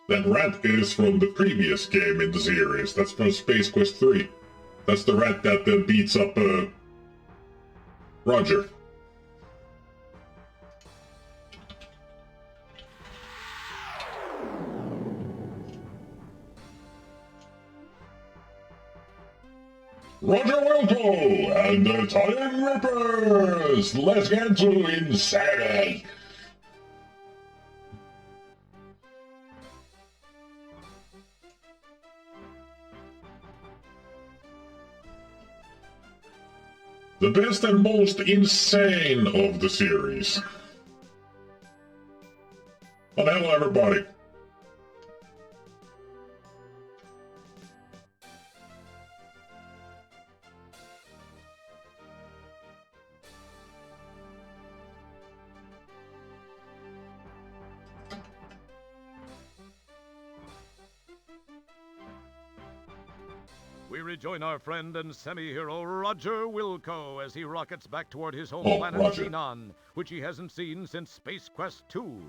That rat is from the previous game in the series. That's from Space Quest 3. That's the rat that beats up, Roger. Roger Wilco and the Time Rippers! Let's get to insanity! The best and most insane of the series. Well, hello everybody. We rejoin our friend and semi-hero Roger Wilco as he rockets back toward his home planet Roger. Xenon, which he hasn't seen since Space Quest 2.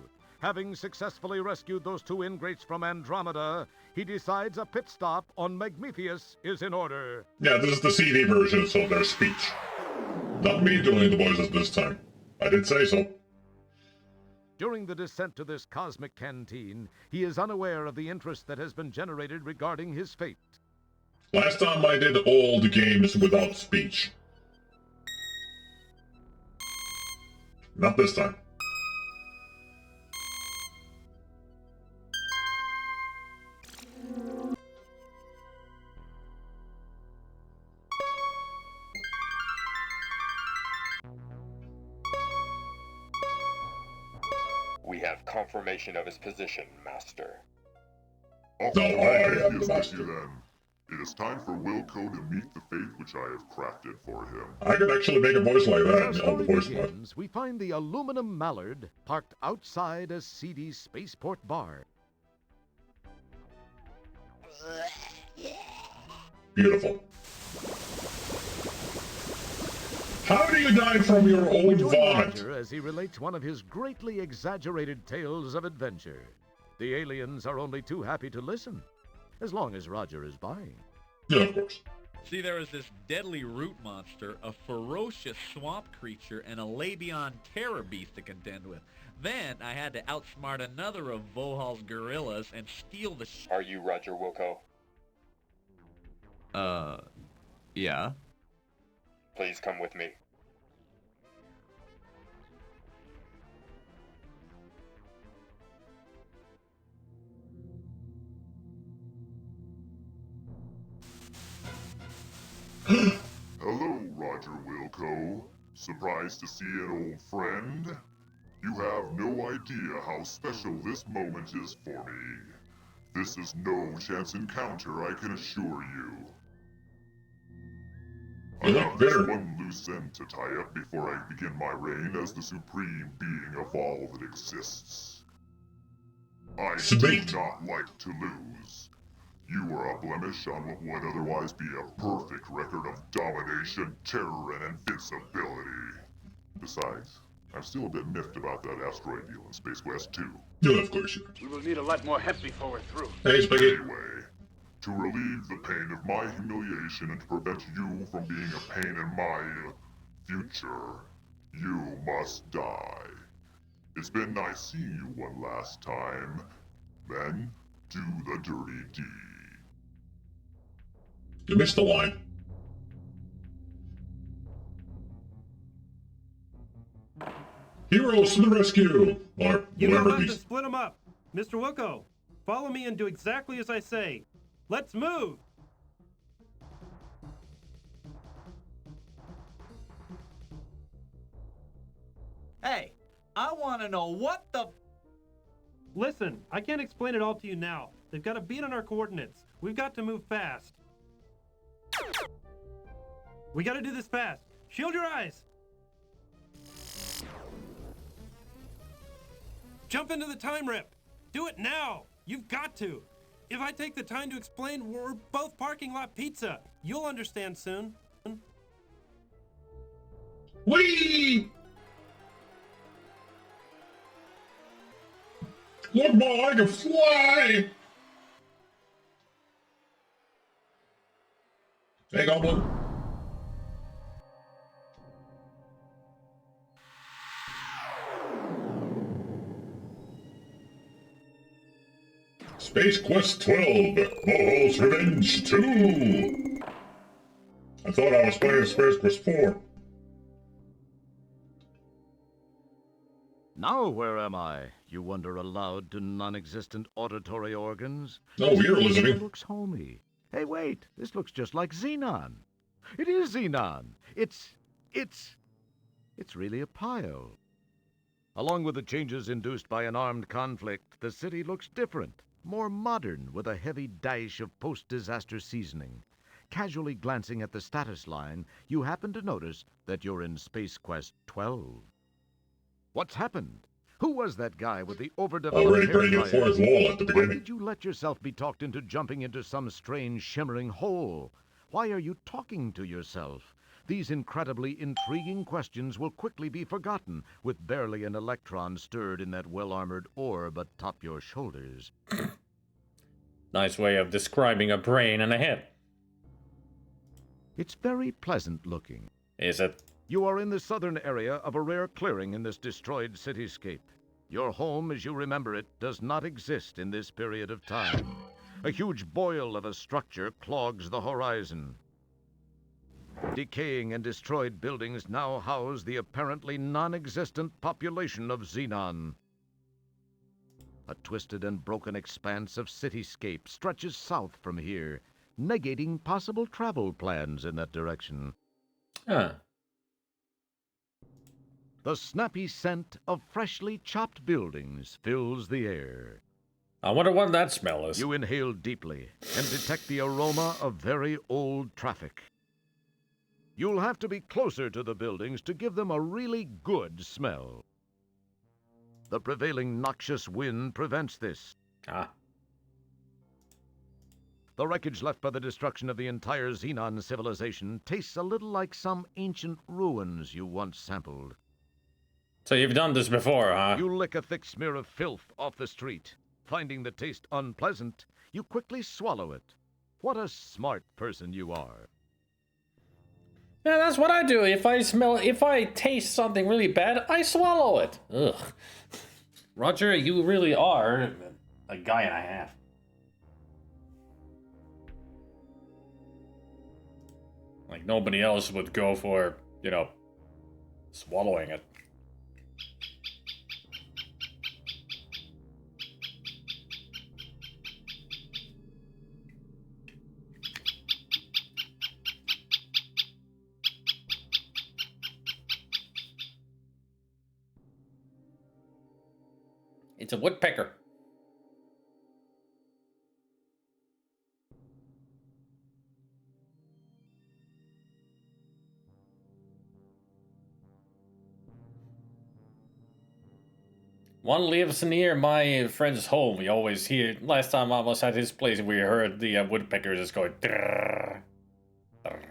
Having successfully rescued those two ingrates from Andromeda, he decides a pit stop on Magmetheus is in order. Yeah, this is the CD version of their speech. Not me doing the voices this time. I did say so. During the descent to this cosmic canteen, he is unaware of the interest that has been generated regarding his fate. Last time I did all the games without speech. Not this time. We have confirmation of his position, Master. No, I am the Yes, master. then. It is time for Wilco to meet the fate which I have crafted for him. I could actually make a voice like As our that on the story voice mod. begins, we find the aluminum mallard parked outside a seedy spaceport bar. Beautiful. How do you die from your We own join vomit? Roger as he relates one of his greatly exaggerated tales of adventure. The aliens are only too happy to listen, as long as Roger is by. Yeah, of course. See, there was this deadly root monster, a ferocious swamp creature, and a Labion terror beast to contend with. Then I had to outsmart another of Vohal's gorillas and steal the Are you Roger Wilco? yeah. Please come with me. Hello, Roger Wilco. Surprised to see an old friend? You have no idea how special this moment is for me. This is no chance encounter, I can assure you. I You have look this bitter. one loose end to tie up before I begin my reign as the supreme being of all that exists. I Sweet. do not like to lose. You are a blemish on what would otherwise be a perfect record of domination, terror, and invincibility. Besides, I'm still a bit miffed about that asteroid deal in Space Quest 2. Yeah, of course you are. We will need a lot more hemp before we're through. Hey, Spaghetti. Anyway, to relieve the pain of my humiliation and to prevent you from being a pain in my future, you must die. It's been nice seeing you one last time. Then, do the dirty deed. You missed the line. Heroes to the rescue! Or You don't whatever have to these. split them up. Mr. Wilco, follow me and do exactly as I say. Let's move! Hey, I want to know what the... Listen, I can't explain it all to you now. They've got a beat on our coordinates. We've got to move fast. We gotta do this fast. Shield your eyes! Jump into the time rip! Do it now! You've got to! If I take the time to explain, we're both parking lot pizza. You'll understand soon. Whee! Look, Mom, I can fly! Hey, Goblin. Space Quest 12, Moho's Revenge 2! I thought I was playing Space Quest 4. Now where am I? You wonder aloud to non-existent auditory organs. No, you're This listening. looks homey. Hey, wait, this looks just like Xenon. It is Xenon. It's really a pile. Along with the changes induced by an armed conflict, the city looks different, more modern, with a heavy dash of post-disaster seasoning. Casually glancing at the status line, you happen to notice that you're in Space Quest 12. What's happened? Who was that guy with the overdeveloped Already hair breaking the dryer? fourth wall at the Why beginning. did you let yourself be talked into jumping into some strange shimmering hole? Why are you talking to yourself? These incredibly intriguing questions will quickly be forgotten with barely an electron stirred in that well-armored orb atop your shoulders. Nice way of describing a brain and a head. It's very pleasant looking. Is it? You are in the southern area of a rare clearing in this destroyed cityscape. Your home, as you remember it, does not exist in this period of time. A huge boil of a structure clogs the horizon. Decaying and destroyed buildings now house the apparently non-existent population of Xenon. A twisted and broken expanse of cityscape stretches south from here, negating possible travel plans in that direction. Huh. The snappy scent of freshly chopped buildings fills the air. I wonder what that smell is. You inhale deeply and detect the aroma of very old traffic. You'll have to be closer to the buildings to give them a really good smell. The prevailing noxious wind prevents this. Ah. The wreckage left by the destruction of the entire Xenon civilization tastes a little like some ancient ruins you once sampled. So you've done this before, huh? You lick a thick smear of filth off the street. Finding the taste unpleasant, you quickly swallow it. What a smart person you are. Yeah, that's what I do. If I taste something really bad, I swallow it. Ugh. Roger, you really are a guy and a half. Like nobody else would go for, swallowing it. It's a woodpecker. One lives near my friend's home. We always hear. Last time I was at his place, we heard the woodpecker just going. Drrr, drrr,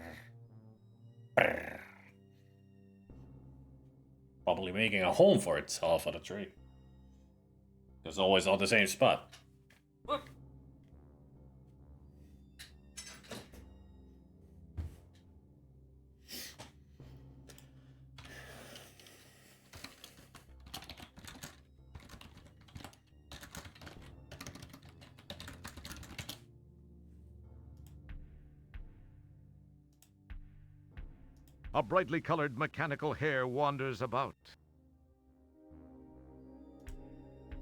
drrr. Probably making a home for itself on a tree. It's always on the same spot. A brightly colored mechanical hair wanders about.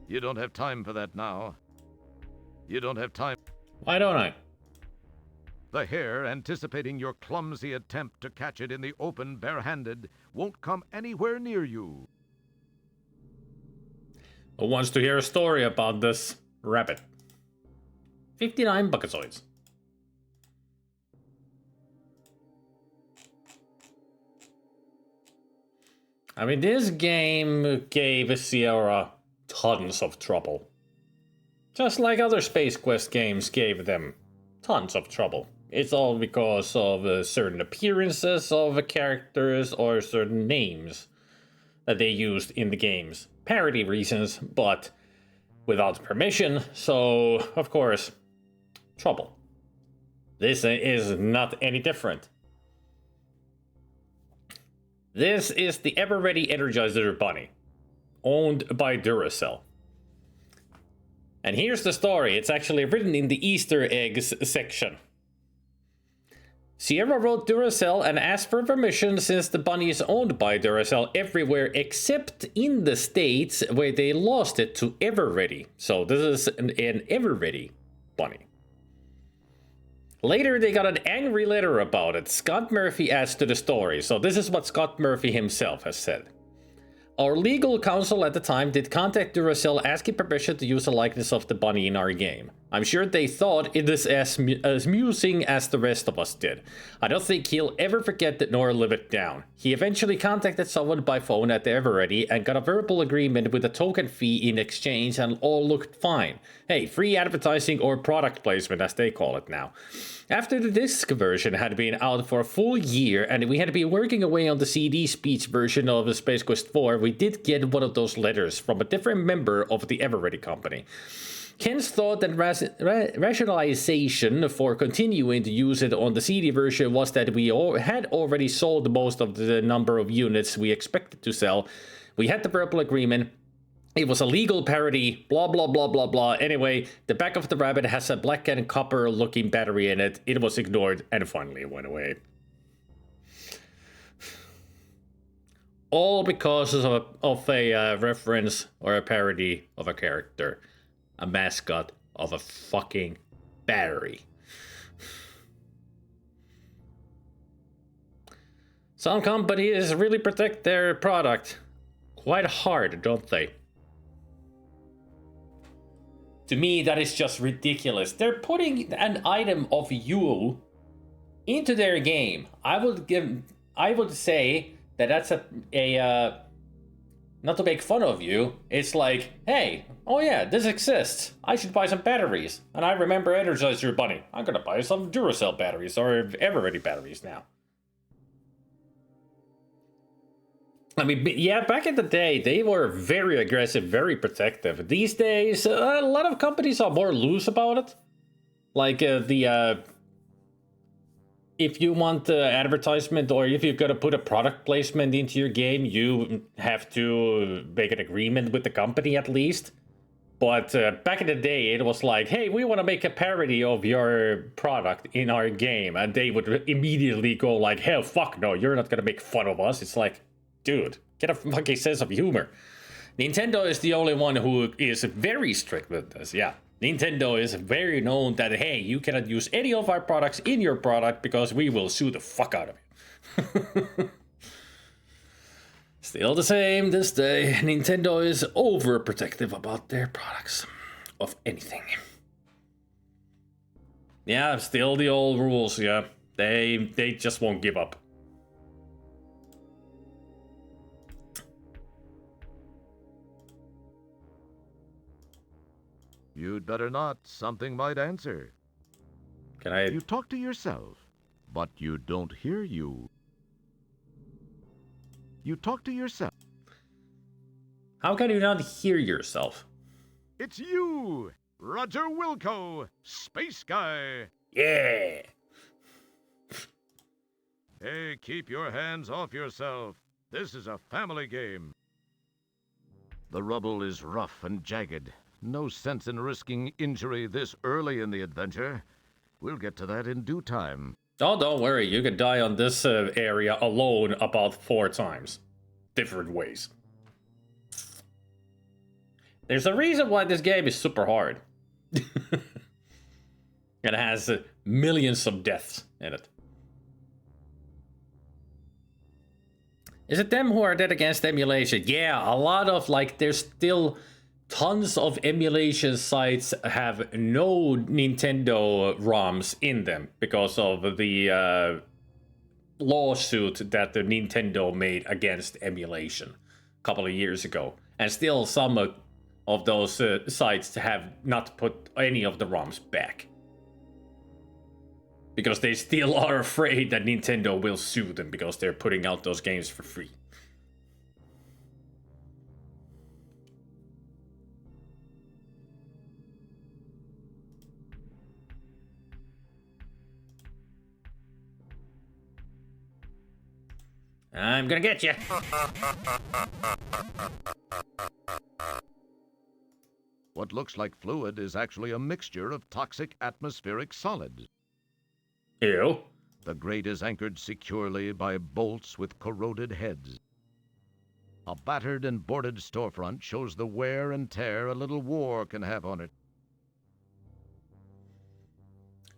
You don't have time for that now. You don't have time. Why don't I? The hare, anticipating your clumsy attempt to catch it in the open barehanded, won't come anywhere near you. Who wants to hear a story about this rabbit? 59 buckazoids. I mean, this game gave Sierra tons of trouble. Just like other Space Quest games gave them tons of trouble. It's all because of certain appearances of characters or certain names that they used in the games. Parody reasons, but without permission, so of course, trouble. This is not any different. This is the ever-ready Energizer Bunny, owned by Duracell. And here's the story. It's actually written in the Easter eggs section. Sierra wrote Duracell and asked for permission since the bunny is owned by Duracell everywhere except in the States where they lost it to Everready. So this is an Everready bunny. Later, they got an angry letter about it. Scott Murphy adds to the story. So this is what Scott Murphy himself has said. Our legal counsel at the time did contact Duracell asking permission to use the likeness of the bunny in our game. I'm sure they thought it is as amusing as the rest of us did. I don't think he'll ever forget it nor live it down. He eventually contacted someone by phone at the Everready and got a verbal agreement with a token fee in exchange, and all looked fine. Hey, free advertising or product placement as they call it now. After the disc version had been out for a full year and we had been working away on the CD speech version of the Space Quest 4, we did get one of those letters from a different member of the Everready company. Ken's thought that rationalization for continuing to use it on the CD version was that we had already sold most of the number of units we expected to sell. We had the verbal agreement. It was a legal parody, blah, blah, blah, blah, blah. Anyway, the back of the rabbit has a black and copper looking battery in it. It was ignored and finally went away. All because of a reference or a parody of a character. A mascot of a fucking battery. Some companies really protect their product quite hard, don't they? To me, that is just ridiculous. They're putting an item of you into their game. I would say that that's a not to make fun of you. It's like, hey, oh yeah, this exists. I should buy some batteries. And I remember Energizer Bunny. I'm gonna buy some Duracell batteries or Everready batteries now. I mean, yeah, back in the day, they were very aggressive, very protective. These days, a lot of companies are more loose about it. Like if you want advertisement or if you're gonna put a product placement into your game, you have to make an agreement with the company at least. But back in the day, it was like, hey, we want to make a parody of your product in our game. And they would immediately go like, hell, fuck no, you're not gonna make fun of us. It's like, dude, get a fucking sense of humor. Nintendo is the only one who is very strict with this, yeah. Nintendo is very known that, hey, you cannot use any of our products in your product because we will sue the fuck out of you. Still the same this day. Nintendo is overprotective about their products. Of anything. Yeah, still the old rules, yeah. They just won't give up. You'd better not. Something might answer. Can I... You talk to yourself, but you don't hear you. You talk to yourself. How can you not hear yourself? It's you, Roger Wilco, Space Guy. Yeah. Hey, keep your hands off yourself. This is a family game. The rubble is rough and jagged. No sense in risking injury this early in the adventure. We'll get to that in due time. Oh, don't worry. You can die on this area alone about 4 times. Different ways. There's a reason why this game is super hard. It has millions of deaths in it. Is it them who are dead against emulation? Yeah, a lot of, like, there's still... Tons of emulation sites have no Nintendo ROMs in them because of the lawsuit that the Nintendo made against emulation a couple of years ago. And still some of those sites have not put any of the ROMs back. Because they still are afraid that Nintendo will sue them because they're putting out those games for free. I'm gonna get you. What looks like fluid is actually a mixture of toxic atmospheric solids. Ew. The grate is anchored securely by bolts with corroded heads. A battered and boarded storefront shows the wear and tear a little war can have on it.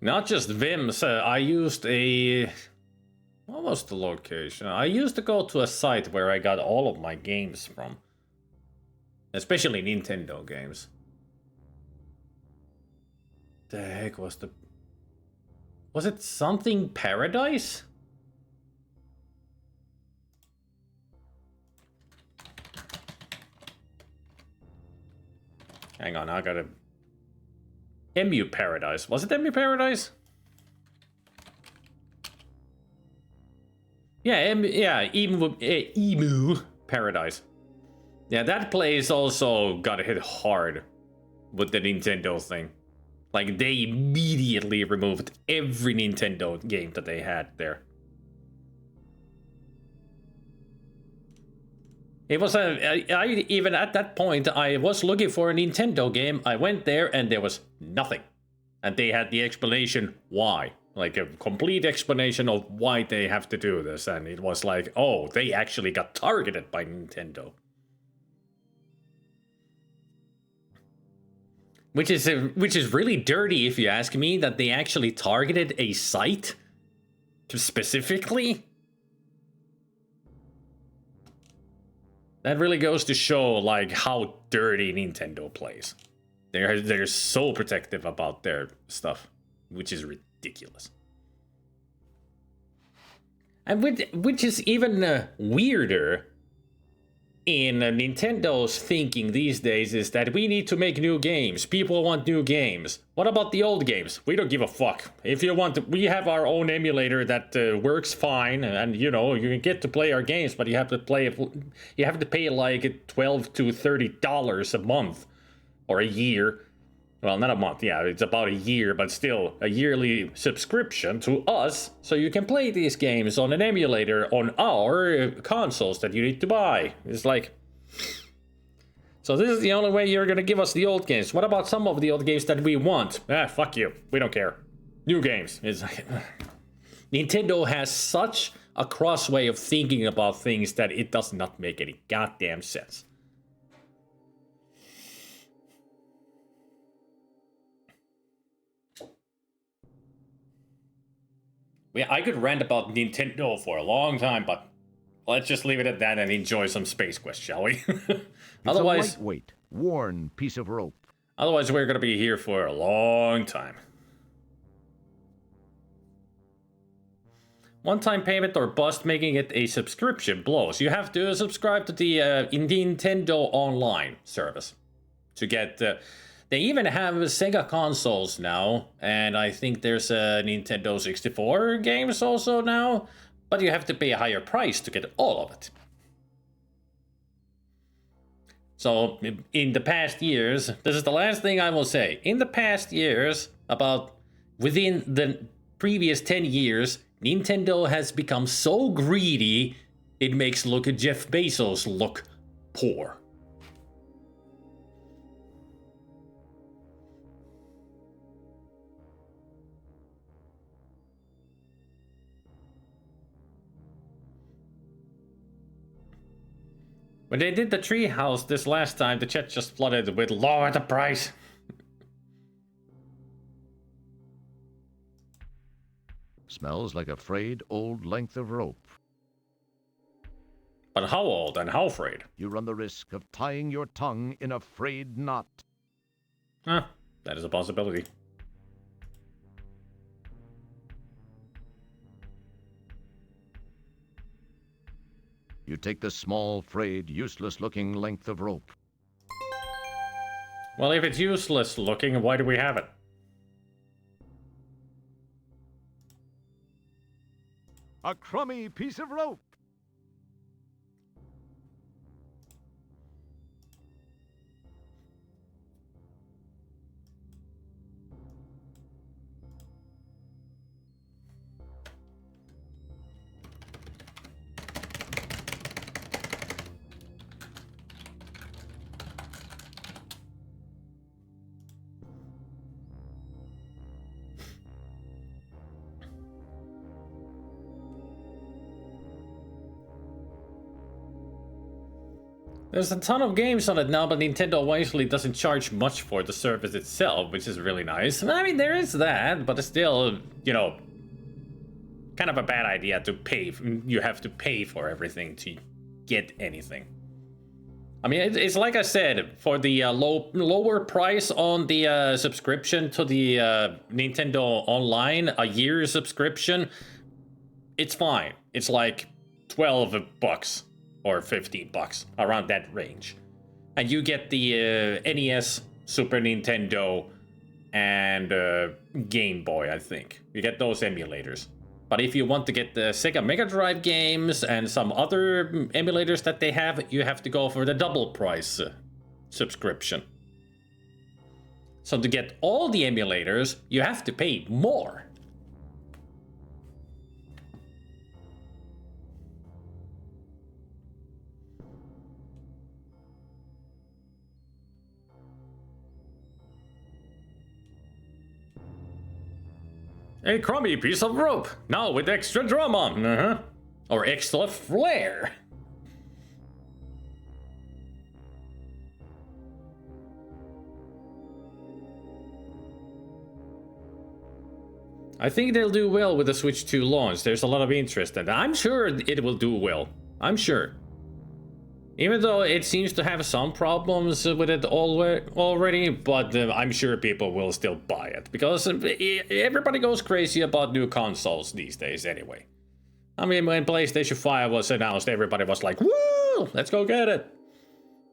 Not just Vims, I used a... What was the location? I used to go to a site where I got all of my games from. Especially Nintendo games. The heck was the... Was it something Paradise? Hang on, I gotta... Emu Paradise. Was it Emu Paradise? Yeah, Emu Paradise. Yeah, that place also got hit hard with the Nintendo thing. Like, they immediately removed every Nintendo game that they had there. It was even at that point, I was looking for a Nintendo game. I went there and there was nothing. And they had the explanation why. Like a complete explanation of why they have to do this. And it was like, oh, they actually got targeted by Nintendo. Which is really dirty if you ask me, that they actually targeted a site specifically. That really goes to show like how dirty Nintendo plays. They're so protective about their stuff, which is ridiculous. And which is even weirder in Nintendo's thinking these days is that we need to make new games. People want new games. What about the old games? We don't give a fuck. If you want, we have our own emulator that works fine, and you know you can get to play our games, but you have to pay like $12 to $30 a month or a year. Well, not a month, yeah, it's about a year, but still a yearly subscription to us, so you can play these games on an emulator on our consoles that you need to buy. It's like... So this is the only way you're gonna give us the old games. What about some of the old games that we want? Ah, fuck you. We don't care. New games. It's like... Nintendo has such a cross way of thinking about things that it does not make any goddamn sense. Yeah, I could rant about Nintendo for a long time, but let's just leave it at that and enjoy some Space Quest, shall we? Otherwise, it's a lightweight, worn piece of rope. Otherwise, we're gonna be here for a long time. One-time payment or bust, making it a subscription blows. You have to subscribe to the Nintendo Online service to get... They even have Sega consoles now, and I think there's a Nintendo 64 games also now, but you have to pay a higher price to get all of it. So, in the past years, this is the last thing I will say. In the past years, within the previous 10 years, Nintendo has become so greedy, it makes Jeff Bezos look poor. When they did the treehouse this last time, the chat just flooded with lower the price. Smells like a frayed old length of rope. But how old and how frayed? You run the risk of tying your tongue in a frayed knot. Huh, that is a possibility. You take the small, frayed, useless-looking length of rope. Well, if it's useless looking, why do we have it? A crummy piece of rope. There's a ton of games on it now, but Nintendo wisely doesn't charge much for the service itself, which is really nice. I mean, there is that, but it's still, you know, kind of a bad idea to pay. You have to pay for everything to get anything. I mean, it's like I said, for the lower price on the subscription to the Nintendo Online, a year subscription, it's fine. It's like $12 or $15, around that range. And you get the NES, Super Nintendo, and Game Boy, I think. You get those emulators. But if you want to get the Sega Mega Drive games and some other emulators that they have, you have to go for the double price subscription. So to get all the emulators, you have to pay more. A crummy piece of rope, now with extra drama, or extra flair. I think they'll do well with the Switch 2 launch. There's a lot of interest, and I'm sure it will do well. I'm sure. Even though it seems to have some problems with it already, but I'm sure people will still buy it. Because everybody goes crazy about new consoles these days anyway. I mean, when PlayStation 5 was announced, everybody was like, woo, let's go get it.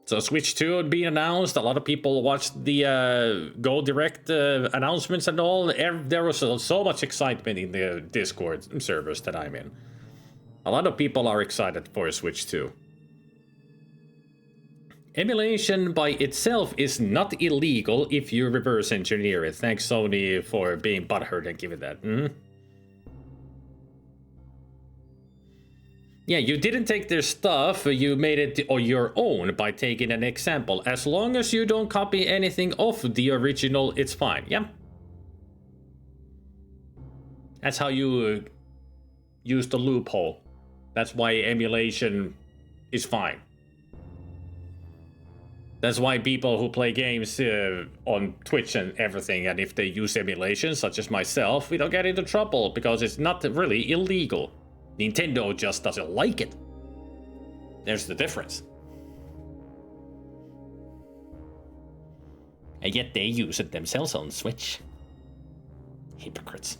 So Switch 2 would be announced. A lot of people watched the Go Direct announcements and all. There was so much excitement in the Discord servers that I'm in. A lot of people are excited for Switch 2. Emulation by itself is not illegal if you reverse engineer it. Thanks Sony for being butthurt and giving that. Yeah, you didn't take their stuff, you made it your own by taking an example. As long as you don't copy anything off the original, it's fine, yeah? That's how you use the loophole. That's why emulation is fine. That's why people who play games on Twitch and everything, and if they use emulation, such as myself, we don't get into trouble, because it's not really illegal. Nintendo just doesn't like it. There's the difference. And yet they use it themselves on Switch. Hypocrites.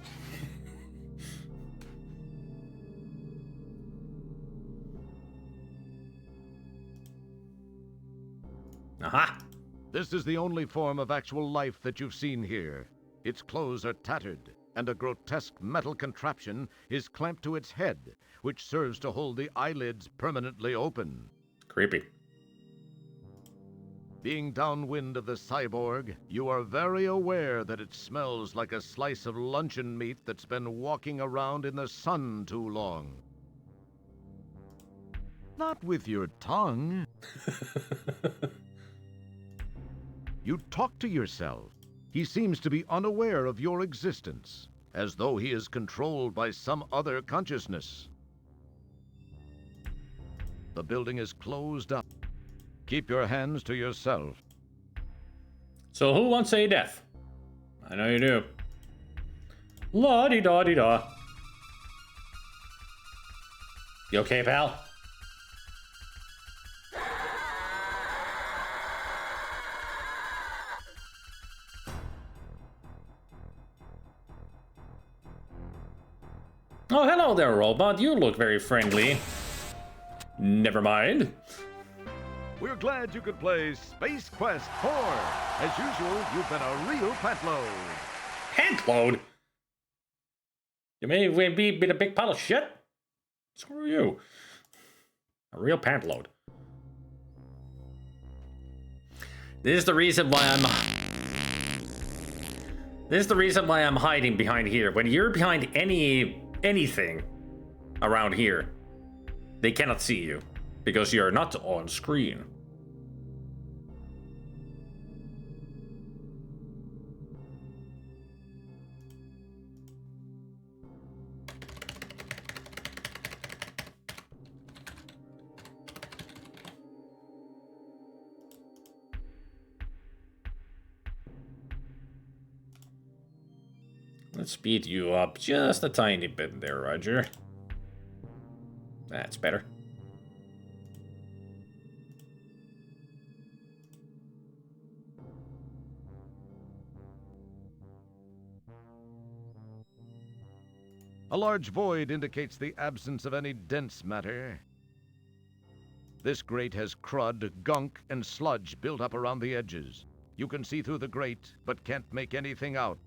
Aha! This is the only form of actual life that you've seen here. Its clothes are tattered, and a grotesque metal contraption is clamped to its head, which serves to hold the eyelids permanently open. Creepy. Being downwind of the cyborg, you are very aware that it smells like a slice of luncheon meat that's been walking around in the sun too long. Not with your tongue. You talk to yourself. He seems to be unaware of your existence, as though he is controlled by some other consciousness. The building is closed up. Keep your hands to yourself. So who wants a death? I know you do. La-di-da-di-da. You okay, pal? Oh, hello there, robot. You look very friendly. Never mind. We're glad you could play Space Quest 4. As usual, you've been a real pantload. Pantload? You may be a big pile of shit? Screw you. A real pantload. This is the reason why I'm hiding behind here. When you're behind anything around here, they cannot see you because you're not on screen. Let's speed you up just a tiny bit there, Roger. That's better. A large void indicates the absence of any dense matter. This grate has crud, gunk, and sludge built up around the edges. You can see through the grate, but can't make anything out.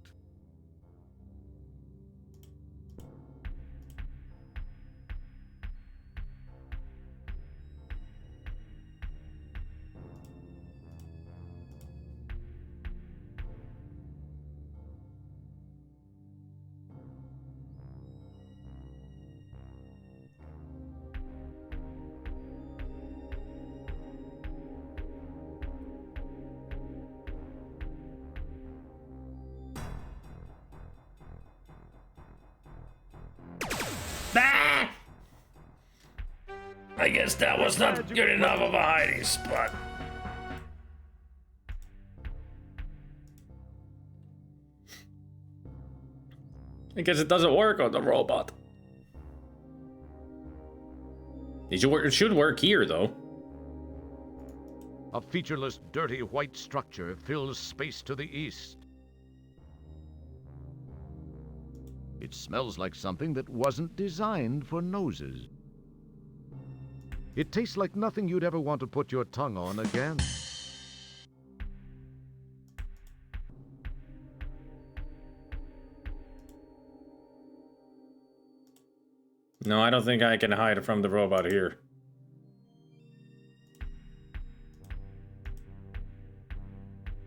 Ah! I guess that was not good enough of a hiding spot. I guess it doesn't work on the robot. It should work here, though. A featureless, dirty white structure fills space to the east. It smells like something that wasn't designed for noses. It tastes like nothing you'd ever want to put your tongue on again. No, I don't think I can hide from the robot here.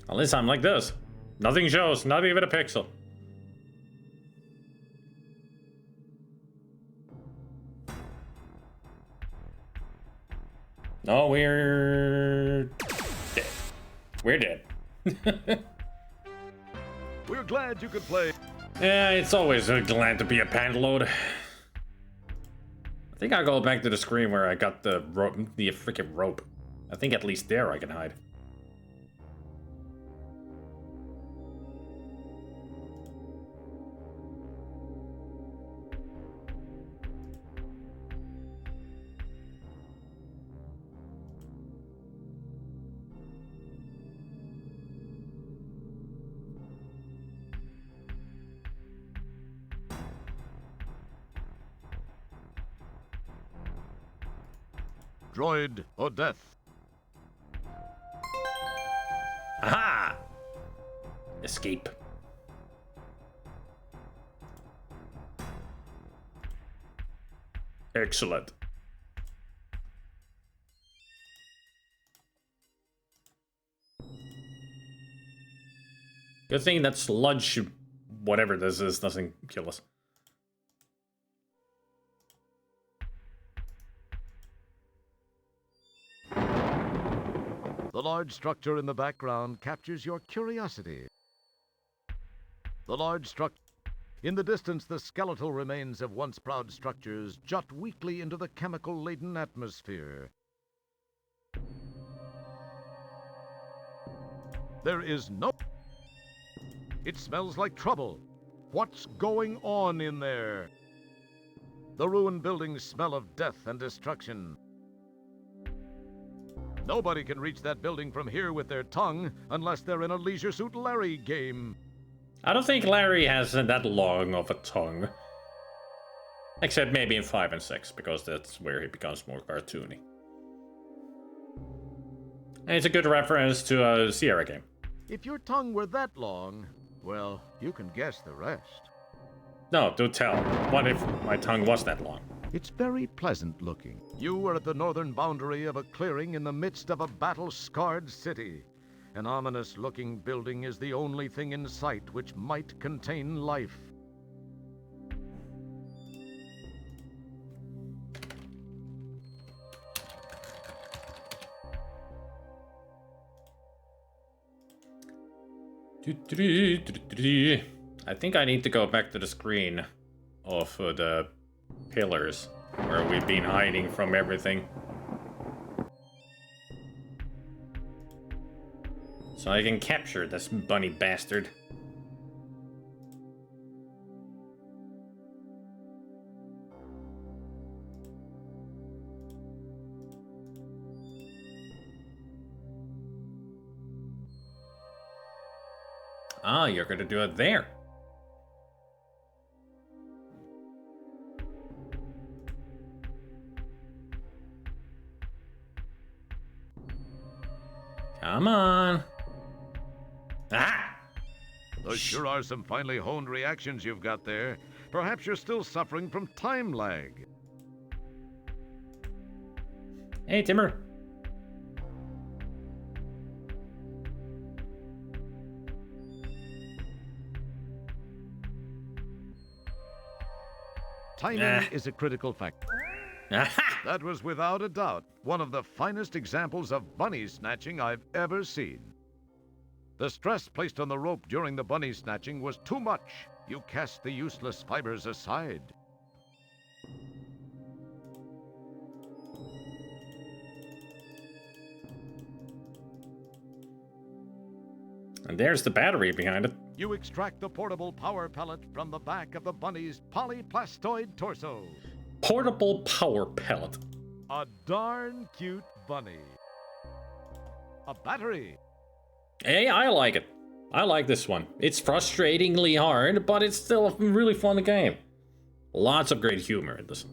Unless I'm like this. Nothing shows, not even a pixel. No, we're dead. We're dead. We're glad you could play. Yeah, it's always glad to be a pantload. I think I'll go back to the screen where I got the rope, the freaking rope. I think at least there I can hide. Droid or death? Aha! Escape. Excellent. Good thing that sludge, whatever this is, doesn't kill us. The large structure in the background captures your curiosity. The large structure. In the distance, the skeletal remains of once proud structures jut weakly into the chemical-laden atmosphere. There is no... It smells like trouble. What's going on in there? The ruined buildings smell of death and destruction. Nobody can reach that building from here with their tongue unless they're in a Leisure Suit Larry game. I don't think Larry has that long of a tongue. Except maybe in 5 and 6, because that's where he becomes more cartoony. And it's a good reference to a Sierra game. If your tongue were that long, well, you can guess the rest. No, do tell. What if my tongue was that long? It's very pleasant looking. You are at the northern boundary of a clearing in the midst of a battle-scarred city. An ominous-looking building is the only thing in sight which might contain life. I think I need to go back to the screen of the pillars where we've been hiding from everything. So I can capture this bunny bastard. Ah, you're gonna do it there. Come on. Ah! Those sure are some finely honed reactions you've got there. Perhaps you're still suffering from time lag. Hey, Timmer. Timing is a critical factor. Aha! That was without a doubt one of the finest examples of bunny snatching I've ever seen. The stress placed on the rope during the bunny snatching was too much. You cast the useless fibers aside. And there's the battery behind it. You extract the portable power pellet from the back of the bunny's polyplastoid torso. Portable power pellet. A darn cute bunny. A battery. Hey, I like it. I like this one. It's frustratingly hard, but it's still a really fun game. Lots of great humor in this.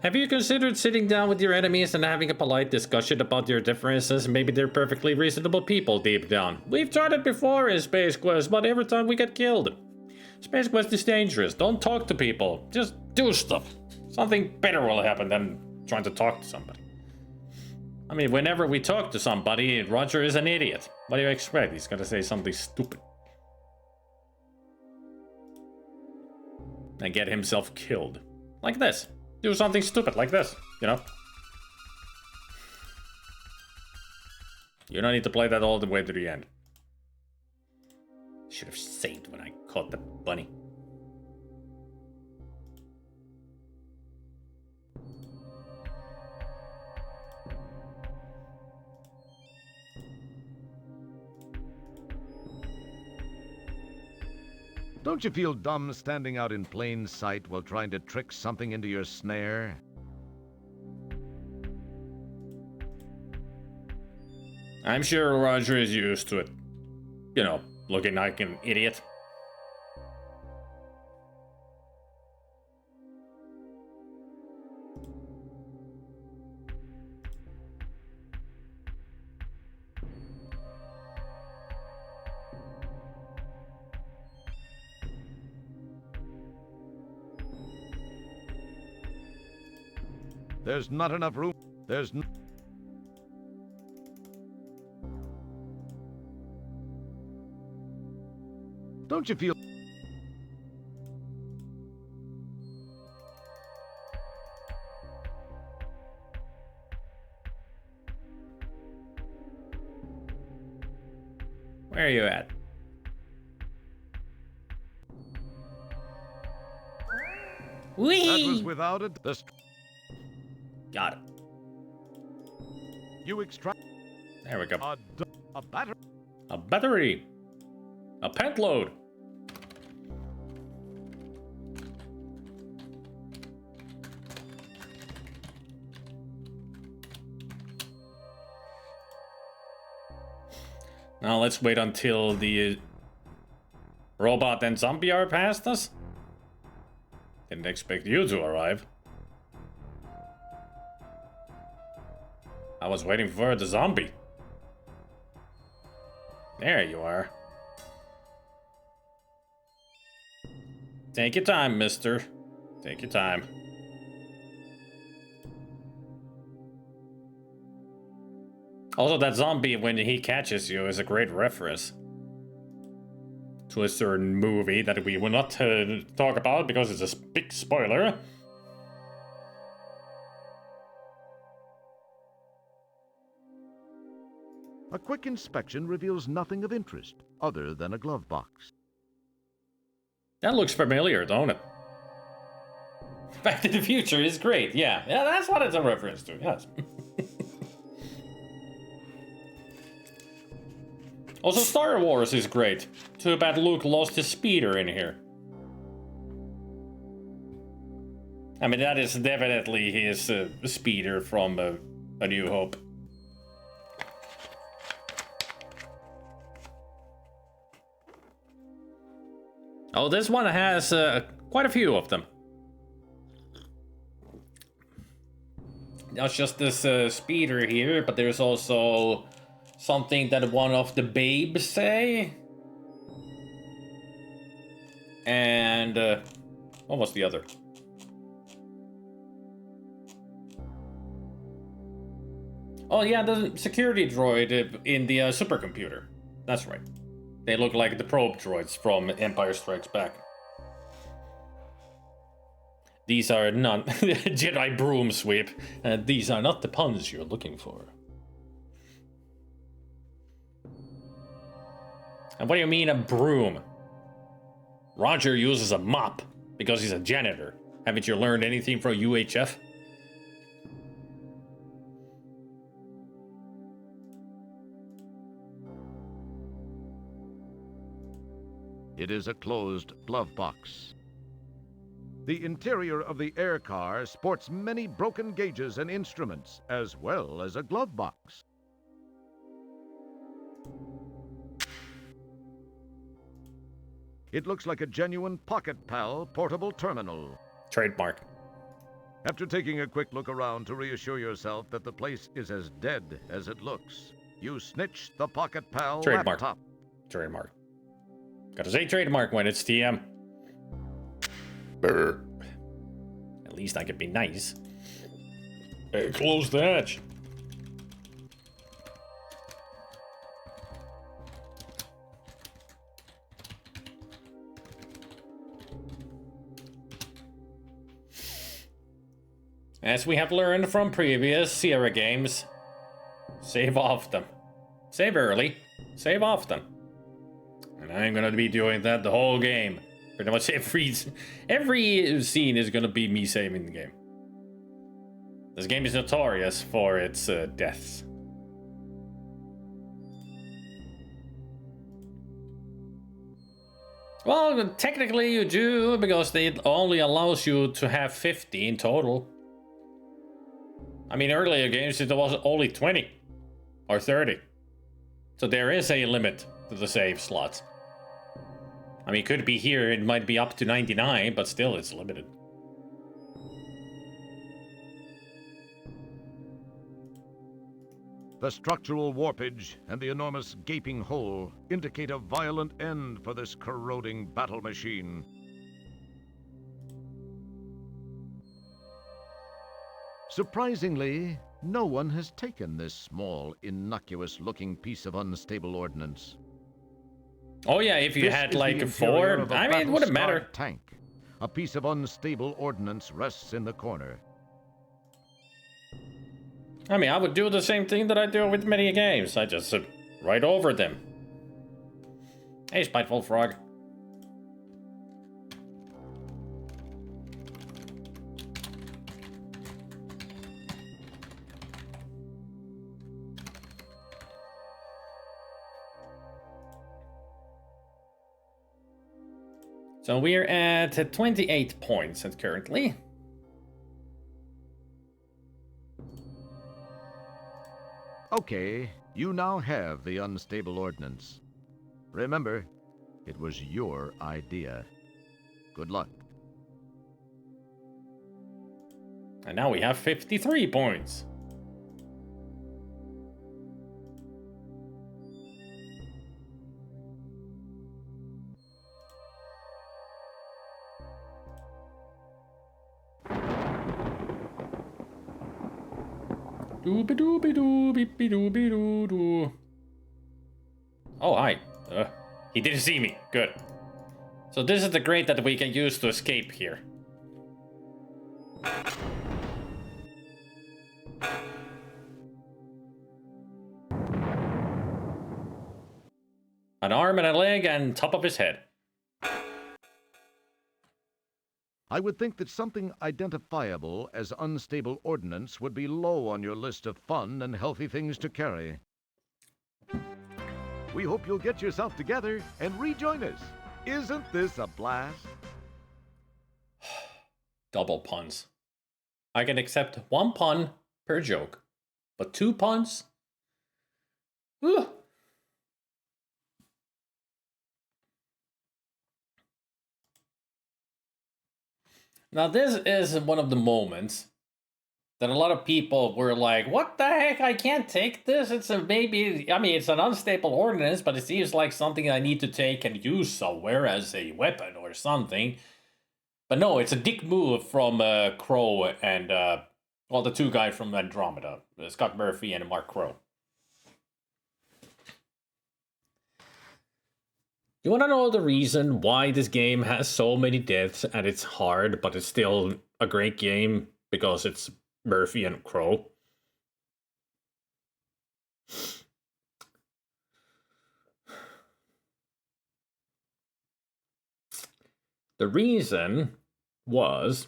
Have you considered sitting down with your enemies and having a polite discussion about your differences? Maybe they're perfectly reasonable people deep down. We've tried it before in Space Quest, but every time we get killed. Space Quest is dangerous. Don't talk to people. Just do stuff. Something better will happen than trying to talk to somebody. I mean, whenever we talk to somebody, Roger is an idiot. What do you expect? He's gonna say something stupid. And get himself killed. Like this. Do something stupid like this, you know? You don't need to play that all the way to the end. Should have saved when I caught the bunny. Don't you feel dumb standing out in plain sight while trying to trick something into your snare? I'm sure Roger is used to it. You know, looking like an idiot. There's not enough room. Don't you feel... Where are you at? Whee! That was without a... Got it. You extract... There we go. A battery. A battery. A pent load. Now let's wait until the robot and zombie are past us. Didn't expect you to arrive. I was waiting for the zombie. There you are. Take your time, mister. Take your time. Also, that zombie, when he catches you, is a great reference to a certain movie that we will not talk about because it's a big spoiler. A quick inspection reveals nothing of interest other than a glove box. That looks familiar, don't it? Back to the Future is great, yeah. Yeah, that's what it's a reference to, yes. Also, Star Wars is great. Too bad Luke lost his speeder in here. I mean, that is definitely his speeder from A New Hope. Oh, this one has quite a few of them. That's just this speeder here, but there's also something that one of the babes say. And what was the other? Oh yeah, the security droid in the supercomputer. That's right. They look like the probe droids from Empire Strikes Back. These are not Jedi broom sweep. These are not the puns you're looking for. And what do you mean a broom? Roger uses a mop because he's a janitor. Haven't you learned anything from UHF? It is a closed glove box. The interior of the air car sports many broken gauges and instruments, as well as a glove box. It looks like a genuine Pocket Pal portable terminal. Trademark. After taking a quick look around to reassure yourself that the place is as dead as it looks, you snitch the Pocket Pal Trademark. laptop. Trademark. Gotta say trademark when it's TM. Brr. At least I could be nice. Hey, close the hatch. As we have learned from previous Sierra games, save often. Save early, save often. And I'm gonna be doing that the whole game. Pretty much every scene is gonna be me saving the game. This game is notorious for its deaths. Well, technically you do, because it only allows you to have 50 in total. I mean, earlier games it was only 20 or 30. So there is a limit to the save slots. I mean, it could be here, it might be up to 99, but still it's limited. The structural warpage and the enormous gaping hole indicate a violent end for this corroding battle machine. Surprisingly, no one has taken this small, innocuous-looking piece of unstable ordnance. Oh yeah, if you This had is like the a interior 4, of a I mean, it wouldn't matter. battle-scarred tank. A piece of unstable ordnance rests in the corner. I mean, I would do the same thing that I do with many games. I just right over them. Hey, Spiteful Frog. So we're at 28 points currently. Okay, you now have the unstable ordnance. Remember, it was your idea. Good luck. And now we have 53 points. Dooby-dooby-doo-beep-doo-be-doo-doo. Oh, hi. He didn't see me. Good. So this is the grate that we can use to escape here. An arm and a leg and top of his head. I would think that something identifiable as unstable ordnance would be low on your list of fun and healthy things to carry. We hope you'll get yourself together and rejoin us. Isn't this a blast? Double puns. I can accept 1 pun per joke, but 2 puns? Ugh. Now, this is one of the moments that a lot of people were like, what the heck, I can't take this? It's it's an unstable ordnance, but it seems like something I need to take and use somewhere as a weapon or something. But no, it's a dick move from Crow and, the two guys from Andromeda, Scott Murphy and Mark Crow. You want to know the reason why this game has so many deaths and it's hard, but it's still a great game? Because it's Murphy and Crow. The reason was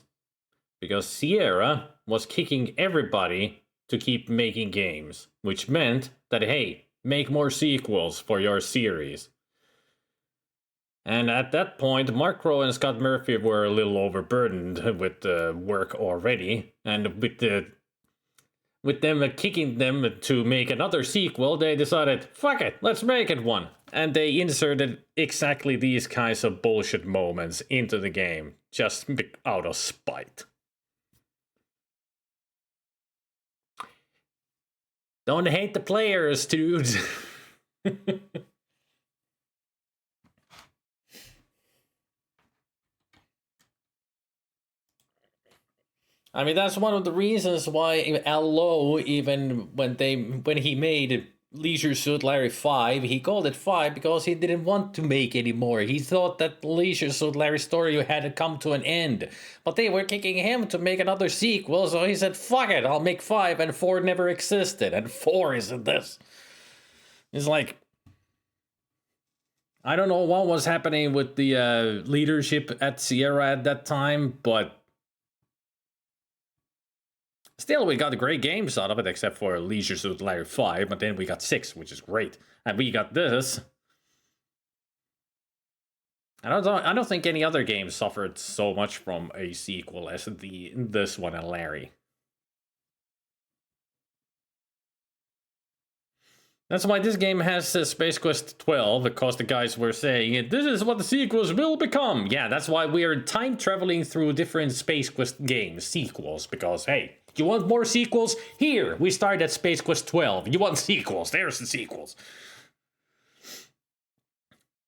because Sierra was kicking everybody to keep making games, which meant that, hey, make more sequels for your series. And at that point, Mark Crow and Scott Murphy were a little overburdened with work already, and with them kicking them to make another sequel, they decided, fuck it, let's make it one. And they inserted exactly these kinds of bullshit moments into the game, just out of spite. Don't hate the players, dudes. I mean, that's one of the reasons why Al Lowe, even when he made Leisure Suit Larry 5, he called it 5 because he didn't want to make any more. He thought that Leisure Suit Larry story had come to an end. But they were kicking him to make another sequel, so he said, fuck it, I'll make 5, and 4 never existed, and 4 isn't this. It's like, I don't know what was happening with the leadership at Sierra at that time, but still, we got great games out of it, except for Leisure Suit Larry 5, but then we got 6, which is great. And we got this. I don't think any other game suffered so much from a sequel as this one and Larry. That's why this game has Space Quest 12, because the guys were saying, this is what the sequels will become. Yeah, that's why we are time traveling through different Space Quest games, sequels, because, hey, you want more sequels? Here, we start at Space Quest 12. You want sequels? There's the sequels.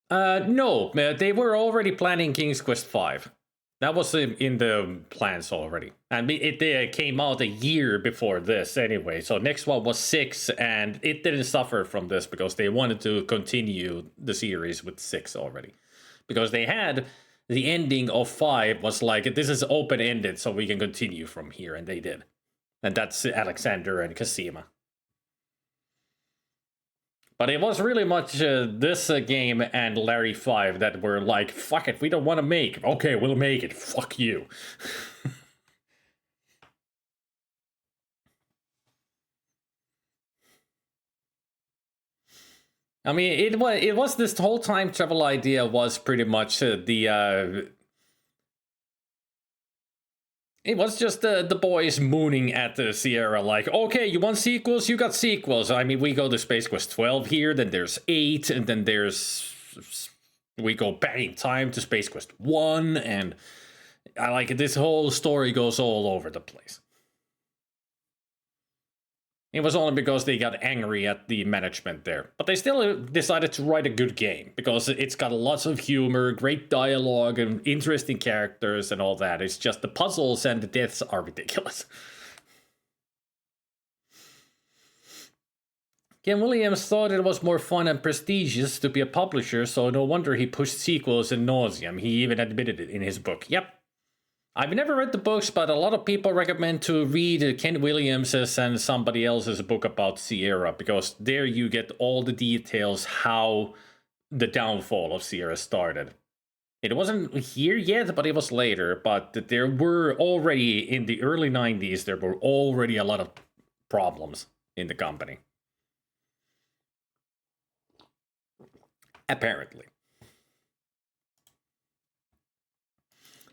No, they were already planning King's Quest 5. That was in the plans already. And it came out a year before this anyway. So next one was 6, and it didn't suffer from this because they wanted to continue the series with 6 already. Because they had the ending of 5 was like, this is open-ended, so we can continue from here, and they did. And that's Alexander and Cosima. But it was really much this game and Larry 5 that were like, fuck it, we don't want to make. Okay, we'll make it. Fuck you. I mean, it was this whole time travel idea was pretty much it was just the boys mooning at the Sierra like, okay, you want sequels? You got sequels. I mean, we go to Space Quest 12 here, then there's 8, and then we go back in time to Space Quest 1, and I like it. This whole story goes all over the place. It was only because they got angry at the management there. But they still decided to write a good game, because it's got lots of humor, great dialogue, and interesting characters and all that. It's just the puzzles and the deaths are ridiculous. Ken Williams thought it was more fun and prestigious to be a publisher, so no wonder he pushed sequels ad nauseum. He even admitted it in his book. Yep. I've never read the books, but a lot of people recommend to read Ken Williams's and somebody else's book about Sierra, because there you get all the details how the downfall of Sierra started. It wasn't here yet, but it was later. But there were already, in the early 90s, there were already a lot of problems in the company. Apparently.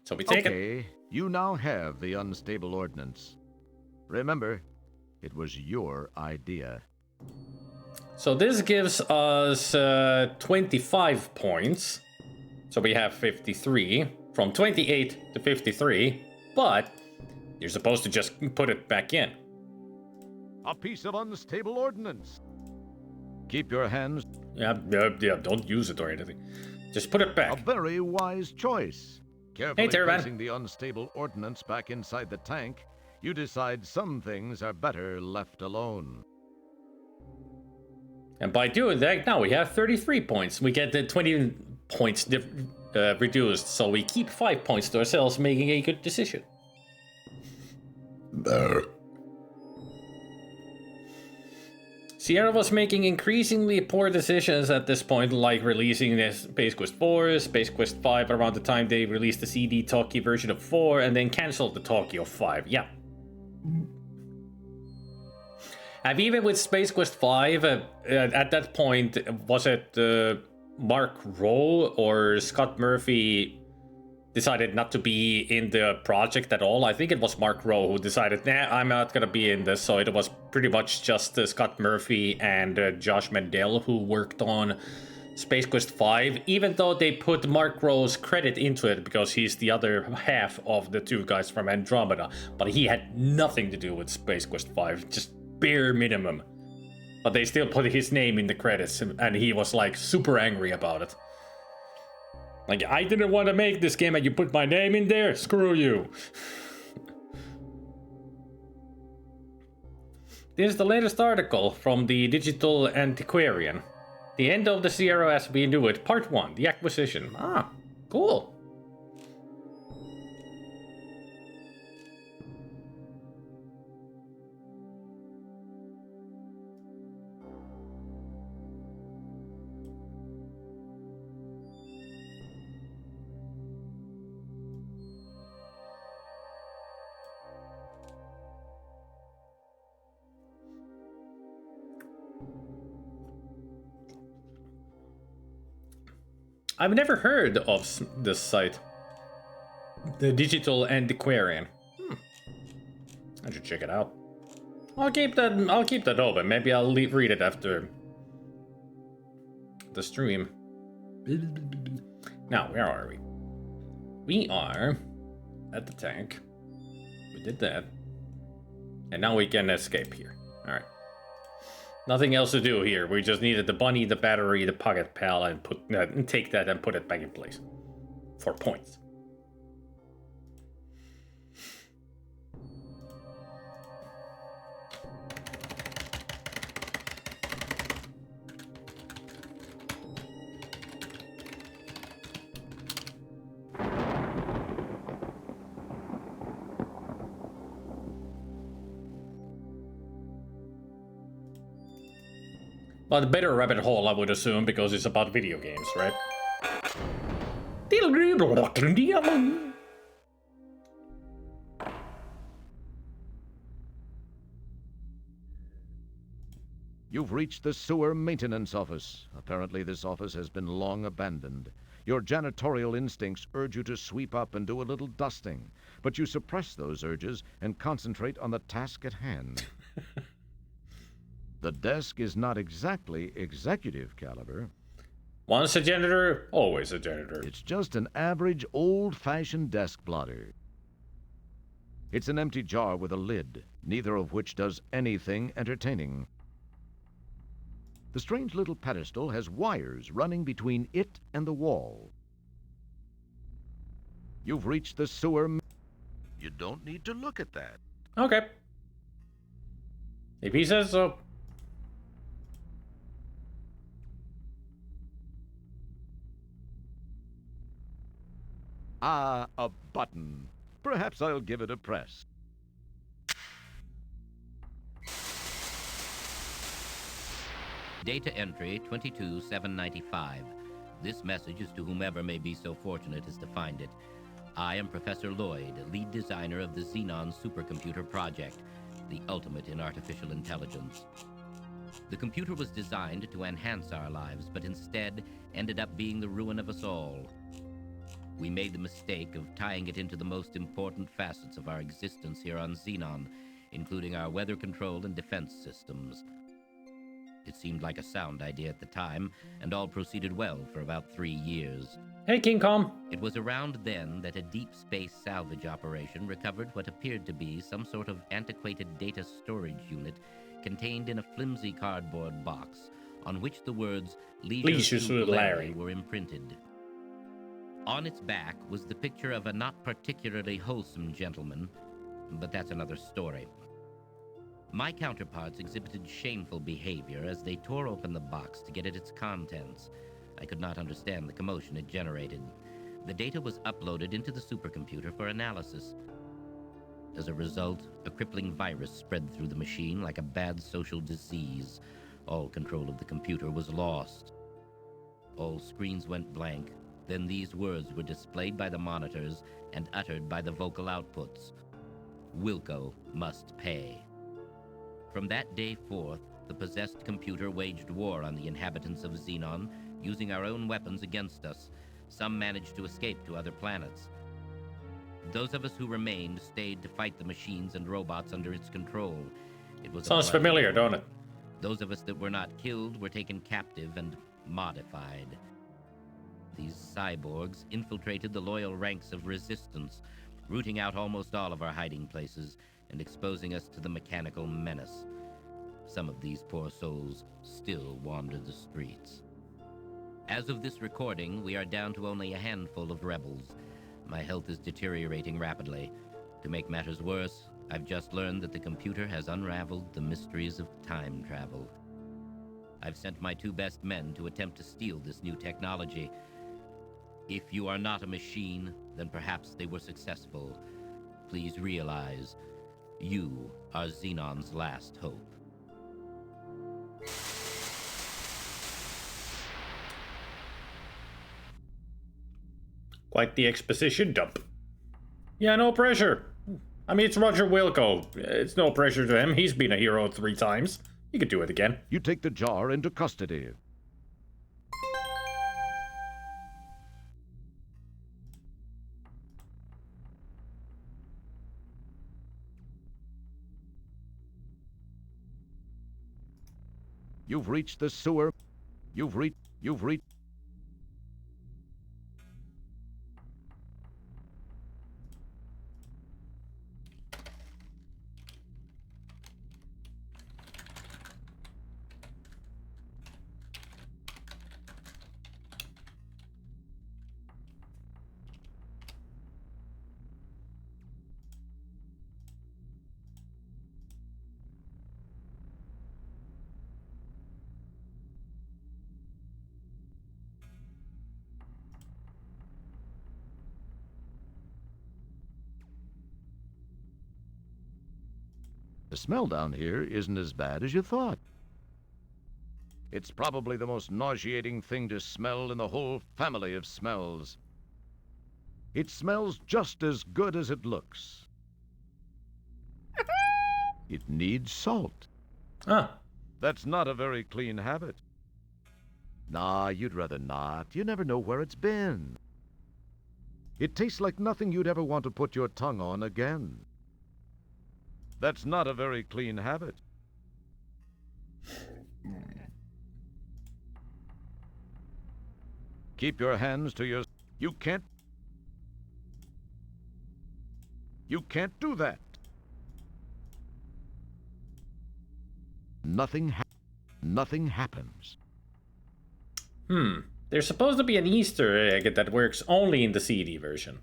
So we take it. You now have the unstable ordnance. Remember, it was your idea. So this gives us 25 points. So we have 53. From 28 to 53. but you're supposed to just put it back in. A piece of unstable ordnance. Keep your hands. Yeah, don't use it or anything. Just put it A back. very wise choice. Carefully Terran. placing the unstable ordnance back inside the tank, you decide some things are better left alone. And by doing that, now we have 33 points. We get the 20 points reduced, so we keep 5 points to ourselves, making a good decision. Sierra was making increasingly poor decisions at this point, like releasing this Space Quest 4, Space Quest 5 around the time they released the CD talkie version of 4, and then canceled the talkie of 5. Yeah. And even with Space Quest 5, at that point, was it Mark Rowe or Scott Murphy decided not to be in the project at all? I think it was Mark Rowe who decided, nah, I'm not gonna be in this. So it was pretty much just Scott Murphy and Josh Mandel who worked on Space Quest 5, even though they put Mark Rowe's credit into it because he's the other half of the two guys from Andromeda. But he had nothing to do with Space Quest 5, just bare minimum. But they still put his name in the credits, and he was like super angry about it. Like, I didn't want to make this game and you put my name in there? Screw you. This is the latest article from the Digital Antiquarian. The end of the Sierra as we knew it, part 1, the acquisition. Ah, cool. I've never heard of this site. The Digital Antiquarian. I should check it out. I'll keep that open. Maybe I'll read it after the stream. Now, where are we? We are at the tank. We did that. And now we can escape here. Alright. Nothing else to do here. We just needed the bunny, the battery, the pocket pal, and take that and put it back in place. 4 points. But a better rabbit hole, I would assume, because it's about video games, right? You've reached the sewer maintenance office. Apparently this office has been long abandoned. Your janitorial instincts urge you to sweep up and do a little dusting, but you suppress those urges and concentrate on the task at hand. The desk is not exactly executive caliber. Once a janitor, always a janitor. It's just an average, old-fashioned desk blotter. It's an empty jar with a lid, neither of which does anything entertaining. The strange little pedestal has wires running between it and the wall. You've reached the sewer. You don't need to look at that. Okay. If he says so. Ah, a button. Perhaps I'll give it a press. Data entry 22795. This message is to whomever may be so fortunate as to find it. I am Professor Lloyd, lead designer of the Xenon supercomputer project, the ultimate in artificial intelligence. The computer was designed to enhance our lives, but instead ended up being the ruin of us all. We made the mistake of tying it into the most important facets of our existence here on Xenon, including our weather control and defense systems. It seemed like a sound idea at the time, and all proceeded well for about 3 years. Hey, King Kong. It was around then that a deep space salvage operation recovered what appeared to be some sort of antiquated data storage unit contained in a flimsy cardboard box on which the words Leisure Suit Larry were imprinted. On its back was the picture of a not particularly wholesome gentleman, but that's another story. My counterparts exhibited shameful behavior as they tore open the box to get at its contents. I could not understand the commotion it generated. The data was uploaded into the supercomputer for analysis. As a result, a crippling virus spread through the machine like a bad social disease. All control of the computer was lost. All screens went blank. Then these words were displayed by the monitors and uttered by the vocal outputs. Wilco must pay. From that day forth, the possessed computer waged war on the inhabitants of Xenon, using our own weapons against us. Some managed to escape to other planets. Those of us who remained stayed to fight the machines and robots under its control. It was Sounds familiar, don't it? Those of us that were not killed were taken captive and modified. These cyborgs infiltrated the loyal ranks of resistance, rooting out almost all of our hiding places and exposing us to the mechanical menace. Some of these poor souls still wander the streets. As of this recording, we are down to only a handful of rebels. My health is deteriorating rapidly. To make matters worse, I've just learned that the computer has unraveled the mysteries of time travel. I've sent my 2 best men to attempt to steal this new technology. If you are not a machine, then perhaps they were successful. Please realize, you are Xenon's last hope. Quite the exposition dump. Yeah, no pressure. I mean, it's Roger Wilco. It's no pressure to him. He's been a hero 3 times. He could do it again. You take the jar into custody. You've reached the sewer. You've reached. The smell down here isn't as bad as you thought. It's probably the most nauseating thing to smell in the whole family of smells. It smells just as good as it looks. It needs salt. Ah. That's not a very clean habit. Nah, you'd rather not. You never know where it's been. It tastes like nothing you'd ever want to put your tongue on again. That's not a very clean habit. Keep your hands to your... You can't do that. Nothing happens. There's supposed to be an Easter egg that works only in the CD version.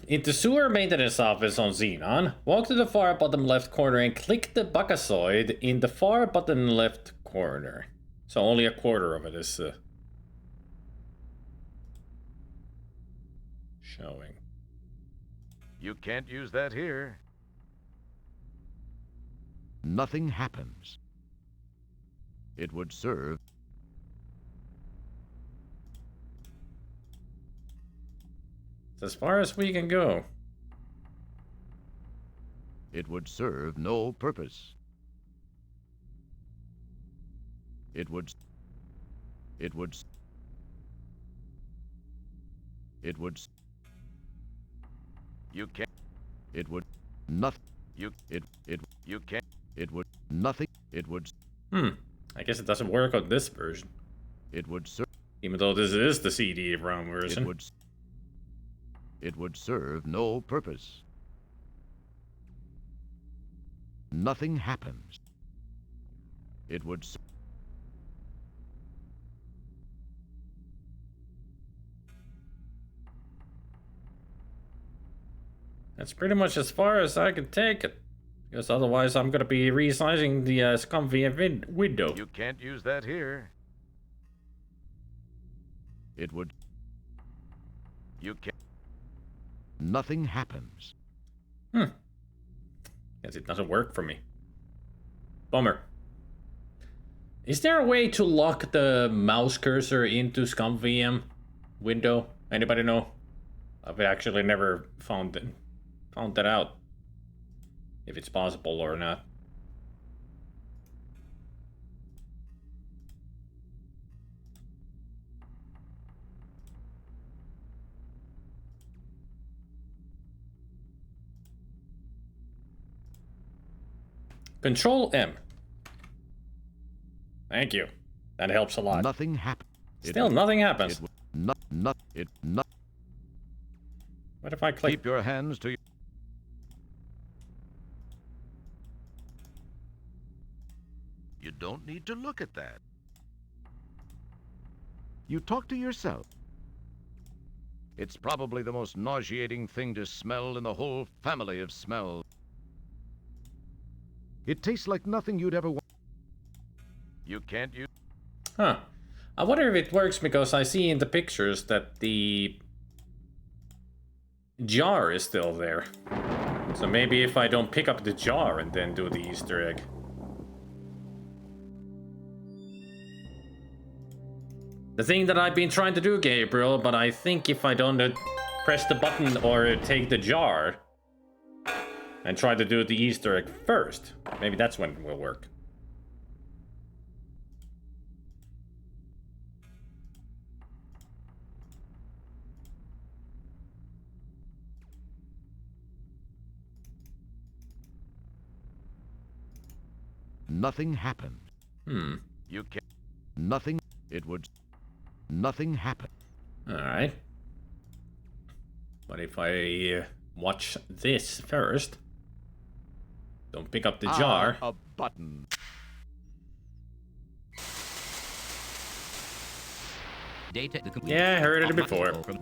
In the sewer maintenance office on Xenon, walk to the far bottom left corner and click the Bacchasoid in the far bottom left corner. So only a quarter of it is showing. You can't use that here. Nothing happens. It would serve. It's as far as we can go. It would serve no purpose. It would. You can't. It would. Nothing. You can't. It would nothing. It would. I guess it doesn't work on this version. It would serve. Even though this is the CD-ROM version. It would serve no purpose. Nothing happens. It would. That's pretty much as far as I can take it. Because otherwise I'm gonna be resizing the ScumVM window. You can't use that here. It would. You can't. Nothing happens. Guess it doesn't work for me. Bummer. Is there a way to lock the mouse cursor into ScumVM window? Anybody know? I've actually never found that out. If it's possible or not. Control M. Thank you. That helps a lot. Nothing happens. Still, nothing happens. Not. What if I click? Keep your hands to your. You don't need to look at that. You talk to yourself. It's probably the most nauseating thing to smell in the whole family of smells. It tastes like nothing you'd ever want. You can't use. Huh. I wonder if it works because I see in the pictures that the jar is still there. So maybe if I don't pick up the jar and then do the Easter egg. The thing that I've been trying to do, Gabriel, but I think if I don't press the button or take the jar and try to do the Easter egg first, maybe that's when it will work. Nothing happened. You can't. Nothing. It would. Nothing happened. Alright. But if I watch this first. Don't pick up the jar. A button. Data. Yeah, I heard it before. From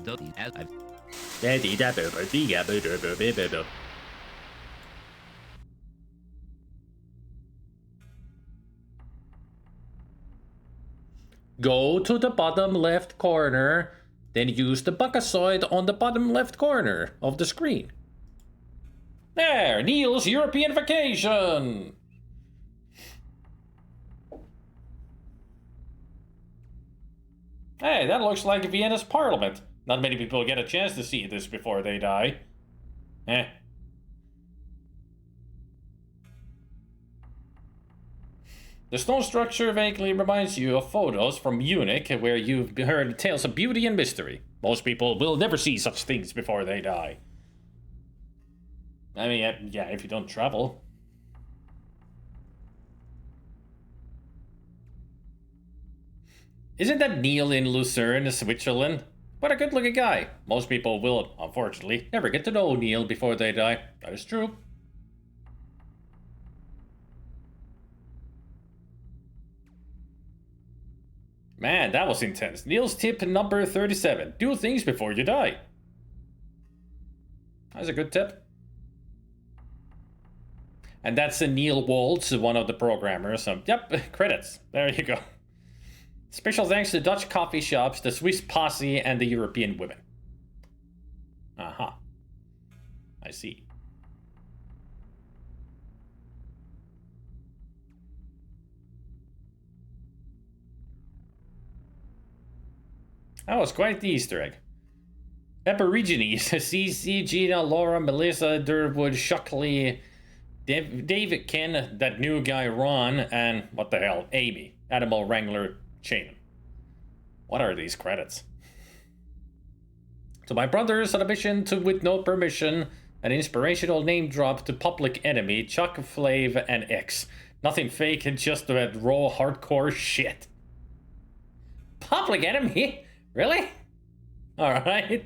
Go to the bottom left corner, then use the Buckasoid on the bottom left corner of the screen. There, Neil's European vacation! Hey, that looks like Vienna's parliament. Not many people get a chance to see this before they die. The stone structure vaguely reminds you of photos from Munich where you've heard tales of beauty and mystery. Most people will never see such things before they die. I mean, yeah, if you don't travel. Isn't that Neil in Lucerne, Switzerland? What a good-looking guy. Most people will, unfortunately, never get to know Neil before they die. That is true. Man, that was intense. Neil's tip number 37. Do things before you die. That's a good tip. And that's Neil Waltz, one of the programmers. Yep, credits. There you go. Special thanks to Dutch coffee shops, the Swiss posse, and the European women. Aha. I see. That was quite the Easter egg. Aborigines, CC, Gina, Laura, Melissa, Durwood, Shockley, David, Ken, that new guy Ron, and what the hell, Amy, Animal Wrangler, Shaman. What are these credits? To my brothers on a mission to with no permission, An inspirational name drop to Public Enemy, Chuck, Flav, and X. Nothing fake, and just that raw hardcore shit. Public Enemy? Really? Alright.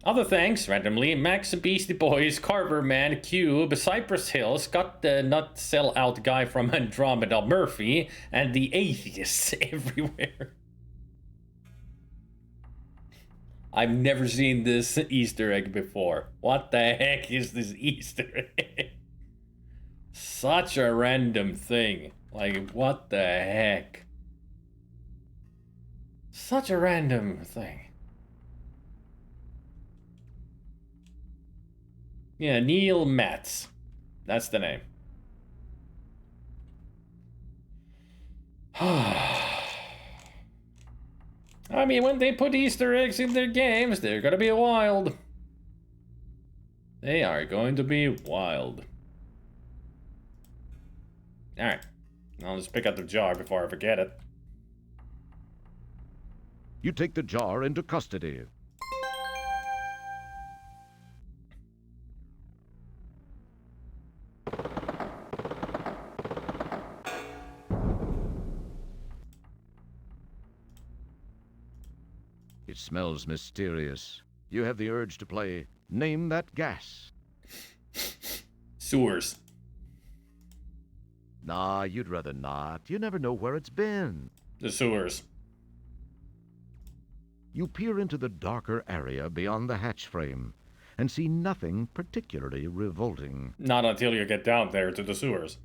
Other thanks, randomly, Max, Beastie Boys, Carver Man, Cube, Cypress Hill, Scott the Nut Sell Out Guy from Andromeda, Murphy, and the atheists everywhere. I've never seen this Easter egg before. What the heck is this Easter egg? Such a random thing. Like, what the heck? Such a random thing. Yeah, Neil Matz. That's the name. I mean, when they put Easter eggs in their games, they're gonna be wild. They are going to be wild. Alright. I'll just pick up the jar before I forget it. You take the jar into custody. It smells mysterious. You have the urge to play Name That Gas. Sewers. Nah, you'd rather not. You never know where it's been. The sewers. You peer into the darker area beyond the hatch frame and see nothing particularly revolting. Not until you get down there to the sewers.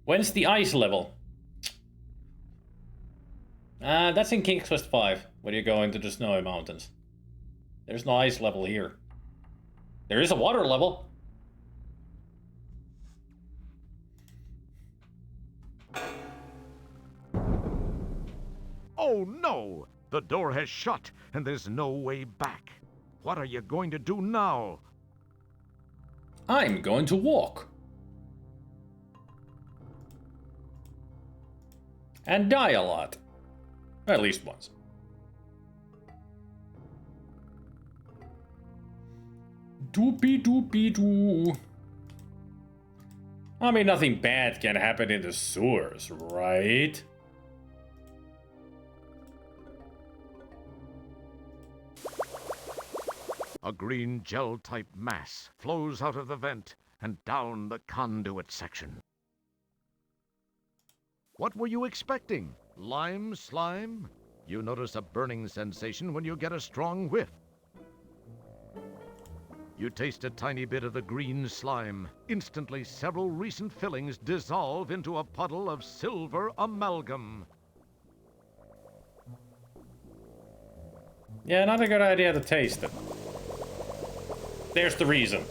When's the ice level? That's in King's Quest 5, when you go into the snowy mountains. There's no ice level here. There is a water level. Oh no! The door has shut and there's no way back. What are you going to do now? I'm going to walk. And die a lot. At least once. Doopy doopy doo. I mean, nothing bad can happen in the sewers, right? A green gel-type mass flows out of the vent and down the conduit section. What were you expecting? Lime slime? You notice a burning sensation when you get a strong whiff. You taste a tiny bit of the green slime. Instantly, several recent fillings dissolve into a puddle of silver amalgam. Yeah, not a good idea to taste it. There's the reason.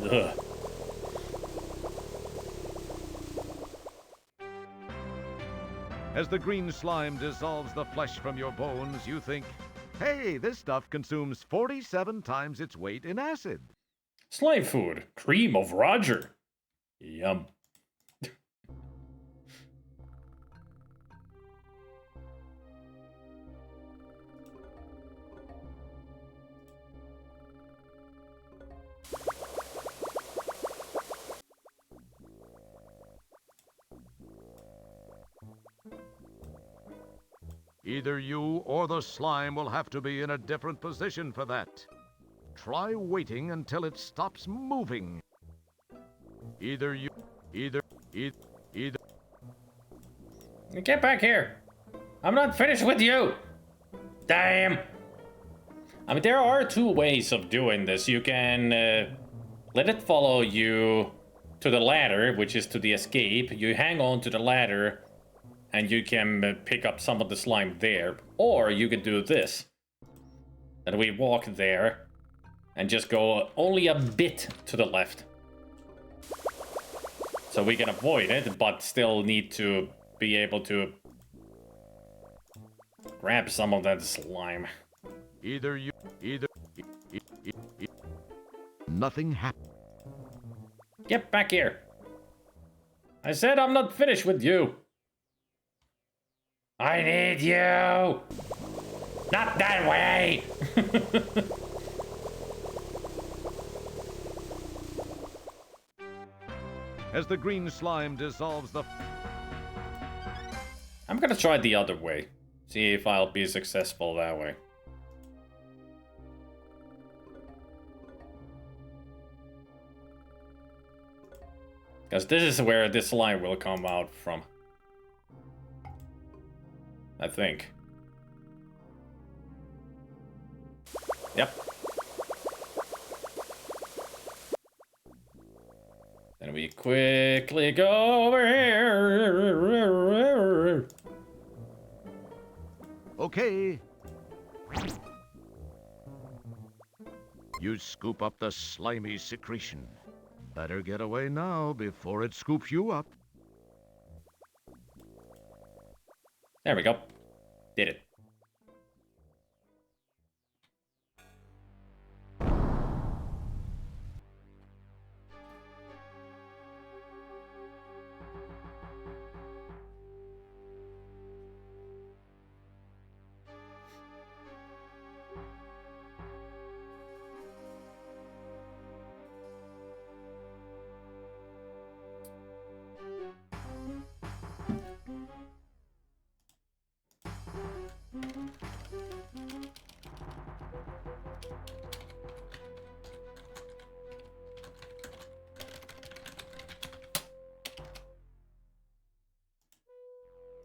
Ugh. As the green slime dissolves the flesh from your bones, you think, hey, this stuff consumes 47 times its weight in acid. Slime food. Cream of Roger. Yum. Either you or the slime will have to be in a different position for that. Try waiting until it stops moving. Either. Get back here. I'm not finished with you. Damn. I mean, there are two ways of doing this. You can let it follow you to the ladder, which is to the escape. You hang on to the ladder and you can pick up some of the slime there. Or you could do this. And we walk there and just go only a bit to the left. So we can avoid it, but still need to be able to Grab some of that slime. Either nothing happened. Get back here. I said I'm not finished with you. I need you. Not that way. As the green slime dissolves the... I'm gonna try the other way. See if I'll be successful that way. Because this is where this slime will come out from. I think. Yep. Then we quickly go over here. Okay. You scoop up the slimy secretion. Better get away now before it scoops you up. There we go. Did it.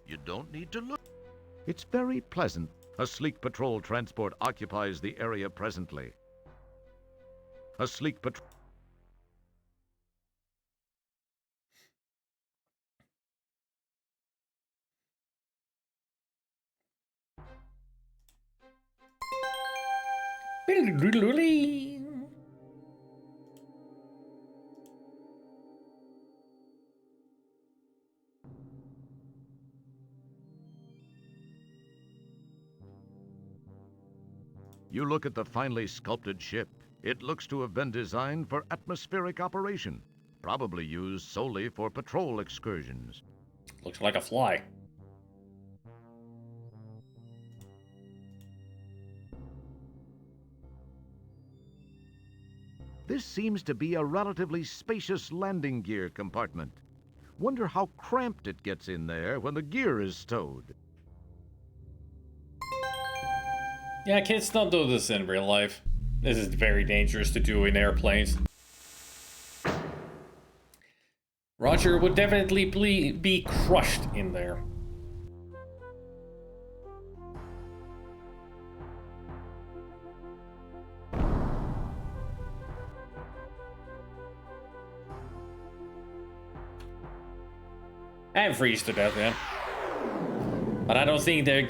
You don't need to look. It's very pleasant. A sleek patrol transport occupies the area presently. A sleek patrol... You look at the finely sculpted ship. It looks to have been designed for atmospheric operation, probably used solely for patrol excursions. Looks like a fly. This seems to be a relatively spacious landing gear compartment. Wonder how cramped it gets in there when the gear is stowed. Yeah, kids don't do this in real life. This is very dangerous to do in airplanes. Roger would definitely be crushed in there. And freeze to death, yeah. But I don't think they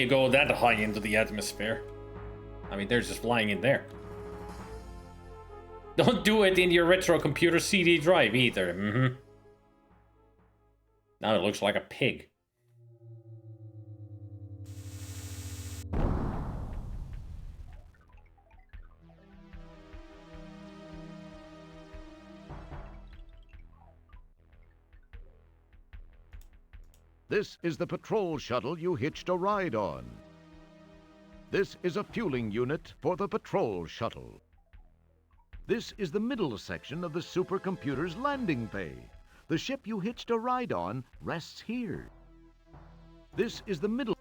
go that high into the atmosphere. I mean, they're just flying in there. Don't do it in your retro computer CD drive either. Now it looks like a pig. This is the patrol shuttle you hitched a ride on. This is a fueling unit for the patrol shuttle. This is the middle section of the supercomputer's landing bay. The ship you hitched a ride on rests here. This is the middle.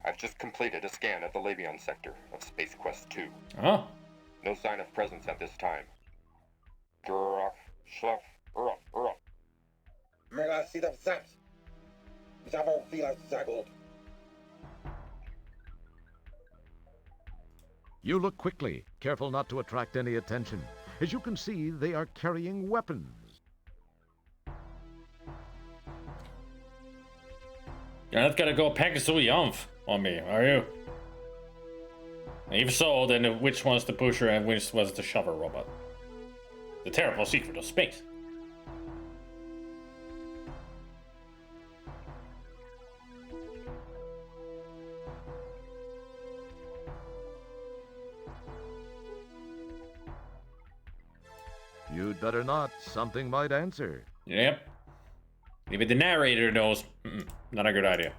I've just completed a scan of the Labion sector of Space Quest 2. Oh. No sign of presence at this time. Gruff, schluff, ruff, ruff. You look quickly, careful not to attract any attention. As you can see, they are carrying weapons. You're not gonna go Pegasus on me, are you? If so, then which one's the pusher and which was the shovel robot? The terrible secret of space. You'd better not. Something might answer. Yep. Maybe the narrator knows. Not a good idea.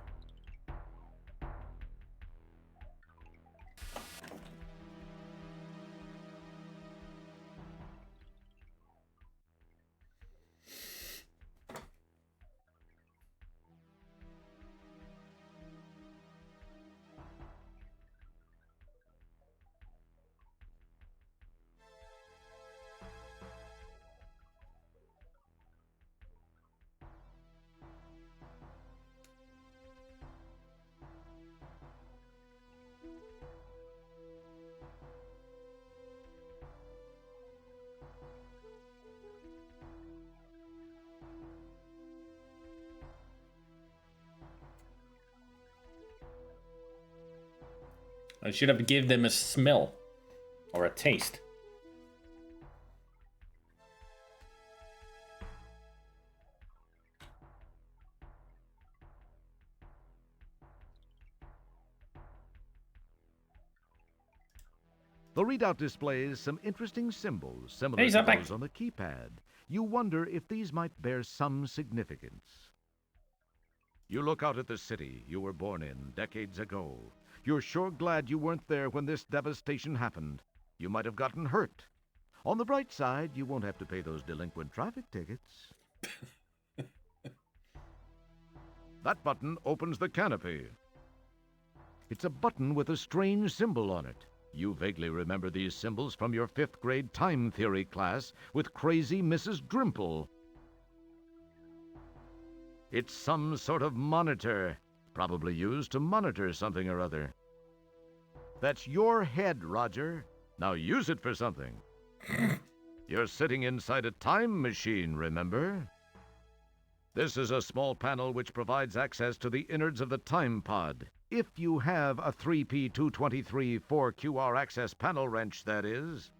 I should have given them a smell or a taste. The readout displays some interesting symbols similar Hey, to Zach. those on the keypad. You wonder if these might bear some significance. You look out at the city you were born in decades ago. You're sure glad you weren't there when this devastation happened. You might have gotten hurt. On the bright side, you won't have to pay those delinquent traffic tickets. That button opens the canopy. It's a button with a strange symbol on it. You vaguely remember these symbols from your 5th grade time theory class with crazy Mrs. Drimple. It's some sort of monitor, probably used to monitor something or other. That's your head, Roger. Now use it for something. You're sitting inside a time machine, remember? This is a small panel which provides access to the innards of the time pod. If you have a 3P223 4QR access panel wrench, that is.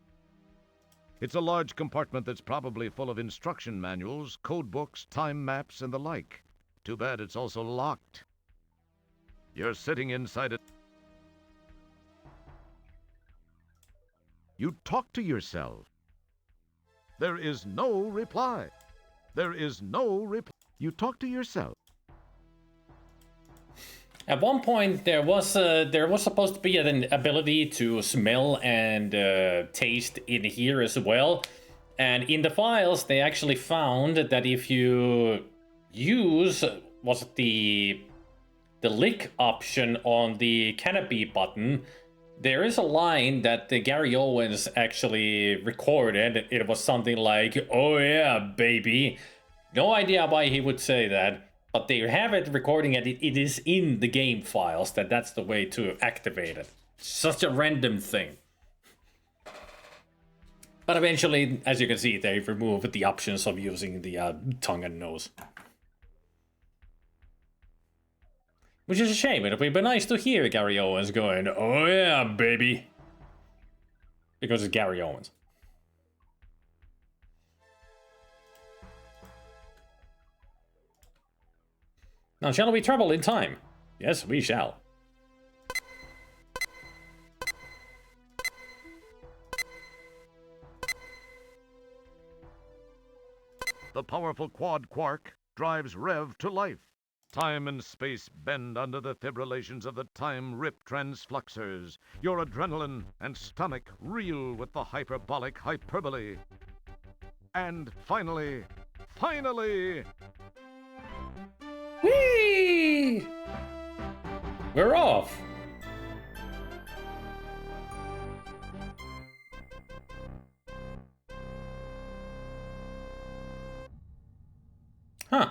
It's a large compartment that's probably full of instruction manuals, code books, time maps, and the like. Too bad it's also locked. You're sitting inside it. You talk to yourself. There is no reply. There is no reply. You talk to yourself. At one point, there was supposed to be an ability to smell and taste in here as well. And in the files, they actually found that if you use the lick option on the canopy button, there is a line that Gary Owens actually recorded. It was something like, "Oh yeah, baby." No idea why he would say that. But they have it recording it. It is in the game files that's the way to activate it. Such a random thing. But eventually, as you can see, they removed the options of using the tongue and nose. Which is a shame. It would be nice to hear Gary Owens going, "Oh yeah, baby." Because it's Gary Owens. Now, shall we travel in time? Yes, we shall. The powerful quad quark drives Rev to life. Time and space bend under the fibrillations of the time rip transfluxers. Your adrenaline and stomach reel with the hyperbolic hyperbole. And finally... Whee! We're off! Huh.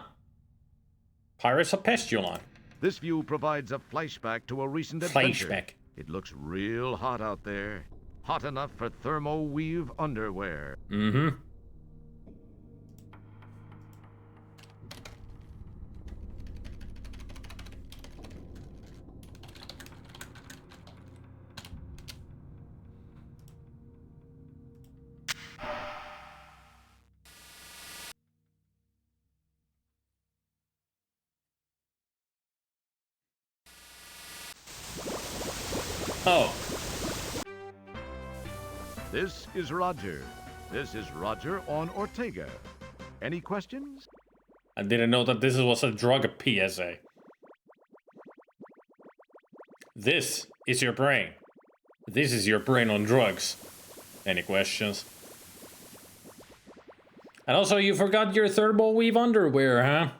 Pirates of Pestulon. This view provides a flashback to a recent adventure. Flashback. It looks real hot out there. Hot enough for thermo-weave underwear. Mm-hmm. Oh. This is Roger. This is Roger on Ortega. Any questions? I didn't know that this was a drug PSA. This is your brain. This is your brain on drugs. Any questions? And also, you forgot your thermal weave underwear, huh?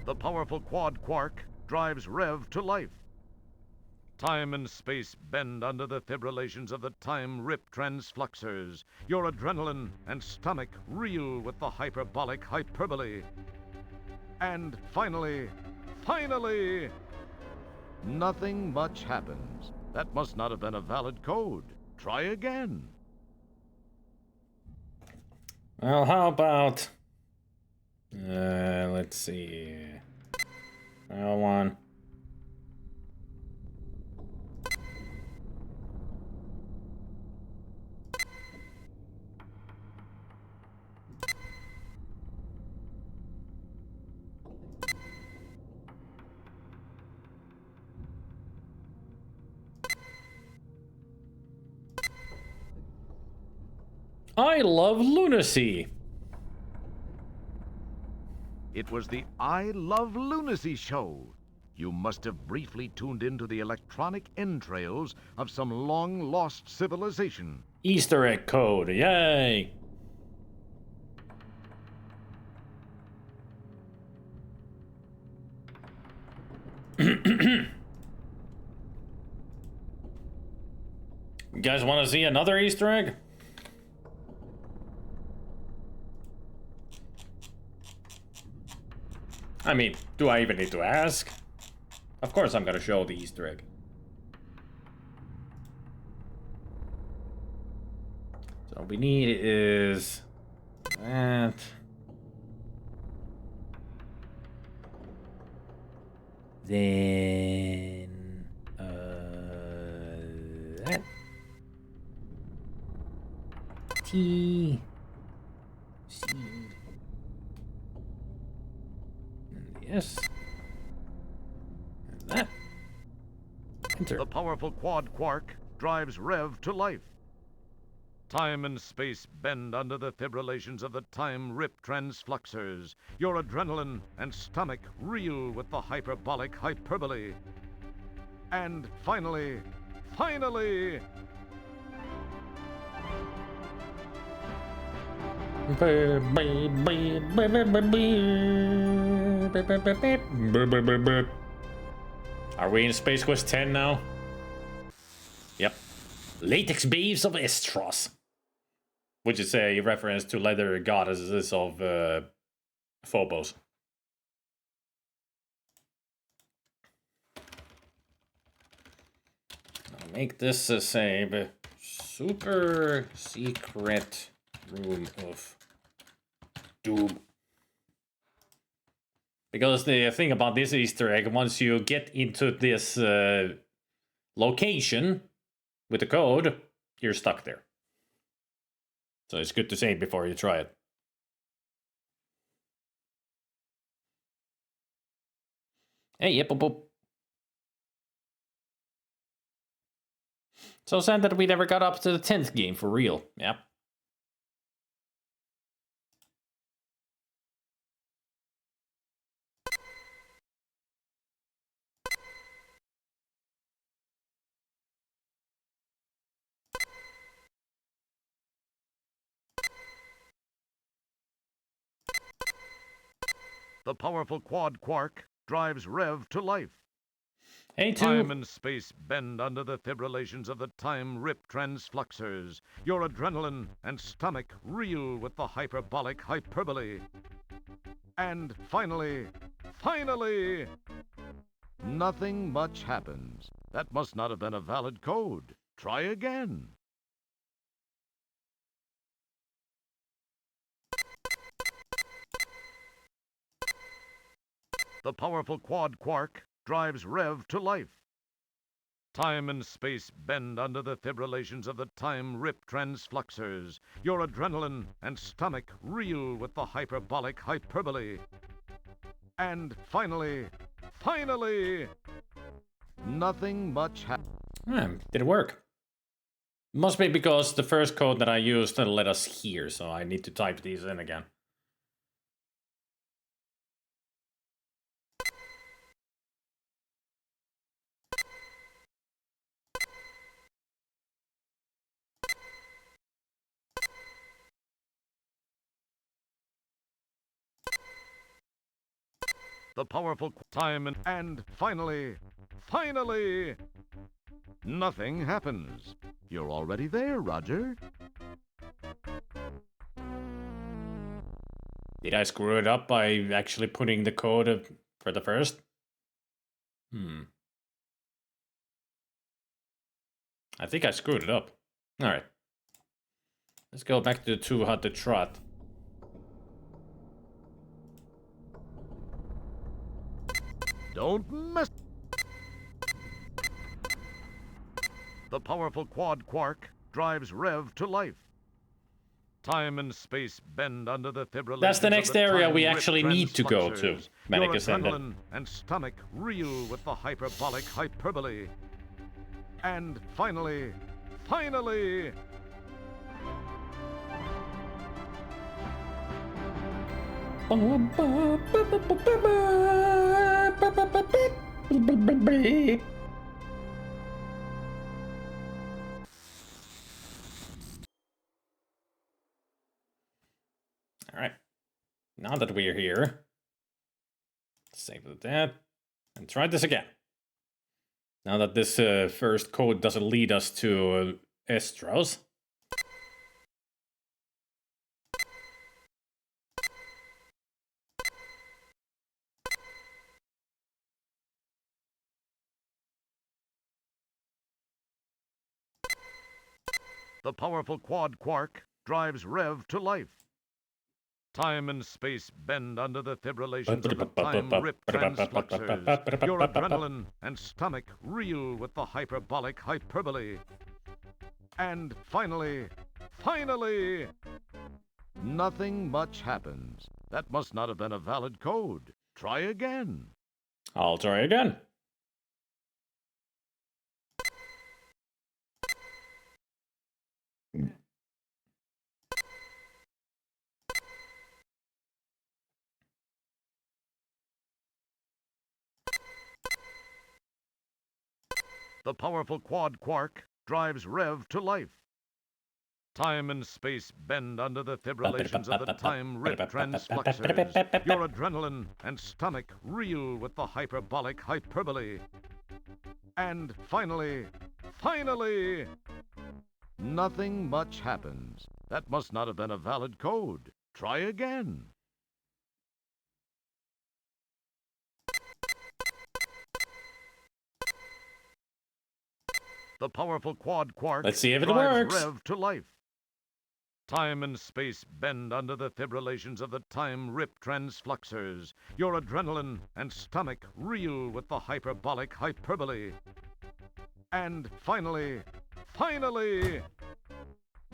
The powerful quad quark drives Rev to life. Time and space bend under the fibrillations of the time rip transfluxers. Your adrenaline and stomach reel with the hyperbolic hyperbole. And finally, nothing much happens. That must not have been a valid code. Try again. Well, how about... let's see... Well, one. I love lunacy. It was the I Love Lunacy show. You must have briefly tuned into the electronic entrails of some long-lost civilization. Easter egg code, yay! You guys want to see another Easter egg? I mean, do I even need to ask? Of course I'm gonna show the Easter egg. So what we need is that. Then that. T. C. And yes. And that. Enter. The powerful quad quark drives Rev to life. Time and space bend under the fibrillations of the time rip transfluxers. Your adrenaline and stomach reel with the hyperbolic hyperbole. And finally, Are we in Space Quest 10 now? Yep. Latex Babes of Estros. Which is a reference to leather goddesses of Phobos. I'll make this a save. Super secret room of doom. Because the thing about this Easter egg, once you get into this location with the code, you're stuck there. So it's good to say before you try it. Hey, yep, boop. So sad that we never got up to the 10th game for real. Yep. the powerful quad quark drives Rev to life. Hey, Time two. and space bend under the fibrillations of the time rip transfluxers. Your adrenaline and stomach reel with the hyperbolic hyperbole. And finally, nothing much happens. That must not have been a valid code. Try again. The powerful quad quark drives Rev to life. Time and space bend under the fibrillations of the time rip transfluxers. Your adrenaline and stomach reel with the hyperbolic hyperbole. And finally, nothing much happens. Did it work? Must be because the first code that I used let us hear, so I need to type these in again. The powerful time and finally, nothing happens. You're already there, Roger. Did I screw it up by actually putting the code for the first? I think I screwed it up. Alright. Let's go back to the Too Hot to Trot. Don't mess. The powerful quad quark drives Rev to life. Time and space bend under the fibrillations. That's the next of the area time we rip actually need to go to. transfluxers. Manic Your Ascendant. adrenaline and stomach reel with the hyperbolic hyperbole. And finally, Alright. Now that we're here, save that and try this again. Now that this first code doesn't lead us to Estros. the powerful quad quark drives Rev to life. Time and space bend under the fibrillations of the time rip transfluxers. Your adrenaline and stomach reel with the hyperbolic hyperbole. And finally, nothing much happens. That must not have been a valid code. Try again. I'll try again. The powerful quad quark drives Rev to life. Time and space bend under the fibrillations of the time rip transfluxers. Your adrenaline and stomach reel with the hyperbolic hyperbole. And finally, nothing much happens. That must not have been a valid code. Try again. The powerful quad quark Let's see if it drives works. Rev to life. Time and space bend under the fibrillations of the time rip transfluxers. Your adrenaline and stomach reel with the hyperbolic hyperbole. And finally,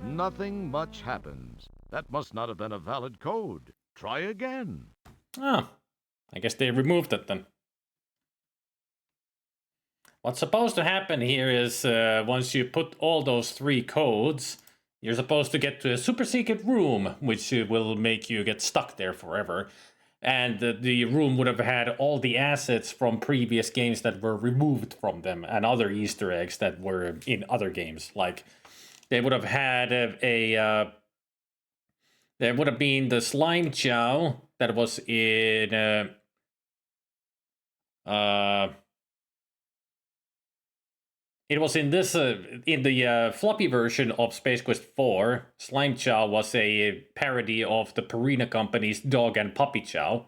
nothing much happens. That must not have been a valid code. Try again. Oh, I guess they removed it then. What's supposed to happen here is once you put all those 3 codes, you're supposed to get to a super secret room, which will make you get stuck there forever. And the room would have had all the assets from previous games that were removed from them and other Easter eggs that were in other games. Like, they would have had there would have been the slime chow that was in it was in this in the floppy version of Space Quest 4. Slime Chow was a parody of the Purina Company's Dog and Puppy Chow.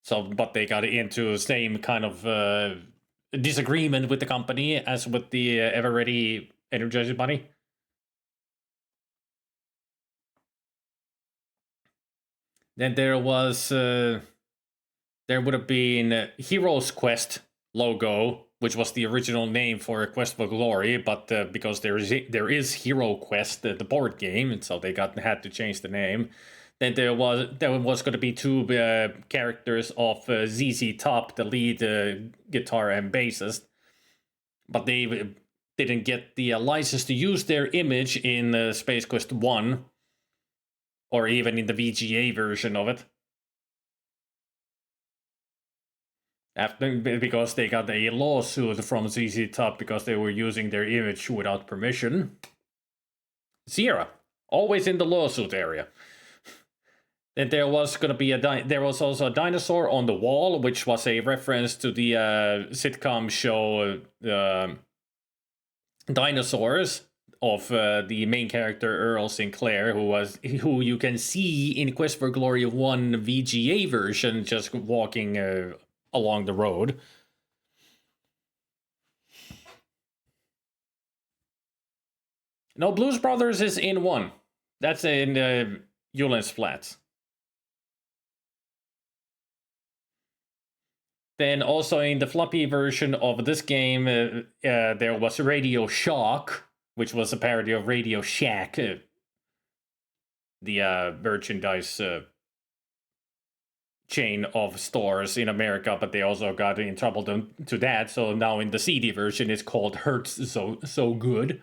So, but they got into the same kind of disagreement with the company as with the ever-ready Energizer Bunny. Then there was, there would have been Heroes Quest logo, which was the original name for Quest for Glory, but because there is Hero Quest, the board game, and so they had to change the name. Then there was going to be two characters of ZZ Top, the lead guitar and bassist, but they didn't get the license to use their image in Space Quest 1, or even in the VGA version of it. Because they got a lawsuit from ZZ Top because they were using their image without permission. Sierra, always in the lawsuit area. Then there was going to be there was also a dinosaur on the wall, which was a reference to the sitcom show Dinosaurs, of the main character Earl Sinclair, who you can see in Quest for Glory 1 VGA version, just walking along the road. No, Blues Brothers is in 1. That's in Yulin's Flats. Then also in the floppy version of this game, there was Radio Shock, which was a parody of Radio Shack, the merchandise chain of stores in America, but they also got in trouble to that, so now in the CD version it's called Hurts So Good.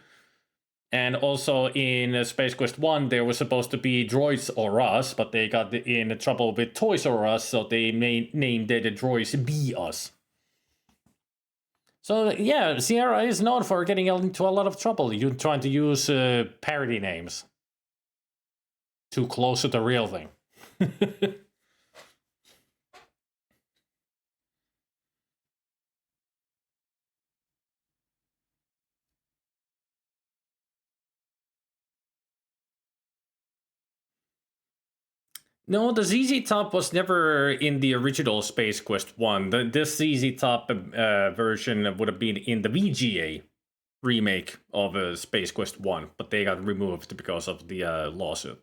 And also in Space Quest 1 there was supposed to be Droids or Us, but they got in trouble with Toys R Us, so they named it Droids Be Us. So yeah, Sierra is known for getting into a lot of trouble. You're trying to use parody names. Too close to the real thing. No, the ZZ Top was never in the original Space Quest 1. This ZZ Top version would have been in the VGA remake of Space Quest 1, but they got removed because of the lawsuit.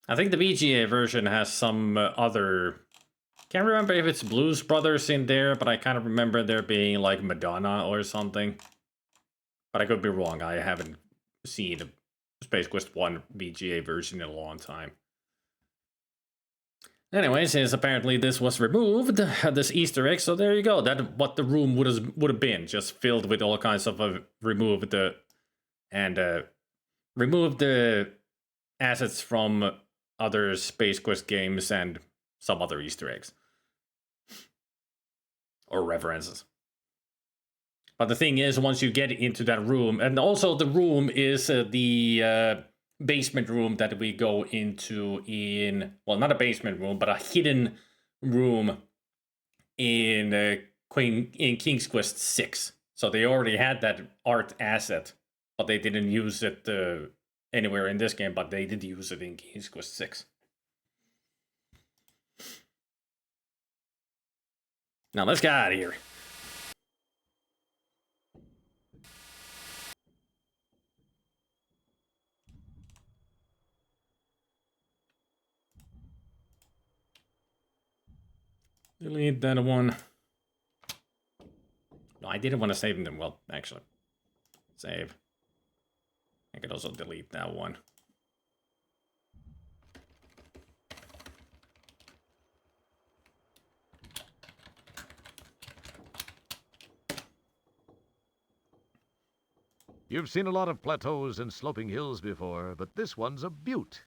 I think the VGA version has some other... Can't remember if it's Blues Brothers in there, but I kind of remember there being like Madonna or something. But I could be wrong, I haven't seen the Space Quest 1 VGA version in a long time. Anyway, since apparently this was removed, this Easter egg, so there you go. That's what the room would have been, just filled with all kinds of removed assets from other Space Quest games and some other Easter eggs. Or references. But the thing is, once you get into that room, and also the room is the basement room that we go into in, well, not a basement room, but a hidden room in King's Quest 6. So they already had that art asset, but they didn't use it anywhere in this game, but they did use it in King's Quest 6. Now let's get out of here. Delete that one. No, I didn't want to save them. Well, actually. Save. I could also delete that one. You've seen a lot of plateaus and sloping hills before, but this one's a butte.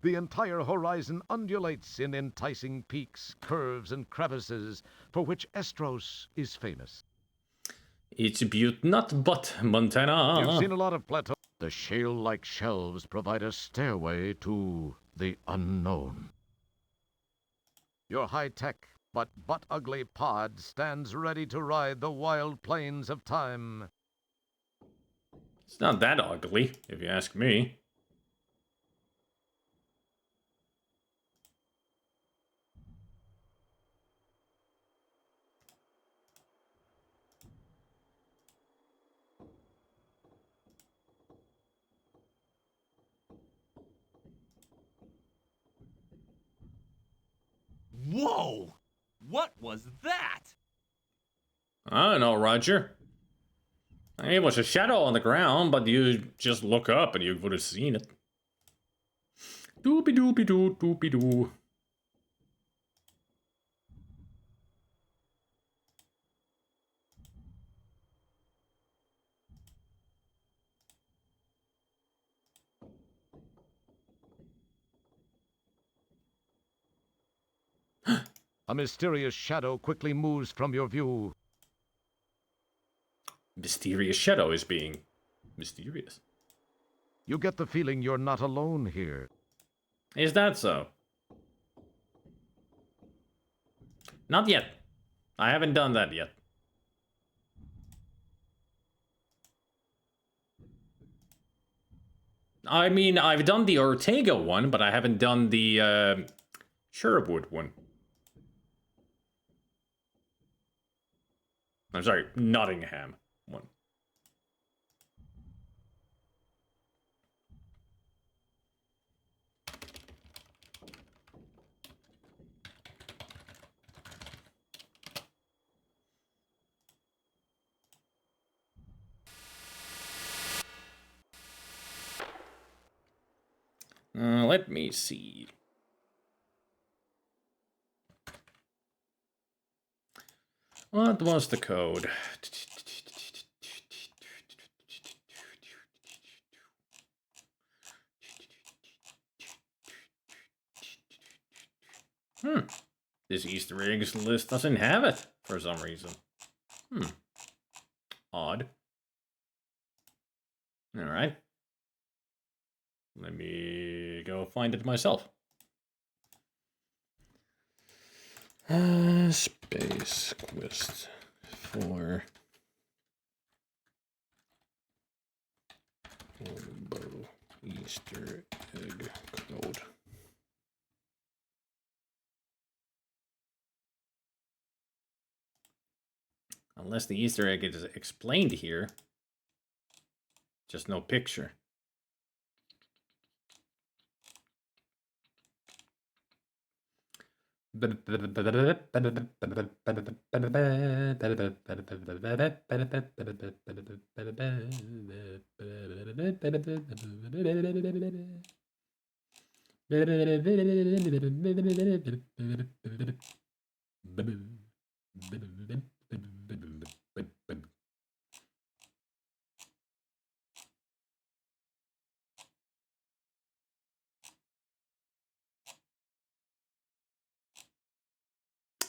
The entire horizon undulates in enticing peaks, curves, and crevices, for which Estros is famous. It's Butte Not But Montana. You've seen a lot of plateaus. The shale-like shelves provide a stairway to the unknown. Your high-tech, But Butt-Ugly Pod stands ready to ride the wild plains of time. It's not that ugly, if you ask me. Whoa! What was that? I don't know, Roger. I mean, it was a shadow on the ground, but you just look up and you would have seen it. Doopy doopy doo, doopy doo. A mysterious shadow quickly moves from your view. Mysterious shadow is being mysterious. You get the feeling you're not alone here. Is that so? Not yet. I haven't done that yet. I mean, I've done the Ortega one, but I haven't done the Sherwood one. I'm sorry, Nottingham one. Let me see. What was the code? This Easter eggs list doesn't have it for some reason. Odd. Alright. Let me go find it myself. Space Quest for Orbo Easter egg code. Unless the Easter egg is explained here. Just no picture.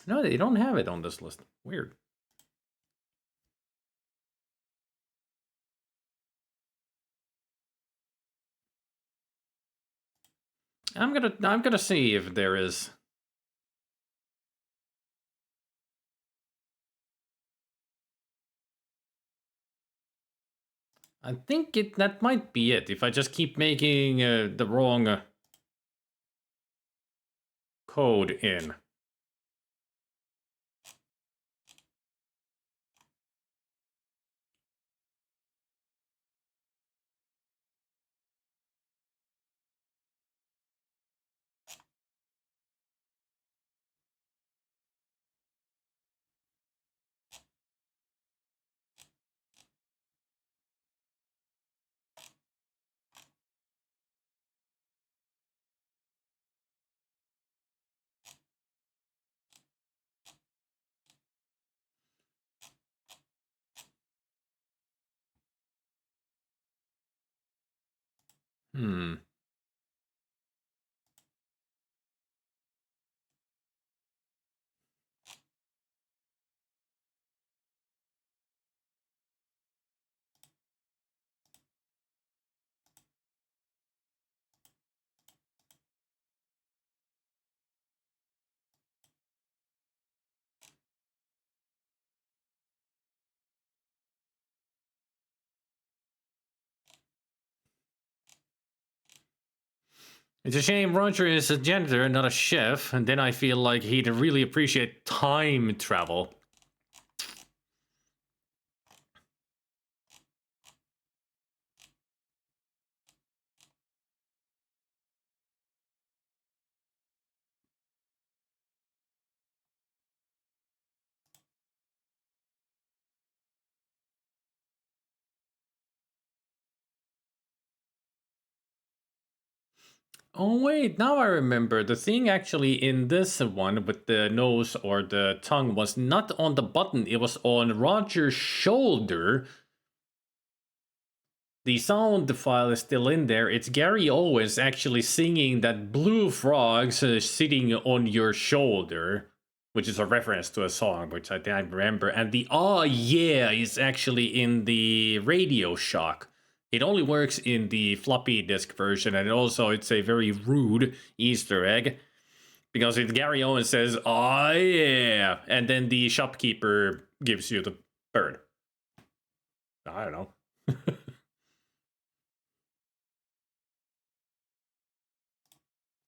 No, they don't have it on this list. Weird. I'm gonna see if there is. I think that might be it. If I just keep making the wrong code in. It's a shame Roger is a janitor, not a chef, and then I feel like he'd really appreciate time travel. Oh wait, now I remember. The thing actually in this one with the nose or the tongue was not on the button, it was on Roger's shoulder. The sound file is still in there. It's Gary Owens actually singing that Blue Frogs sitting on your shoulder, which is a reference to a song, which I don't remember. And the "oh yeah" is actually in the Radio Shock. It only works in the floppy disk version, and also it's a very rude Easter egg. Because if Gary Owens says, "oh yeah," and then the shopkeeper gives you the bird. I don't know.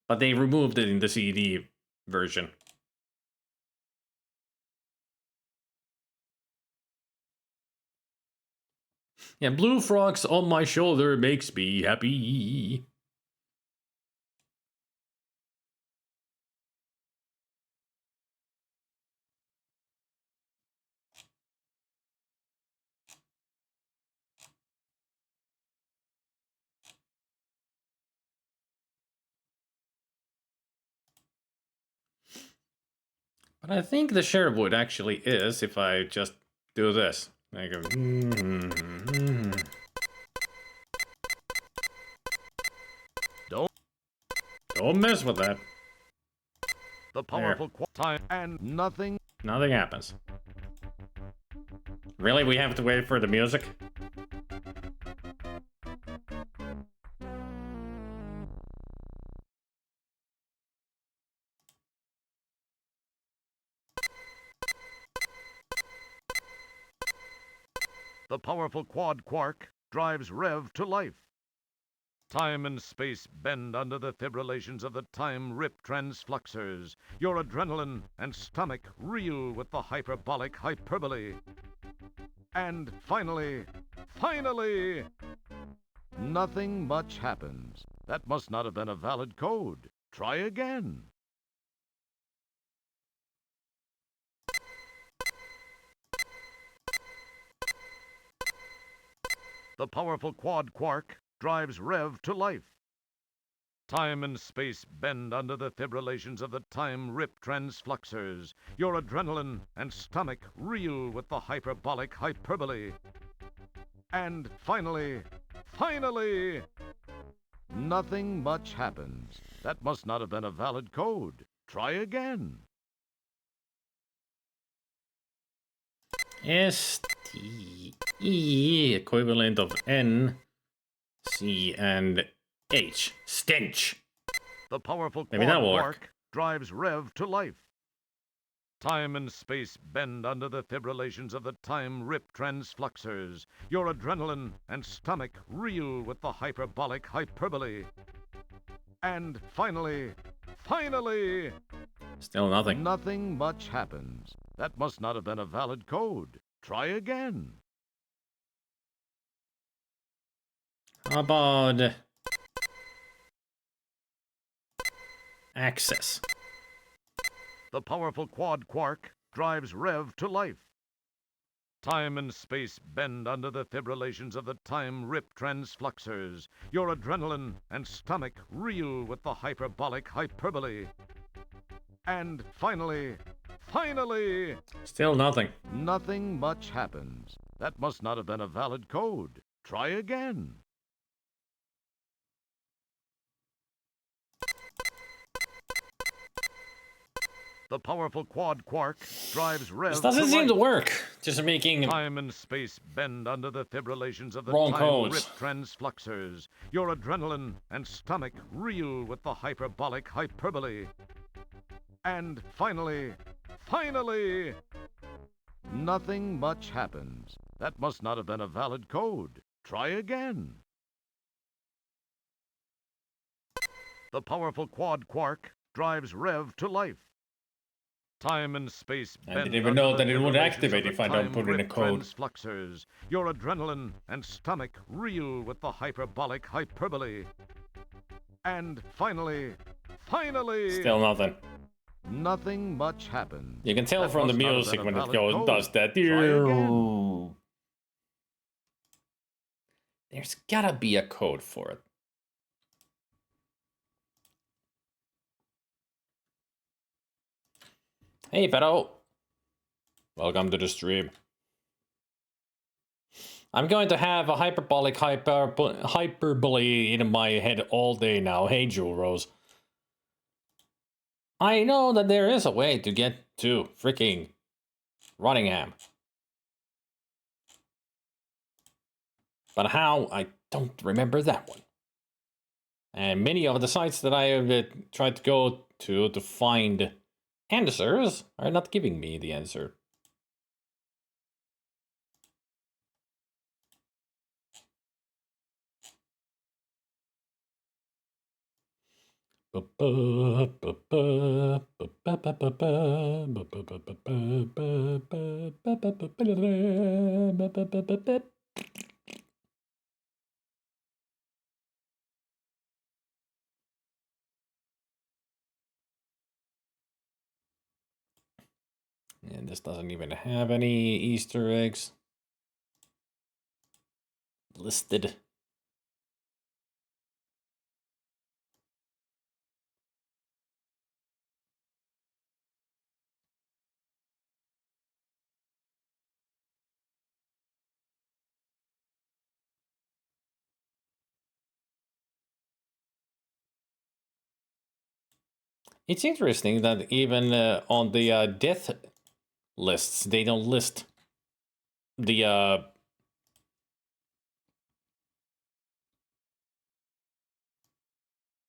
But they removed it in the CD version. Yeah, Blue Frogs on my shoulder makes me happy. But I think the Sherwood actually is if I just do this. I go. Don't mess with that. The powerful time and nothing happens. Really, we have to wait for the music? The powerful quad quark drives Rev to life. Time and space bend under the fibrillations of the time-rip transfluxers. Your adrenaline and stomach reel with the hyperbolic hyperbole. And finally, nothing much happens. That must not have been a valid code. Try again. The powerful quad quark drives Rev to life. Time and space bend under the fibrillations of the time-rip transfluxers. Your adrenaline and stomach reel with the hyperbolic hyperbole. And finally, nothing much happens. That must not have been a valid code. Try again. S-T-E, equivalent of N, C, and H. Stench. The powerful Maybe that will work. quark drives Rev to life. Time and space bend under the fibrillations of the time-rip transfluxers. Your adrenaline and stomach reel with the hyperbolic hyperbole. And finally, still nothing. Nothing much happens. That must not have been a valid code. Try again. How about access? The powerful quad quark drives Rev to life. Time and space bend under the fibrillations of the time-rip transfluxers. Your adrenaline and stomach reel with the hyperbolic hyperbole. And finally, still nothing. Nothing much happens. That must not have been a valid code. Try again. The powerful quad quark drives Rev This doesn't seem to work. Just making time and space bend under the fibrillations of the wrong time-rip codes. transfluxers. Your adrenaline and stomach reel with the hyperbolic hyperbole. And finally, nothing much happens. That must not have been a valid code. Try again. the powerful quad quark drives Rev to life. Time and space I bend didn't even under know the that it would gyrations activate of if the I don't put in a time-drift code. transfluxers. Your adrenaline and stomach reel with the hyperbolic hyperbole. And finally, Still nothing. nothing much happened. You can tell That from the must not have music been a when it valid goes code. does that. Try again. There's gotta be a code for it. Hey, Fado. Welcome to the stream. I'm going to have a hyperbolic hyperbole in my head all day now. Hey, Jewel Rose. I know that there is a way to get to freaking Rottingham. But how? I don't remember that one. And many of the sites that I have tried to go to find answers are not giving me the answer. And this doesn't even have any Easter eggs listed. It's interesting that even on the death lists, they don't list the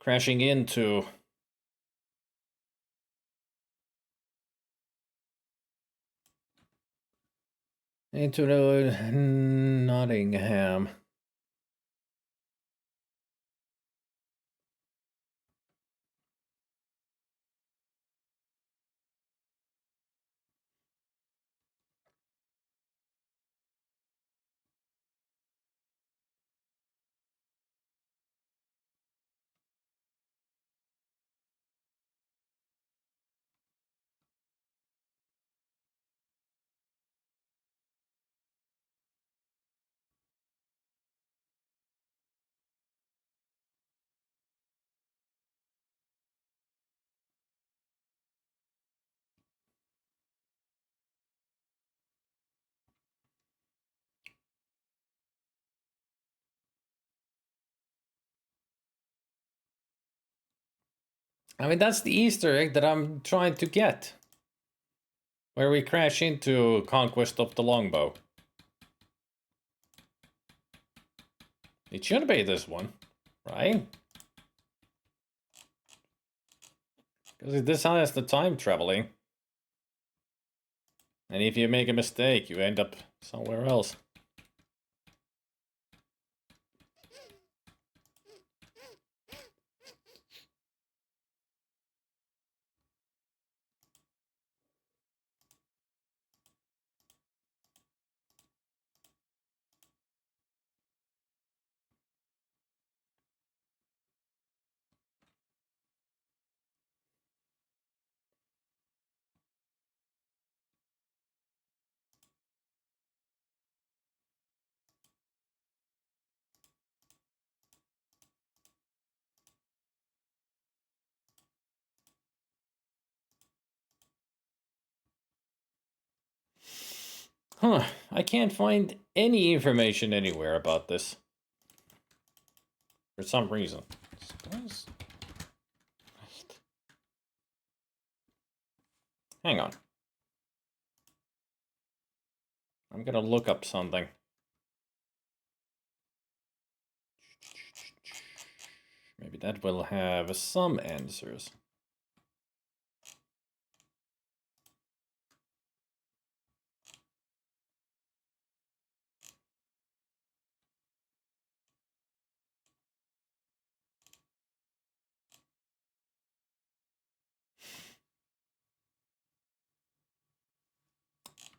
crashing into the Nottingham. I mean, that's the Easter egg that I'm trying to get. Where we crash into Conquest of the Longbow. It should be this one, right? Because this has the time traveling. And if you make a mistake, you end up somewhere else. Huh, I can't find any information anywhere about this. For some reason. Hang on. I'm gonna look up something. Maybe that will have some answers.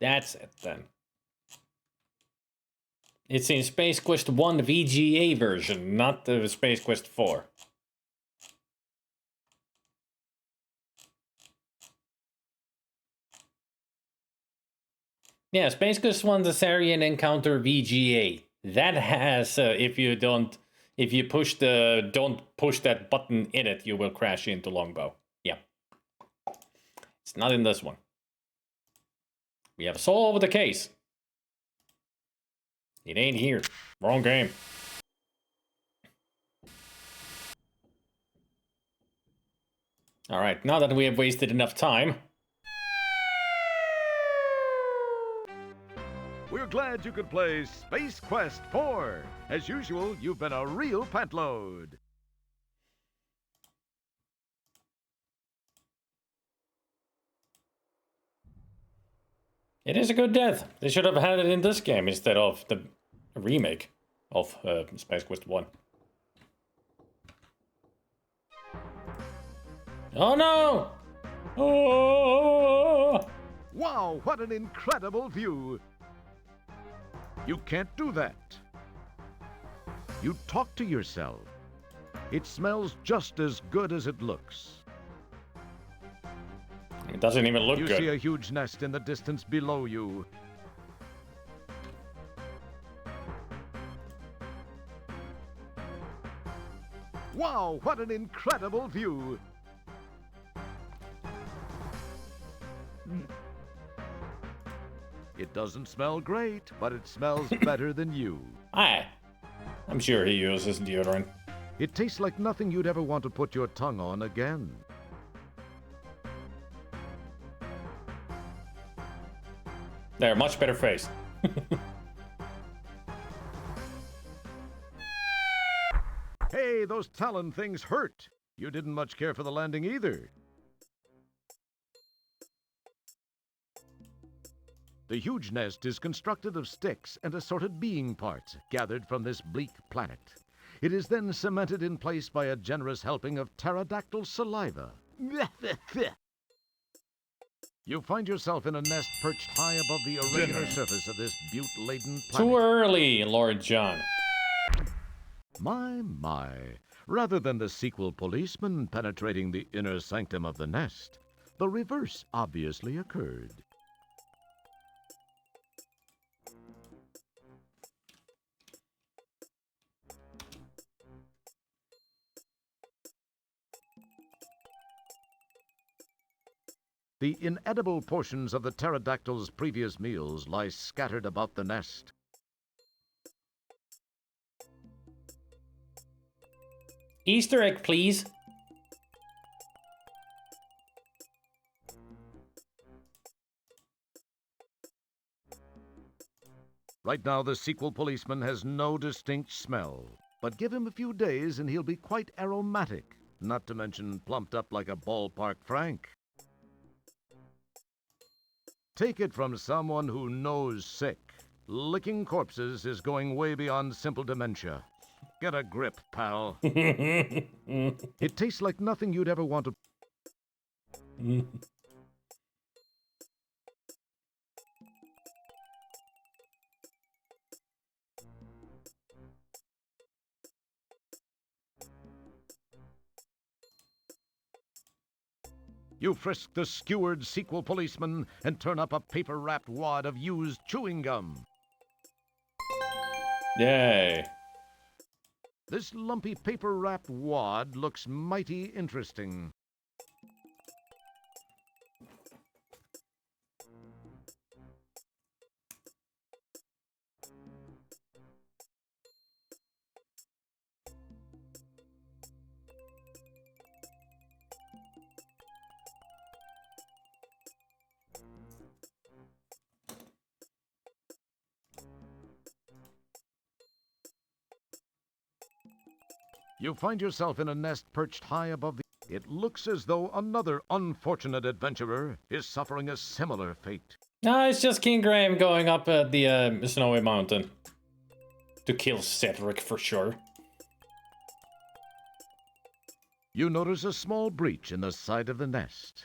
That's it then. It's in Space Quest 1 VGA version, not the Space Quest 4. Yeah, Space Quest 1 the Sarian Encounter VGA. That has, if you don't push that button in it, you will crash into Longbow. Yeah. It's not in this one. We have solved the case. It ain't here. Wrong game. Alright, now that we have wasted enough time. We're glad you could play Space Quest 4. As usual, you've been a real pantload. It is a good death. They should have had it in this game instead of the remake of Space Quest 1. Oh no! Oh! Wow, what an incredible view! You can't do that. You talk to yourself. It smells just as good as it looks. It doesn't even look You good. see a huge nest in the distance below you. Wow, what an incredible view! It doesn't smell great, but it smells better than you. I'm sure he uses deodorant. It tastes like nothing you'd ever want to put your tongue on again. There, much better face. Hey, those Talon things hurt. You didn't much care for the landing either. The huge nest is constructed of sticks and assorted being parts gathered from this bleak planet. It is then cemented in place by a generous helping of pterodactyl saliva. You find yourself in a nest perched high above the irregular surface of this butte-laden planet. Too early, Lord John. My. Rather than the sequel policeman penetrating the inner sanctum of the nest, the reverse obviously occurred. The inedible portions of the pterodactyl's previous meals lie scattered about the nest. Easter egg, please. Right now, the sequel policeman has no distinct smell, but give him a few days and he'll be quite aromatic, not to mention plumped up like a ballpark Frank. Take it from someone who knows sick. Licking corpses is going way beyond simple dementia. Get a grip, pal. It tastes like nothing you'd ever want to... You frisk the skewered sequel policeman and turn up a paper-wrapped wad of used chewing gum. Yay. This lumpy paper-wrapped wad looks mighty interesting. You find yourself in a nest perched high above the... It looks as though another unfortunate adventurer is suffering a similar fate. No, it's just King Graham going up the snowy mountain to kill Cedric for sure. You notice a small breach in the side of the nest.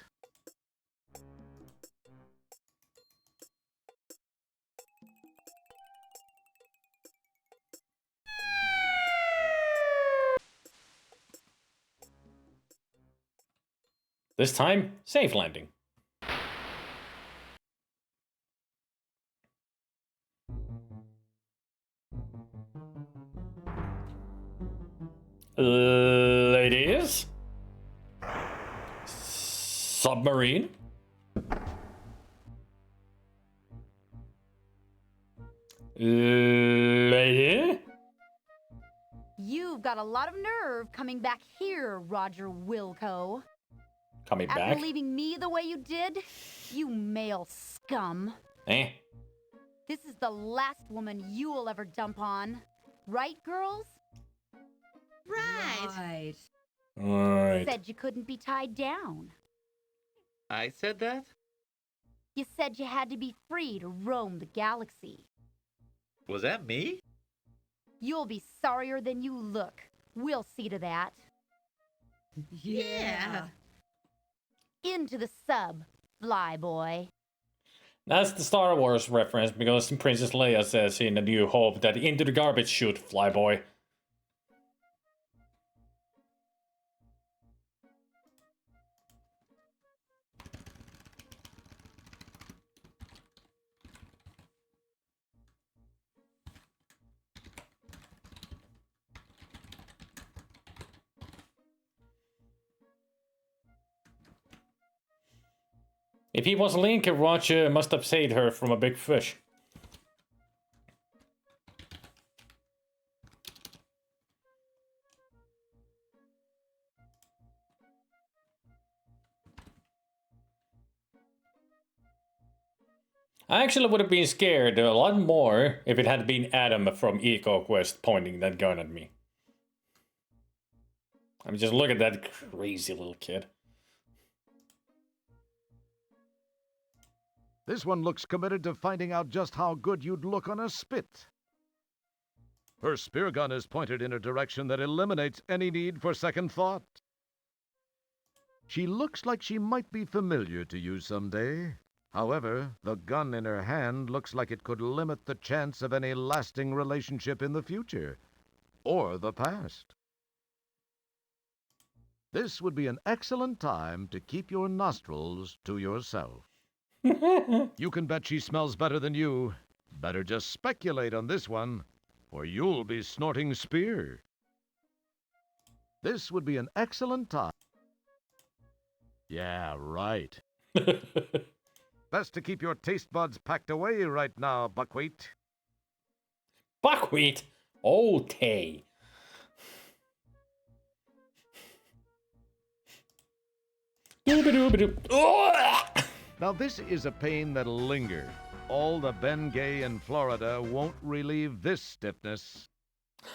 This time, safe landing. Ladies? Submarine? Lady? You've got a lot of nerve coming back here, Roger Wilco. Coming back? After leaving me the way you did, you male scum. Eh? This is the last woman you'll ever dump on. Right, girls? Right. Alright. Said you couldn't be tied down. I said that? You said you had to be free to roam the galaxy. Was that me? You'll be sorrier than you look. We'll see to that. Yeah. Into the sub, flyboy. That's the Star Wars reference because Princess Leia says in A New Hope that into the garbage chute, flyboy. If he was Link, Roger must have saved her from a big fish. I actually would have been scared a lot more if it had been Adam from EcoQuest pointing that gun at me. I mean, just look at that crazy little kid. This one looks committed to finding out just how good you'd look on a spit. Her spear gun is pointed in a direction that eliminates any need for second thought. She looks like she might be familiar to you someday. However, the gun in her hand looks like it could limit the chance of any lasting relationship in the future, or the past. This would be an excellent time to keep your nostrils to yourself. You can bet she smells better than you. Better just speculate on this one, or you'll be snorting spear. This would be an excellent time. Yeah, right. Best to keep your taste buds packed away right now, Buckwheat. Buckwheat? Oh, Tay. Now this is a pain that'll linger. All the Bengay in Florida won't relieve this stiffness.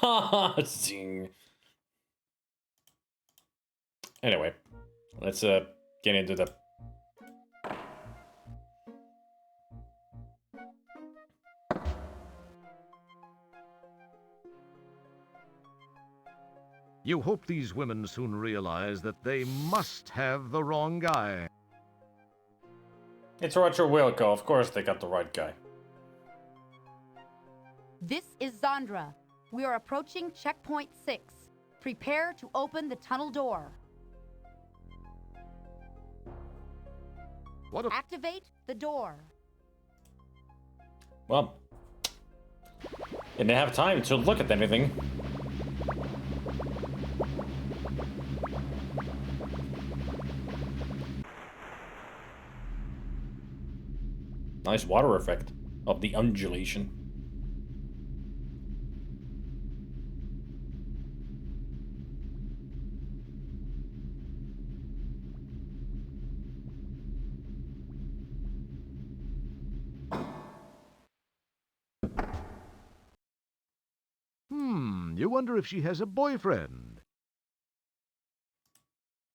Ha zing. Anyway, let's get into the... You hope these women soon realize that they must have the wrong guy. It's Roger Wilco, of course they got the right guy. This is Zandra. We are approaching checkpoint 6. Prepare to open the tunnel door. Activate the door. Well, didn't have time to look at anything. Nice water effect of the undulation. You wonder if she has a boyfriend.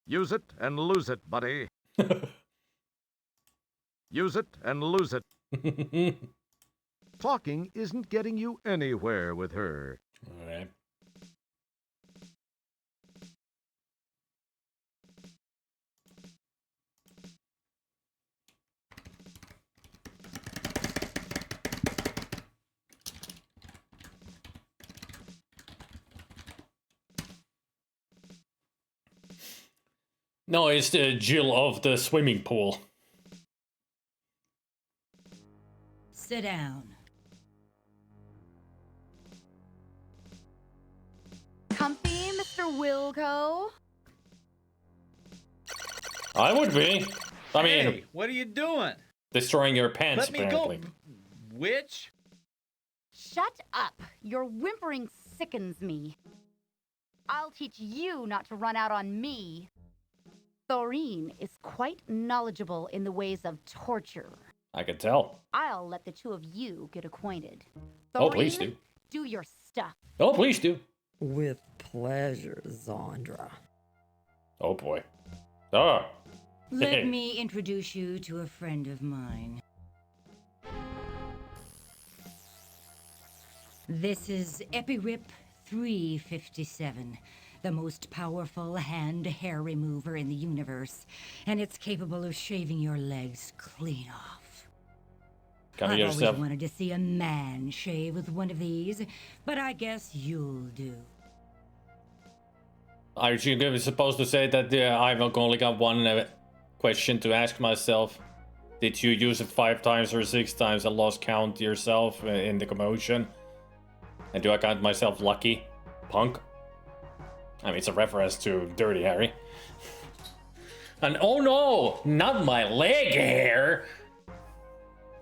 Use it and lose it, buddy. Use it and lose it. Talking isn't getting you anywhere with her. All right. No, it's the Jill of the swimming pool. Sit down. Comfy, Mr. Wilco? I would be. I mean, Hey, what are you doing? destroying your pants, Let me apparently. go, witch. Shut up. Your whimpering sickens me. I'll teach you not to run out on me. Thorine is quite knowledgeable in the ways of torture. I can tell. I'll let the two of you get acquainted. Oh, please Thorine, do. do your stuff. Oh, please do. With pleasure, Zandra. Oh boy. Ah. Let me introduce you to a friend of mine. This is Epirip 357, the most powerful hand-hair remover in the universe, and it's capable of shaving your legs clean off. Cover I've yourself. always wanted to see a man shave with one of these, but I guess you'll do. Are you supposed to say that I've only got one question to ask myself? Did you use it 5 times or 6 times and lost count yourself in the commotion? And do I count myself lucky? Punk? I mean, it's a reference to Dirty Harry. And oh no, not my leg hair!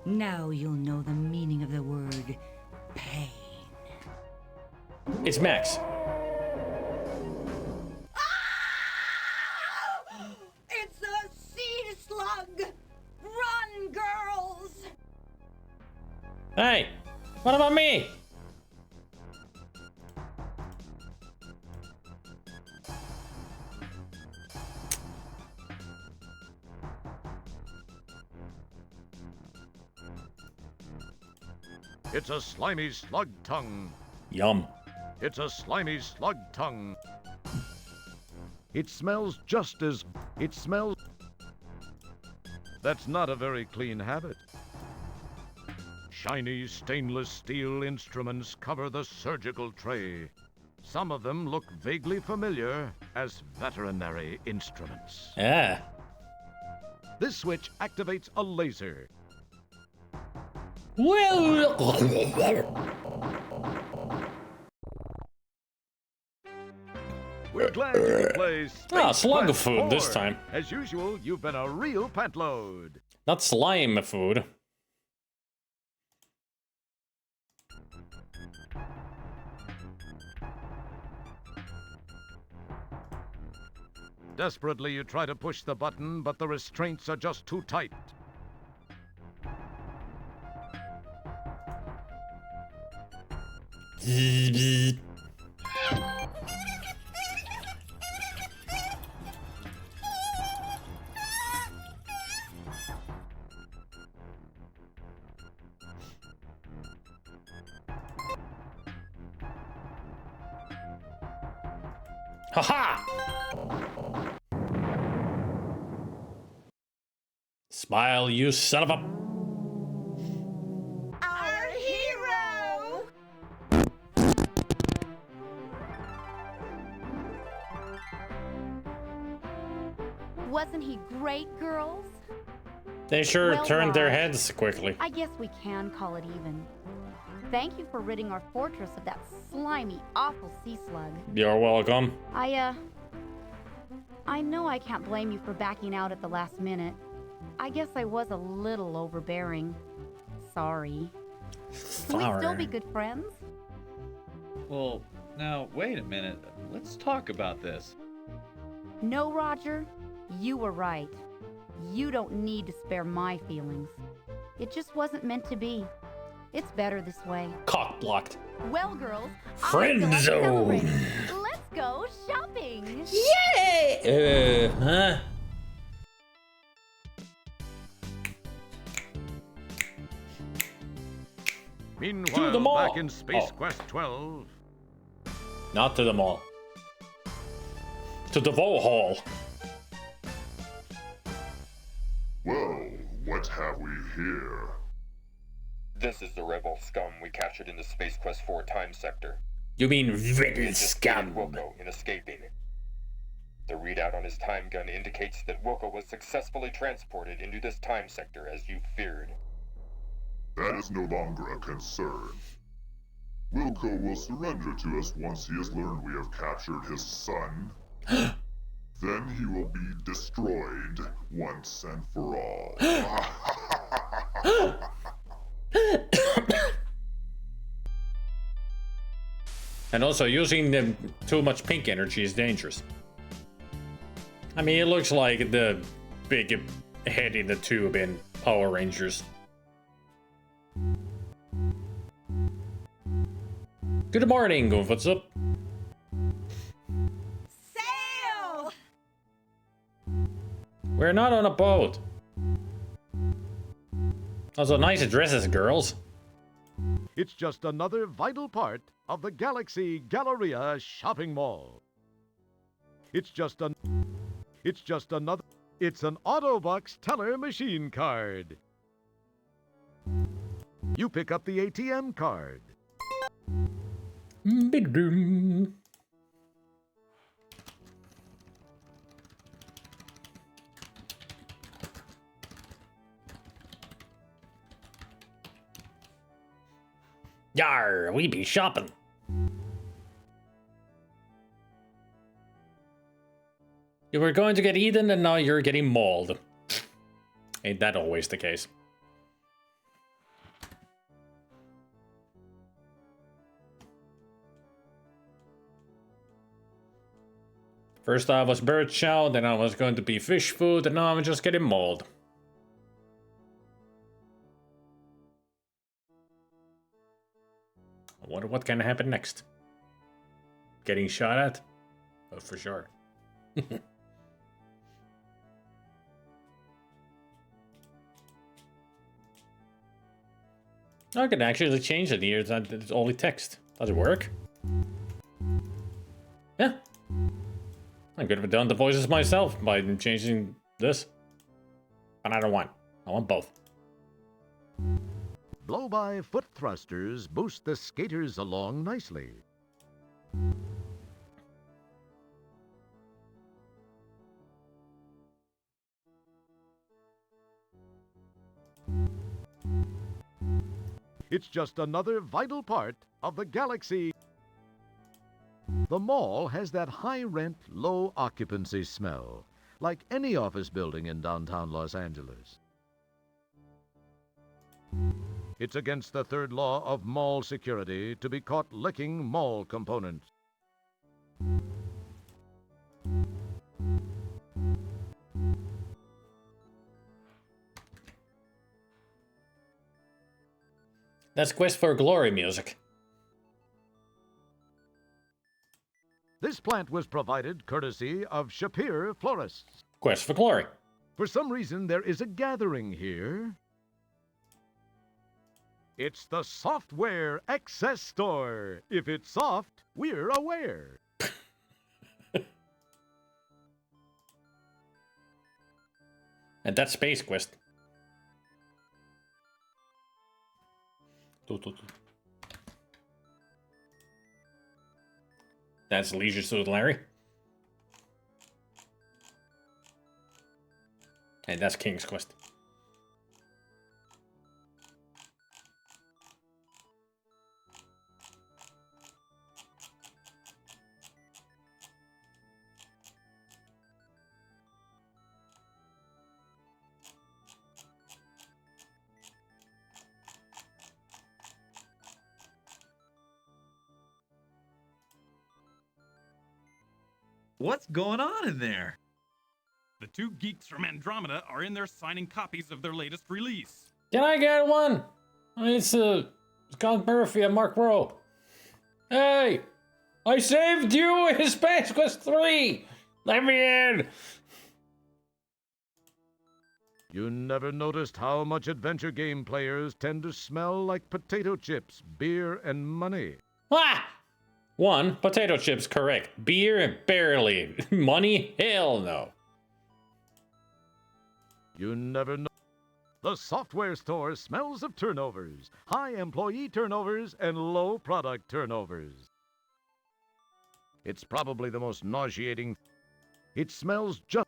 Now you'll know the meaning of the word pain. It's Max. It's a sea slug! Run, girls! Hey, what about me? It's a slimy slug tongue. Yum. It's a slimy slug tongue. It smells just as... It smells... That's not a very clean habit. Shiny stainless steel instruments cover the surgical tray. Some of them look vaguely familiar as veterinary instruments. Yeah. This switch activates a laser. Well... We're glad you could play Space slug Quest food 4. this time. As usual, you've been a real pantload. Not slime food. Desperately, you try to push the button, but the restraints are just too tight. Haha! Smile, you son of a... Our hero! Wasn't he great, girls? They sure Well, turned their Raj, heads quickly. I guess we can call it even. Thank you for ridding our fortress of that slimy, awful sea slug. You're welcome. I know I can't blame you for backing out at the last minute. I guess I was a little overbearing. Sorry. Can we still be good friends? Well, now, wait a minute. Let's talk about this. No, Roger. You were right. You don't need to spare my feelings. It just wasn't meant to be. It's better this way. Cock blocked. Well, girls, Friend I feel like zone. celebrating. Let's go shopping. Yay! Huh? Meanwhile, the mall. back in Space Oh. Quest 12... Not to the mall. To the Vo Hall. Well, what have we here? This is the rebel scum we captured in the Space Quest 4 time sector. You mean We rebel assisted scum? Wilco in escaping. The readout on his time gun indicates that Wilco was successfully transported into this time sector as you feared. That is no longer a concern. Wilco will surrender to us once he has learned we have captured his son. Then he will be destroyed once and for all. And also, using too much pink energy is dangerous. I mean, it looks like the big head in the tube in Power Rangers. Good morning, Goof. What's up? Sail! We're not on a boat. Also, nice dresses, girls. It's just another vital part of the Galaxy Galleria shopping mall. It's an Autobucks teller machine card. You pick up the ATM card. Big-doom. Yar, we be shopping. You were going to get eaten and now you're getting mauled. Ain't that always the case? First I was bird chow, then I was going to be fish food, and now I'm just getting mauled. I wonder what can happen next. Getting shot at? Oh, for sure. I can actually change it here. It's only text. Does it work? Yeah. I could have done the voices myself by changing this. But I don't want. I want both. Blow-by foot thrusters boost the skaters along nicely. It's just another vital part of the Galaxy. The mall has that high-rent, low-occupancy smell, like any office building in downtown Los Angeles. It's against the third law of mall security to be caught licking mall components. That's Quest for Glory music. This plant was provided courtesy of Shapir Florists. Quest for Glory. For some reason, there is a gathering here. It's the Software Excess Store. If it's soft, we're aware. And that's Space Quest. That's Leisure Suit Larry. And that's King's Quest. What's going on in there? The two geeks from Andromeda are in there signing copies of their latest release. Can I get one? It's Scott Murphy and Mark Rowe. Hey! I saved you in Space Quest 3! Let me in! You never noticed how much adventure game players tend to smell like potato chips, beer, and money. Ah! 1, potato chips, correct. Beer, barely. Money, hell no. You never know. The software store smells of turnovers, high employee turnovers, and low product turnovers. It's probably the most nauseating. It smells just...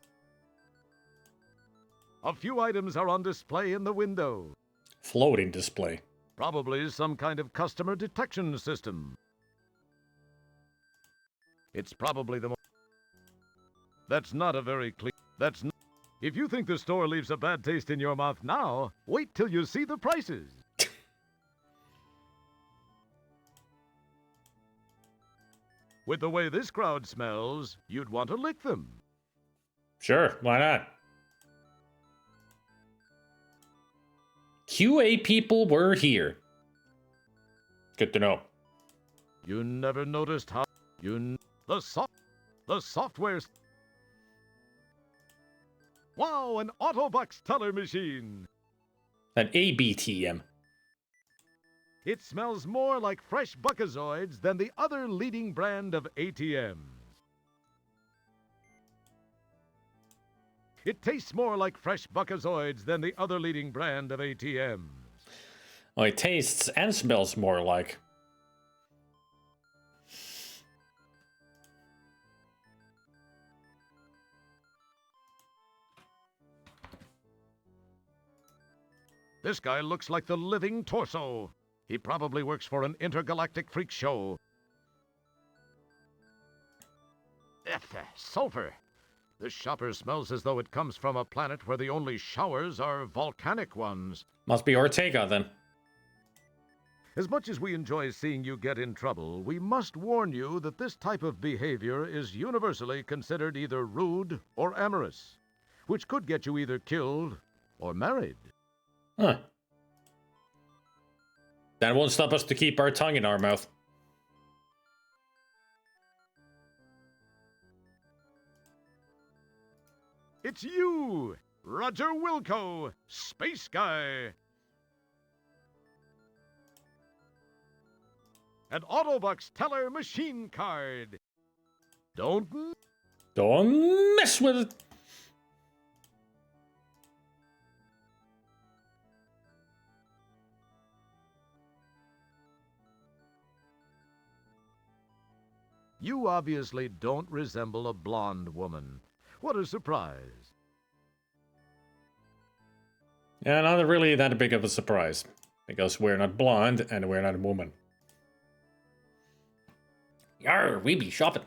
A few items are on display in the window. Floating display. Probably some kind of customer detection system. It's probably the most... That's not a very clean... That's not... If you think the store leaves a bad taste in your mouth now, wait till you see the prices. With the way this crowd smells, you'd want to lick them. Sure, why not? QA people were here. Good to know. You never noticed how the software. Wow, an Autobox teller machine. An ABTM. It smells more like fresh Buckazoids than the other leading brand of ATMs. It tastes more like fresh Buckazoids than the other leading brand of ATMs. Well, it tastes and smells more like. This guy looks like the living torso. He probably works for an intergalactic freak show. Sulfur. This shopper smells as though it comes from a planet where the only showers are volcanic ones. Must be Ortega, then. As much as we enjoy seeing you get in trouble, we must warn you that this type of behavior is universally considered either rude or amorous, which could get you either killed or married. Huh. That won't stop us to keep our tongue in our mouth. It's you, Roger Wilco, Space Guy. An Autobox teller machine card. Don't mess with it. You obviously don't resemble a blonde woman. What a surprise. Yeah, not really that big of a surprise. Because we're not blonde and we're not a woman. Yarr, we be shopping.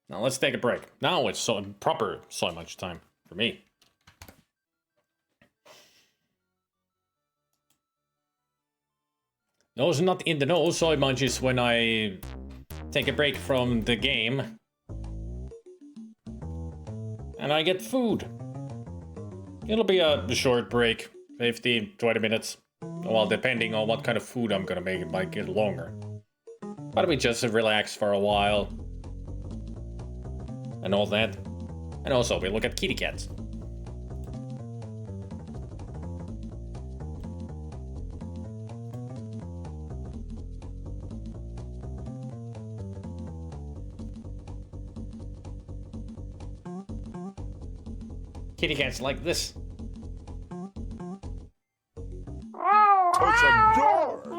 Now let's take a break. Now it's so much time for me. Nose not in the nose, soy munches when I take a break from the game. And I get food. It'll be a short break, 15, 20 minutes. Well, depending on what kind of food I'm gonna make, it might get longer. But we just relax for a while. And all that. And also, we look at kitty cats. Kitty cats like this. It's adorable.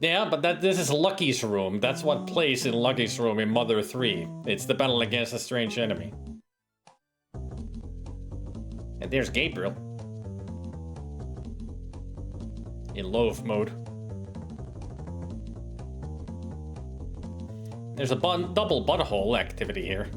Yeah, but this is Lucky's room. That's what plays in Lucky's room in Mother 3. It's the battle against a strange enemy. And there's Gabriel. In loaf mode. There's a double butthole activity here.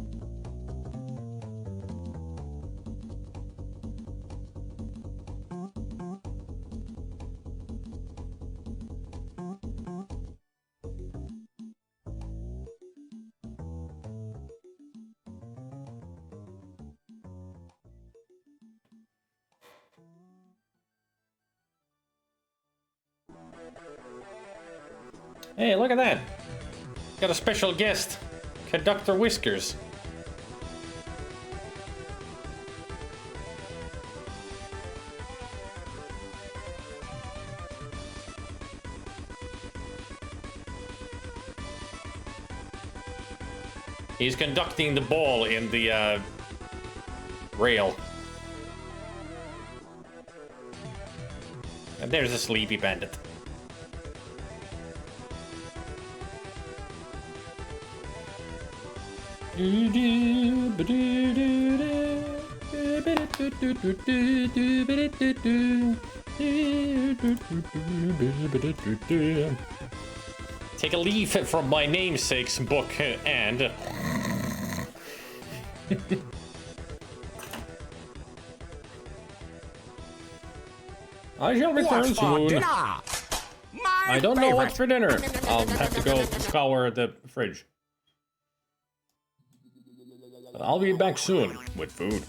Hey, look at that! Got a special guest, Conductor Whiskers. He's conducting the ball in the rail. And there's a sleepy bandit. Take a leaf from my namesake's book and... I shall return soon. I don't know what's for dinner. I'll have to go scour the fridge. But I'll be back soon with food.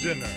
Dinner.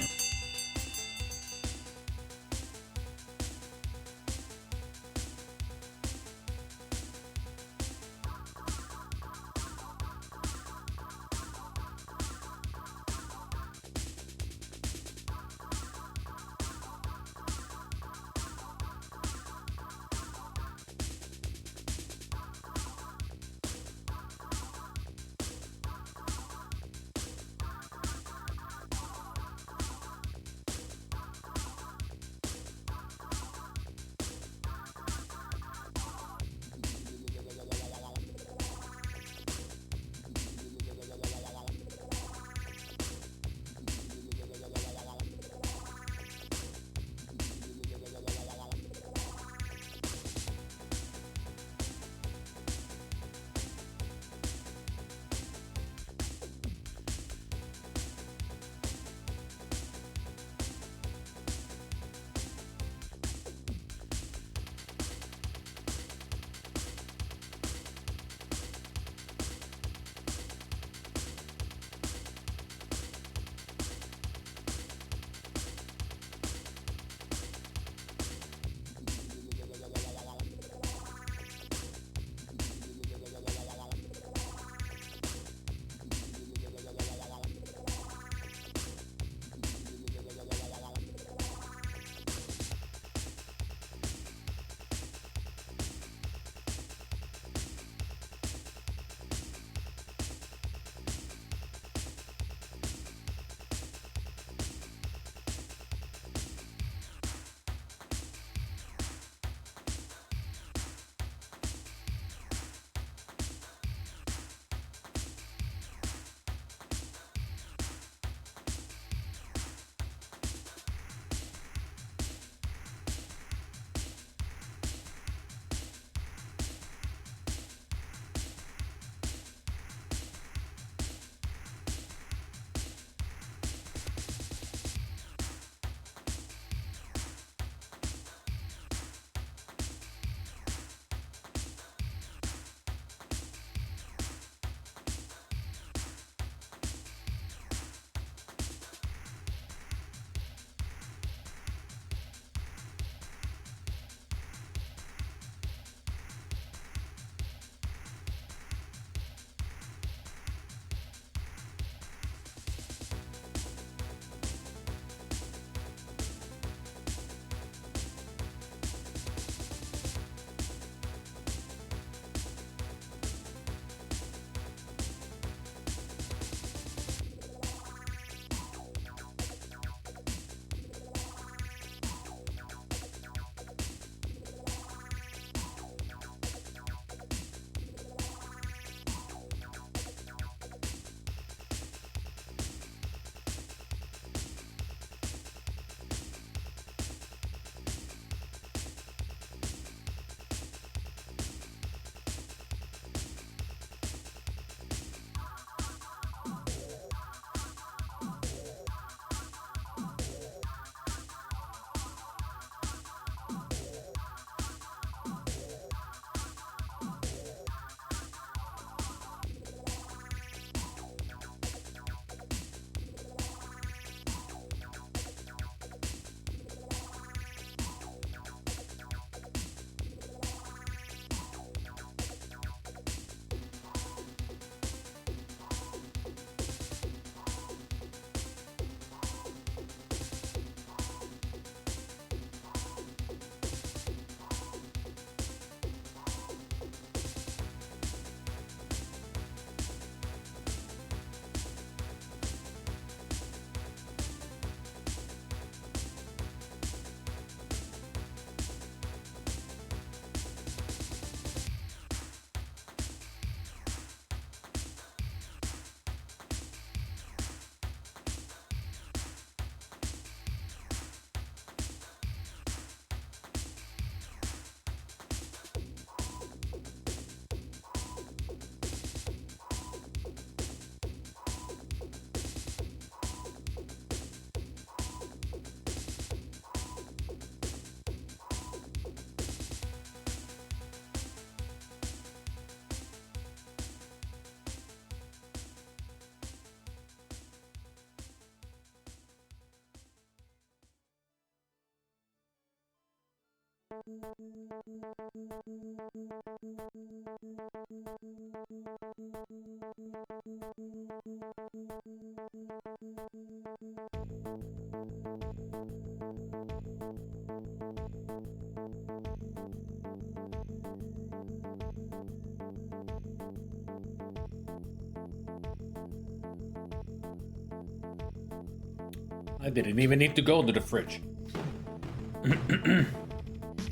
I didn't even need to go to the fridge.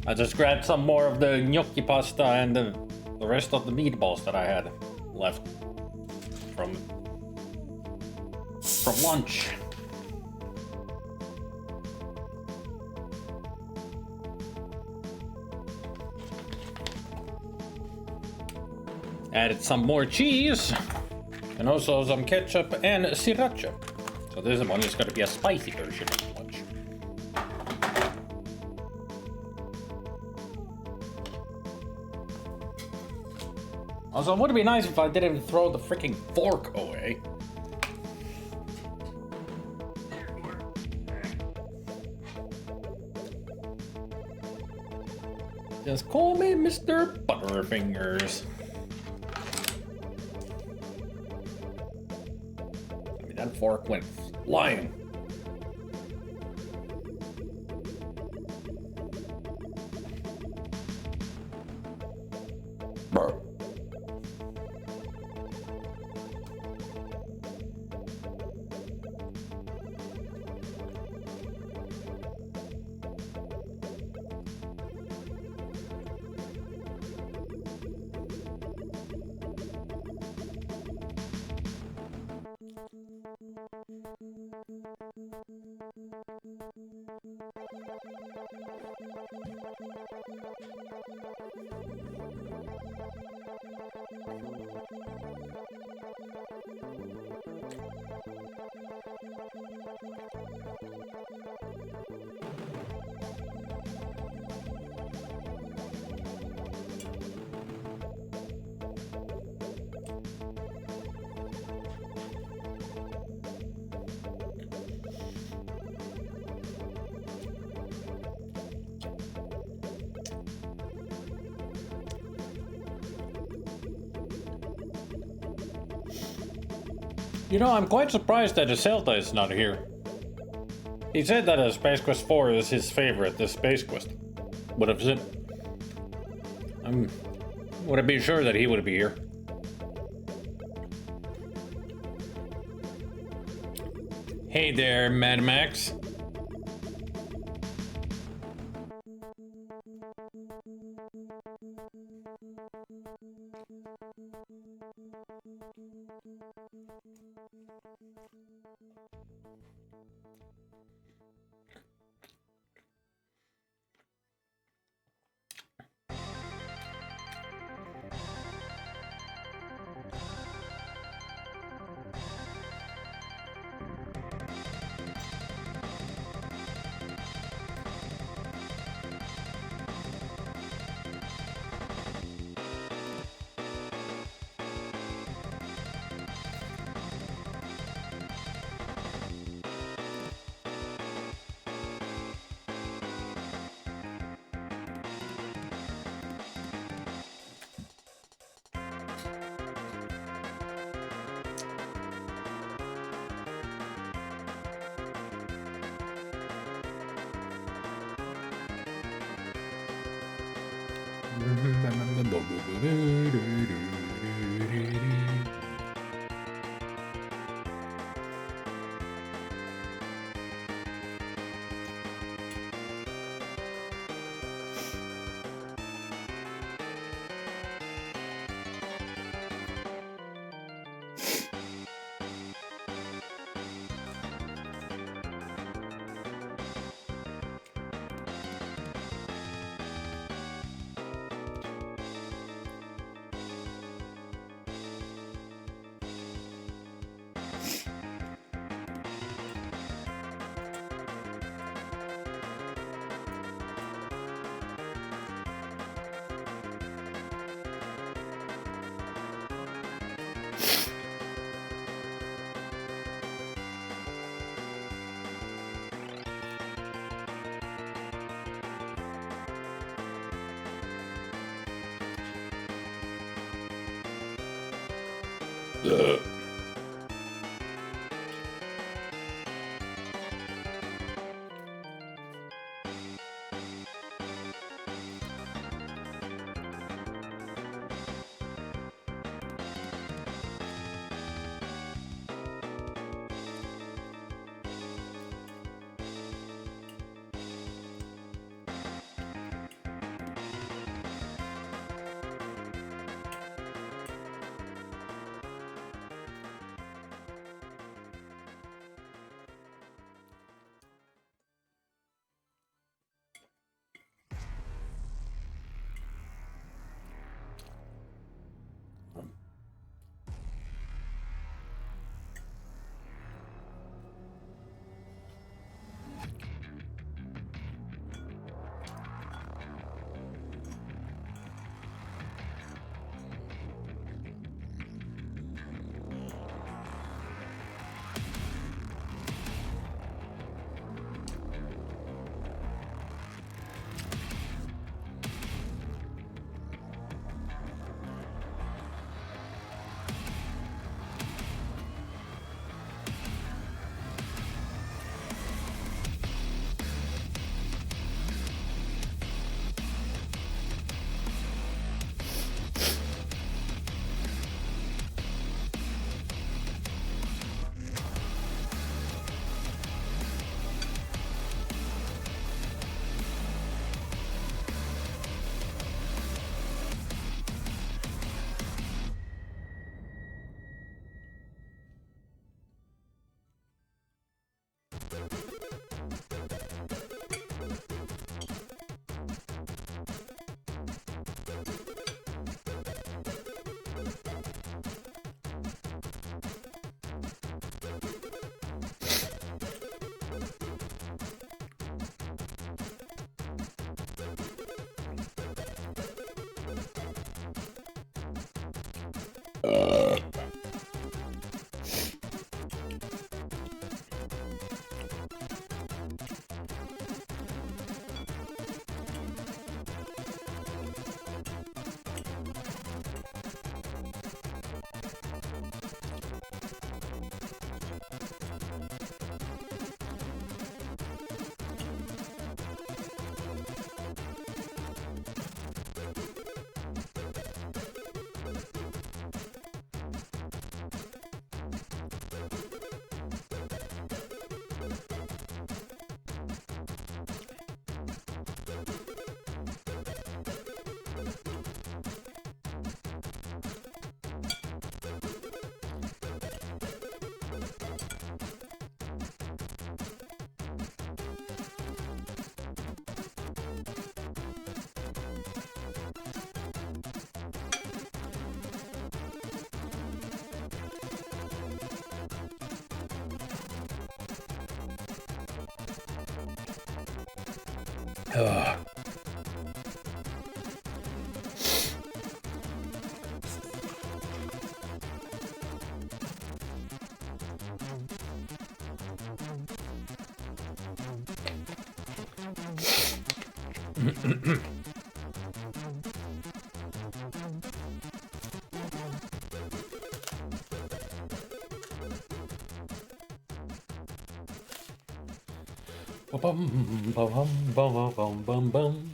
I just grabbed some more of the gnocchi pasta and the rest of the meatballs that I had left from lunch. Added some more cheese and also some ketchup and sriracha. So this one is going to be a spicy version of lunch. Also, it would be nice if I didn't throw the freaking fork away. Just call me Mr. Butterfingers. I mean, that fork went flying. Brr. You know, I'm quite surprised that Zelda is not here. He said that Space Quest 4 is his favorite, the Space Quest. Would have said... would have been sure that he would be here. Hey there, Mad Max. Bum, bum, bum, bum, bum, bum.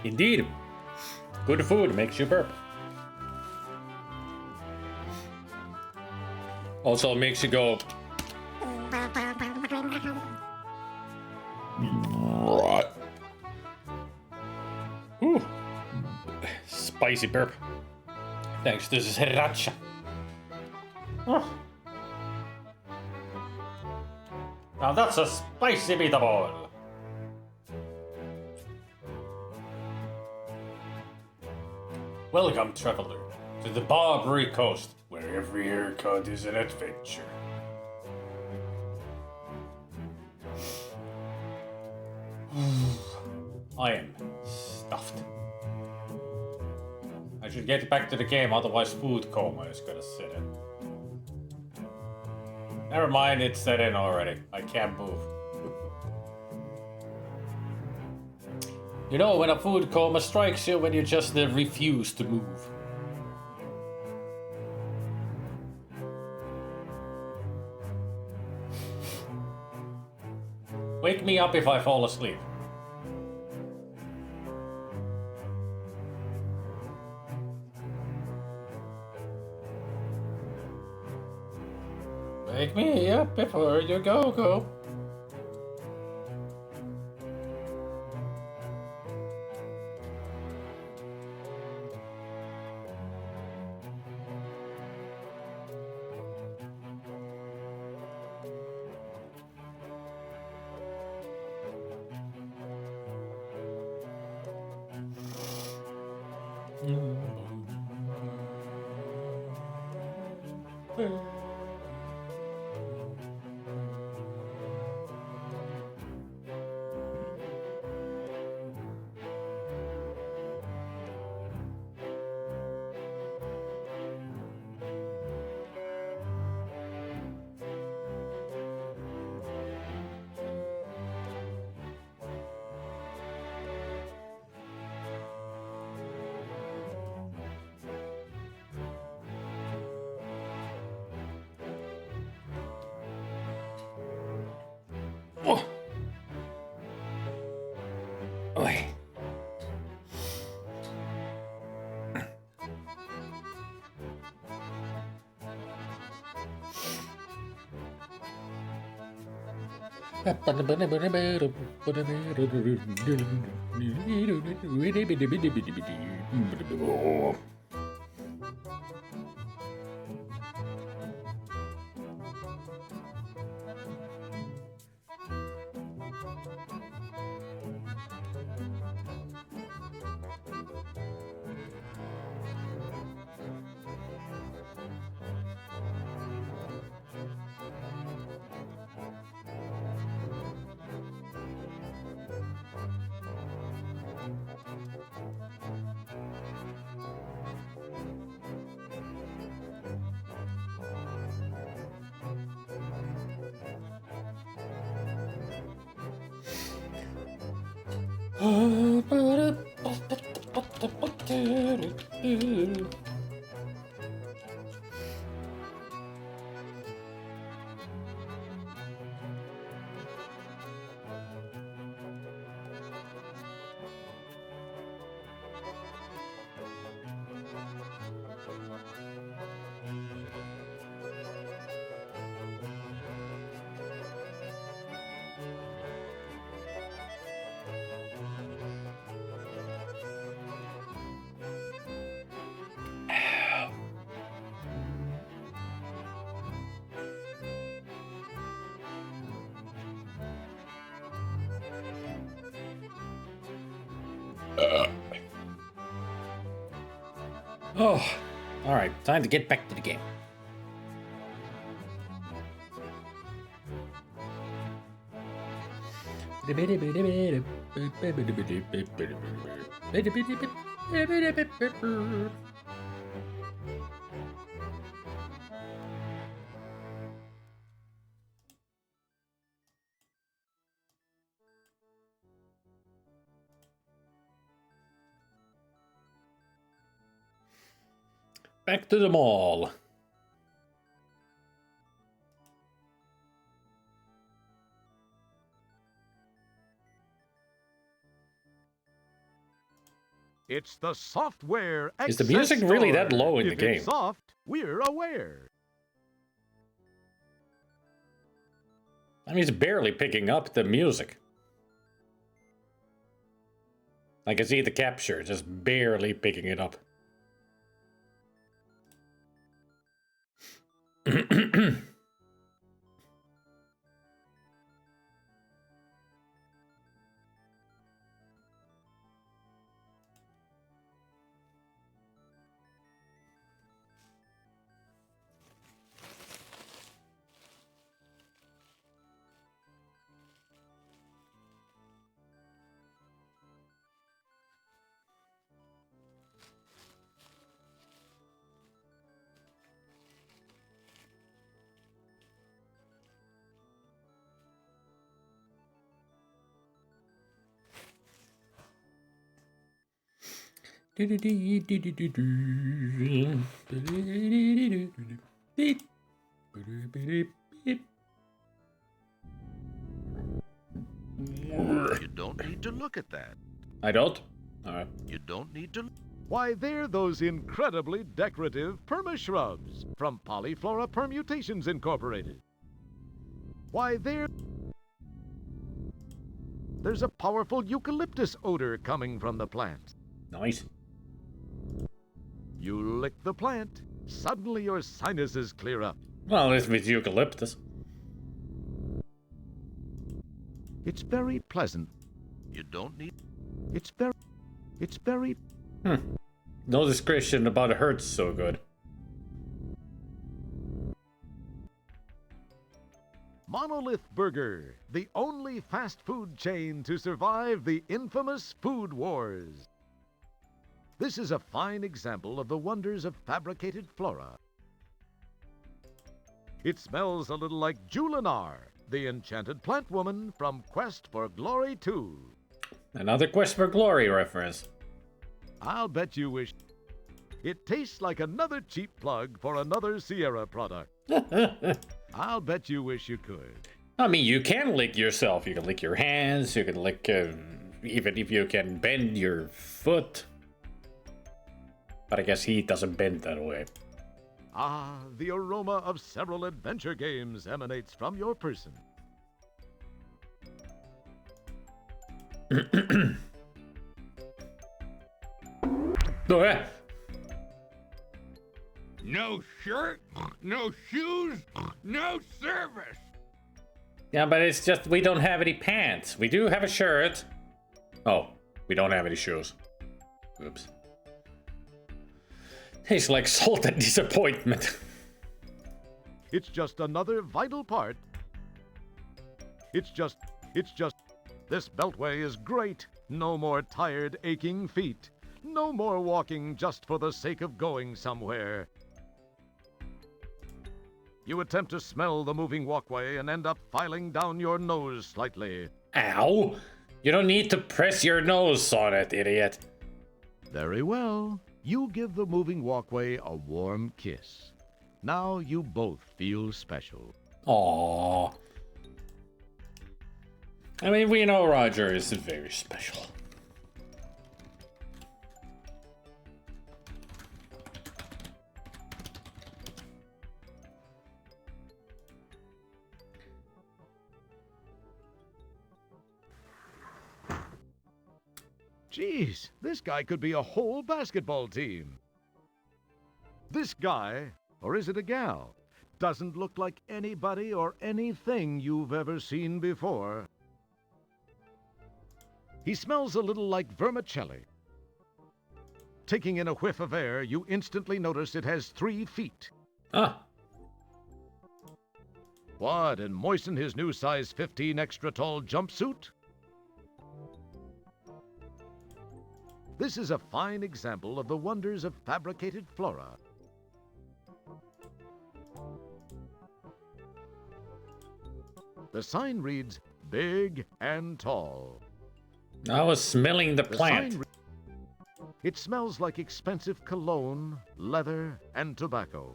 Indeed. Good food makes you burp. Also makes you go. Ooh. Spicy burp. Thanks to this sriracha. Oh. Now that's a spicy meatball. Welcome, traveler, to the Barbary Coast, where every haircut is an adventure. I am stuffed. I should get back to the game, otherwise food coma is gonna set in. Never mind, it's set in already. I can't move. You know, when a food coma strikes you, when you just refuse to move. Wake me up if I fall asleep. Wake me up before you go. Oh. Oi. Oh, all right, time to get back to the game. Back to the mall. It's the software. Is the music really that Store. low in If the game? It's soft, we're aware. I mean, it's barely picking up the music. I can see the capture, just barely picking it up. You don't need to look at that. I don't? Alright. You don't need to. Why, they're those incredibly decorative perma-shrubs from Polyflora Permutations Incorporated. Why, there's a powerful eucalyptus odor coming from the plant. Nice. You lick the plant, suddenly your sinuses clear up. Well, it's with eucalyptus. It's very pleasant. You don't need. It's very. No description about it hurts so good. Monolith Burger, the only fast food chain to survive the infamous food wars. This is a fine example of the wonders of fabricated flora. It smells a little like Julinar, the enchanted plant woman from Quest for Glory 2. Another Quest for Glory reference. I'll bet you wish. It tastes like another cheap plug for another Sierra product. I'll bet you wish you could. I mean, you can lick yourself. You can lick your hands. You can lick, even if you can bend your foot. But I guess he doesn't bend that way. Ah, the aroma of several adventure games emanates from your person. Oh, yeah. No shirt, no shoes, no service. Yeah, but it's just we don't have any pants. We do have a shirt. Oh, we don't have any shoes. Oops. Tastes like salt and disappointment. It's just another vital part. It's just, this beltway is great. No more tired, aching feet. No more walking just for the sake of going somewhere. You attempt to smell the moving walkway and end up filing down your nose slightly. Ow! You don't need to press your nose on it, idiot. Very well. You give the moving walkway a warm kiss. Now you both feel special. Aww. I mean, we know Roger is very special. Jeez, this guy could be a whole basketball team. This guy, or is it a gal, doesn't look like anybody or anything you've ever seen before. He smells a little like vermicelli. Taking in a whiff of air, you instantly notice it has 3 feet. Ah. What, and moisten his new size 15 extra tall jumpsuit? This is a fine example of the wonders of fabricated flora. The sign reads, "Big and Tall." I was smelling the plant. It smells like expensive cologne, leather, and tobacco.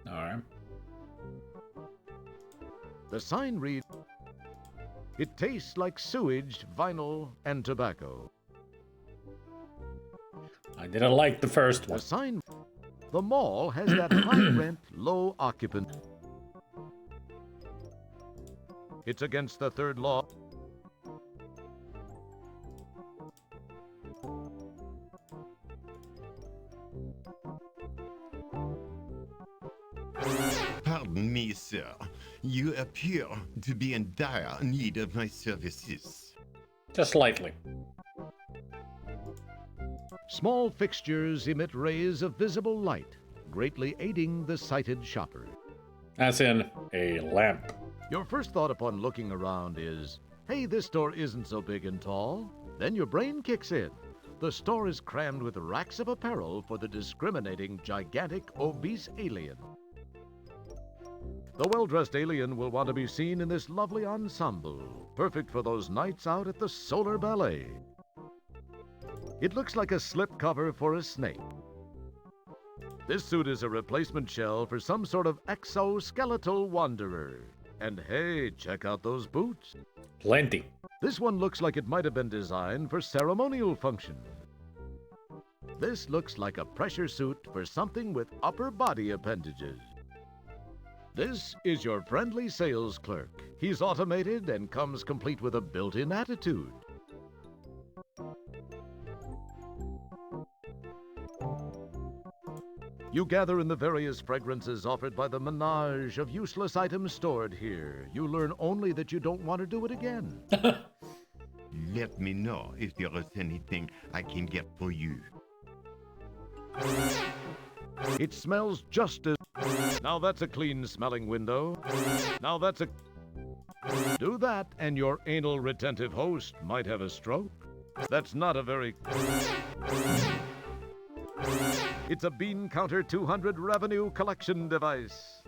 All right. The sign reads, "It tastes like sewage, vinyl, and tobacco." I didn't like the first one. The sign, "The mall has that high rent, low occupancy." It's against the third law. Pardon me, sir. You appear to be in dire need of my services. Just slightly. Small fixtures emit rays of visible light, greatly aiding the sighted shopper. As in a lamp. Your first thought upon looking around is, "Hey, this store isn't so big and tall." Then your brain kicks in. The store is crammed with racks of apparel for the discriminating, gigantic, obese alien. The well-dressed alien will want to be seen in this lovely ensemble, perfect for those nights out at the Solar Ballet. It looks like a slipcover for a snake. This suit is a replacement shell for some sort of exoskeletal wanderer. And hey, check out those boots. Plenty. This one looks like it might have been designed for ceremonial function. This looks like a pressure suit for something with upper body appendages. This is your friendly sales clerk. He's automated and comes complete with a built-in attitude. You gather in the various fragrances offered by the menage of useless items stored here. You learn only that you don't want to do it again. Let me know if there is anything I can get for you. It smells just as... Now that's a clean-smelling window. Now that's a... Do that and your anal retentive host might have a stroke. That's not a very... It's a Bean Counter 200 revenue collection device.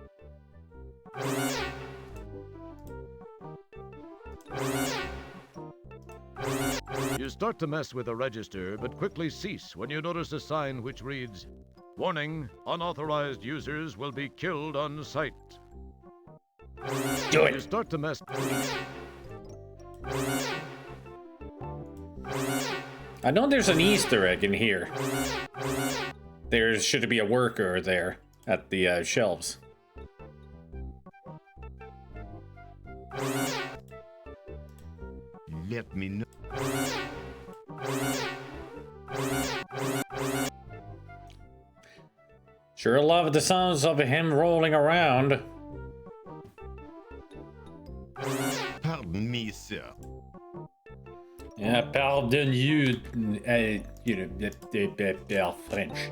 You start to mess with the register, but quickly cease when you notice a sign which reads, "Warning, unauthorized users will be killed on sight." Do it. You start to mess... I know there's an Easter egg in here. There should be a worker there at the shelves. Let me know. Sure love the sounds of him rolling around. Pardon me, sir. Pardon you, French.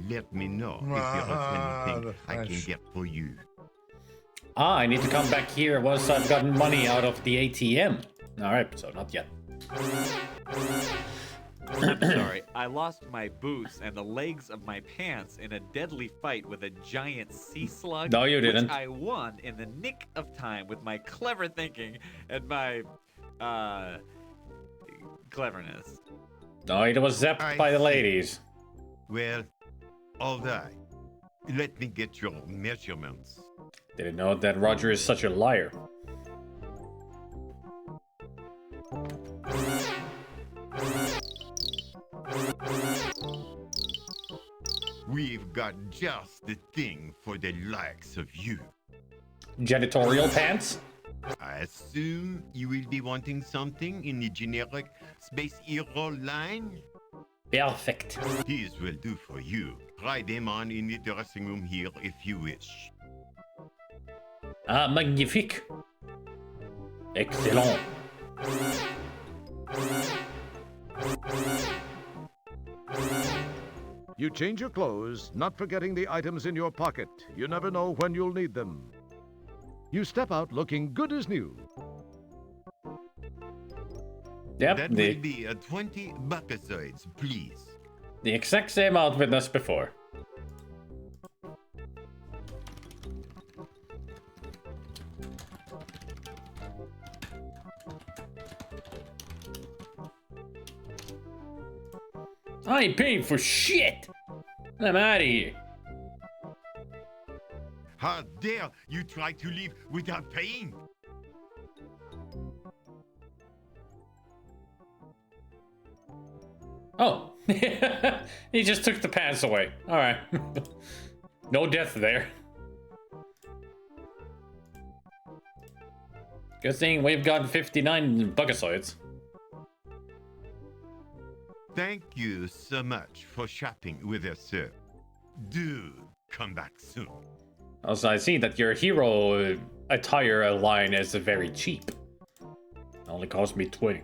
Let me know if there is anything I can get for you. Ah, I need to come back here once I've gotten money out of the ATM. Alright, so not yet. I'm sorry, I lost my boots and the legs of my pants in a deadly fight with a giant sea slug. No, you didn't. Which I won in the nick of time with my clever thinking and my, cleverness. No, it was zapped by the ladies. Well, all right. Let me get your measurements. Didn't know that Roger is such a liar. We've got just the thing for the likes of you. Janitorial pants? I assume you will be wanting something in the generic Space Hero line? Perfect. These will do for you. Try them on in the dressing room here if you wish. Ah, magnifique. Excellent. You change your clothes, not forgetting the items in your pocket. You never know when you'll need them. You step out looking good as new. Yep, That will be 20 buckazoids, please. the exact same outfit as before. I ain't paying for shit! I'm out of here. How dare you try to leave without paying? Oh, he just took the pants away. All right. No death there. Good thing we've got 59 buckazoids. Thank you so much for shopping with us, sir. Do come back soon. Also, I see that your hero attire line is very cheap. It only cost me 20.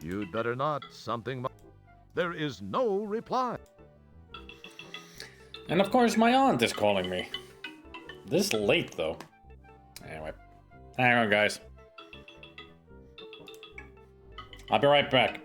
You'd better not. There is no reply. And of course, my aunt is calling me. This late, though. Anyway, hang on, guys. I'll be right back.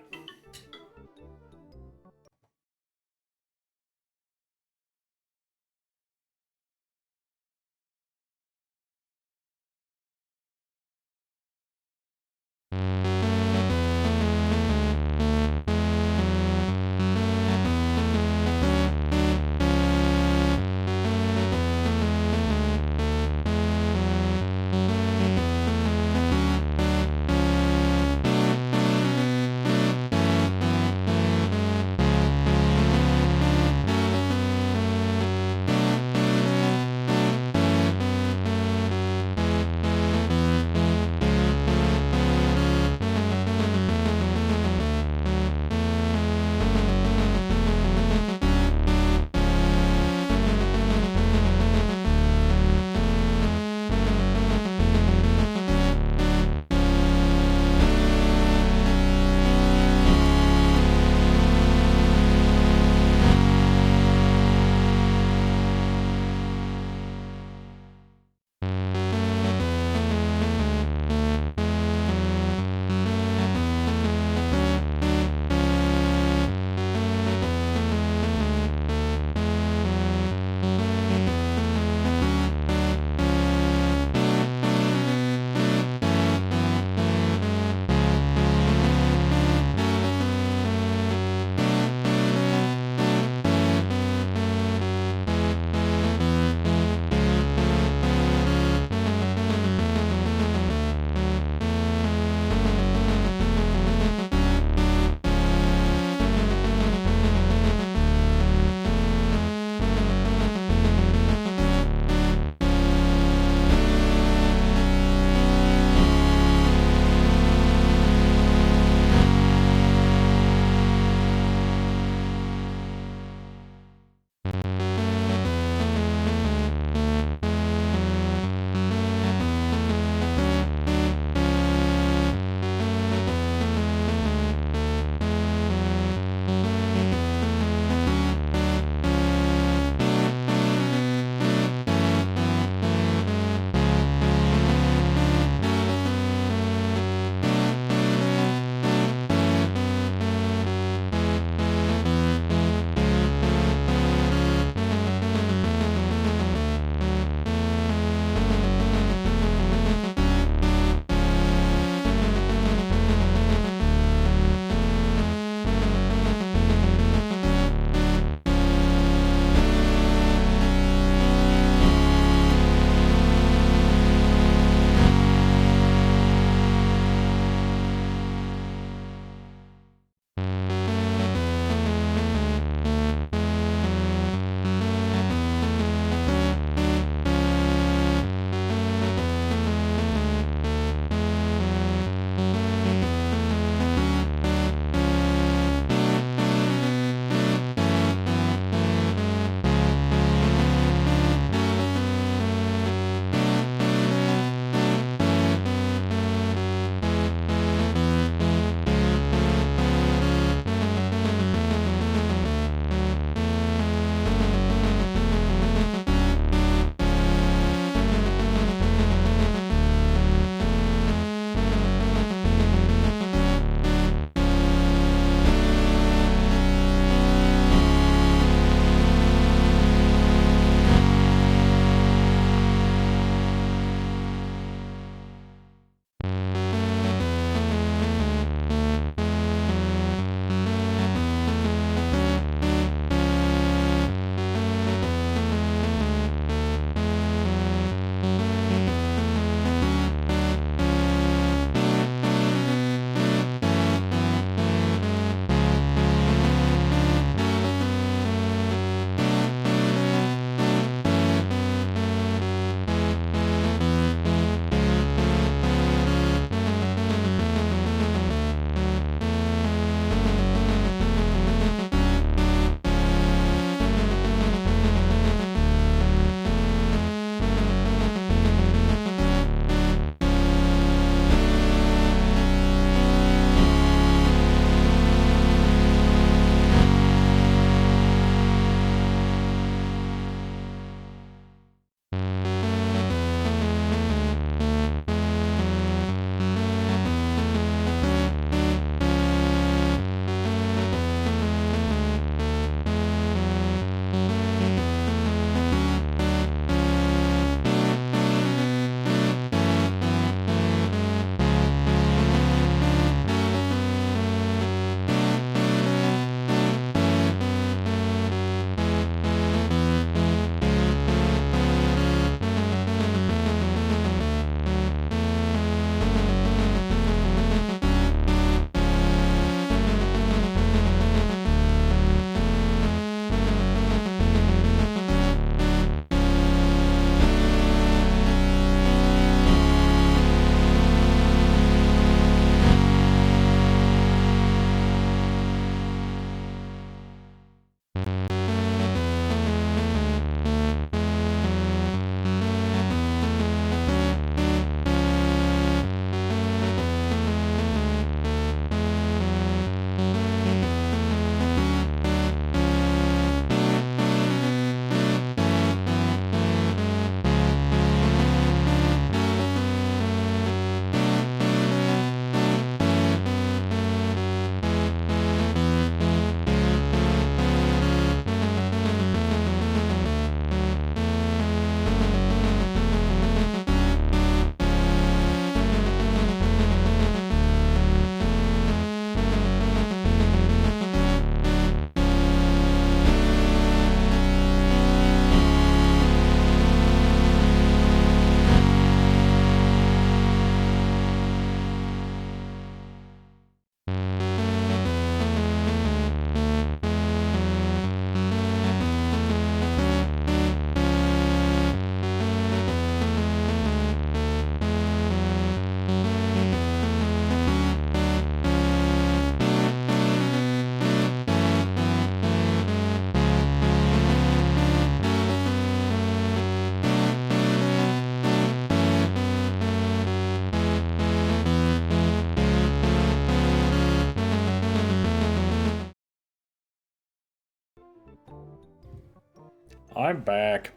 I'm back.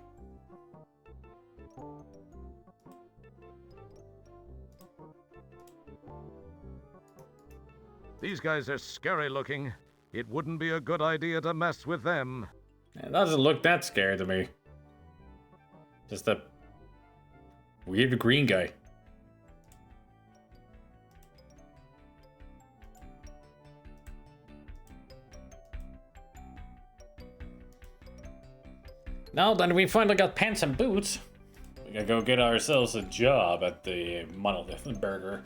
These guys are scary looking. It wouldn't be a good idea to mess with them. It doesn't look that scary to me. Just a weird green guy. Now then we finally got pants and boots, we gotta go get ourselves a job at the Monolith Burger.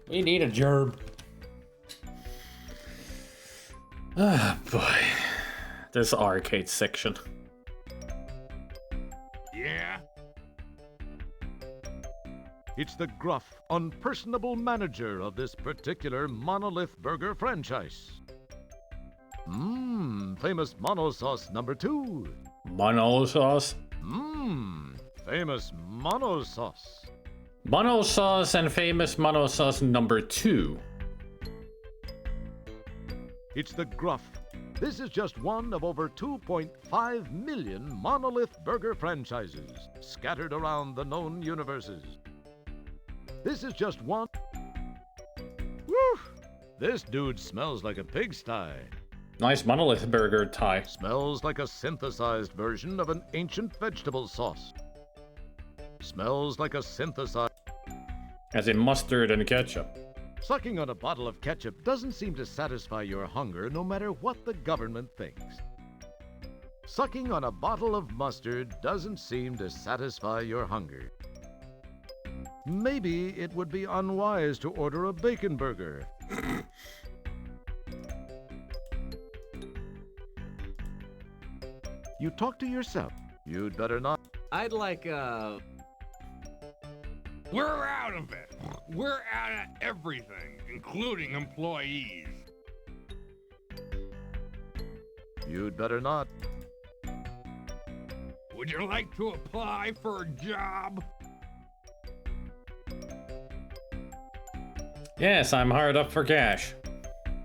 We need a job. Ah, boy. This arcade section. Yeah? It's the gruff, unpersonable manager of this particular Monolith Burger franchise. Famous mono sauce number 2. Mono sauce? Famous mono sauce. Mono sauce and famous mono sauce number 2. It's the gruff. This is just one of over 2.5 million Monolith Burger franchises scattered around the known universes. This is just one. Woo! This dude smells like a pigsty. Nice Monolith Burger tie. Smells like a synthesized version of an ancient vegetable sauce. Smells like a synthesized... As in mustard and ketchup. Sucking on a bottle of ketchup doesn't seem to satisfy your hunger no matter what the government thinks. Sucking on a bottle of mustard doesn't seem to satisfy your hunger. Maybe it would be unwise to order a bacon burger. You talk to yourself. You'd better not. I'd like, We're out of it. We're out of everything, including employees. You'd better not. Would you like to apply for a job? Yes, I'm hard up for cash.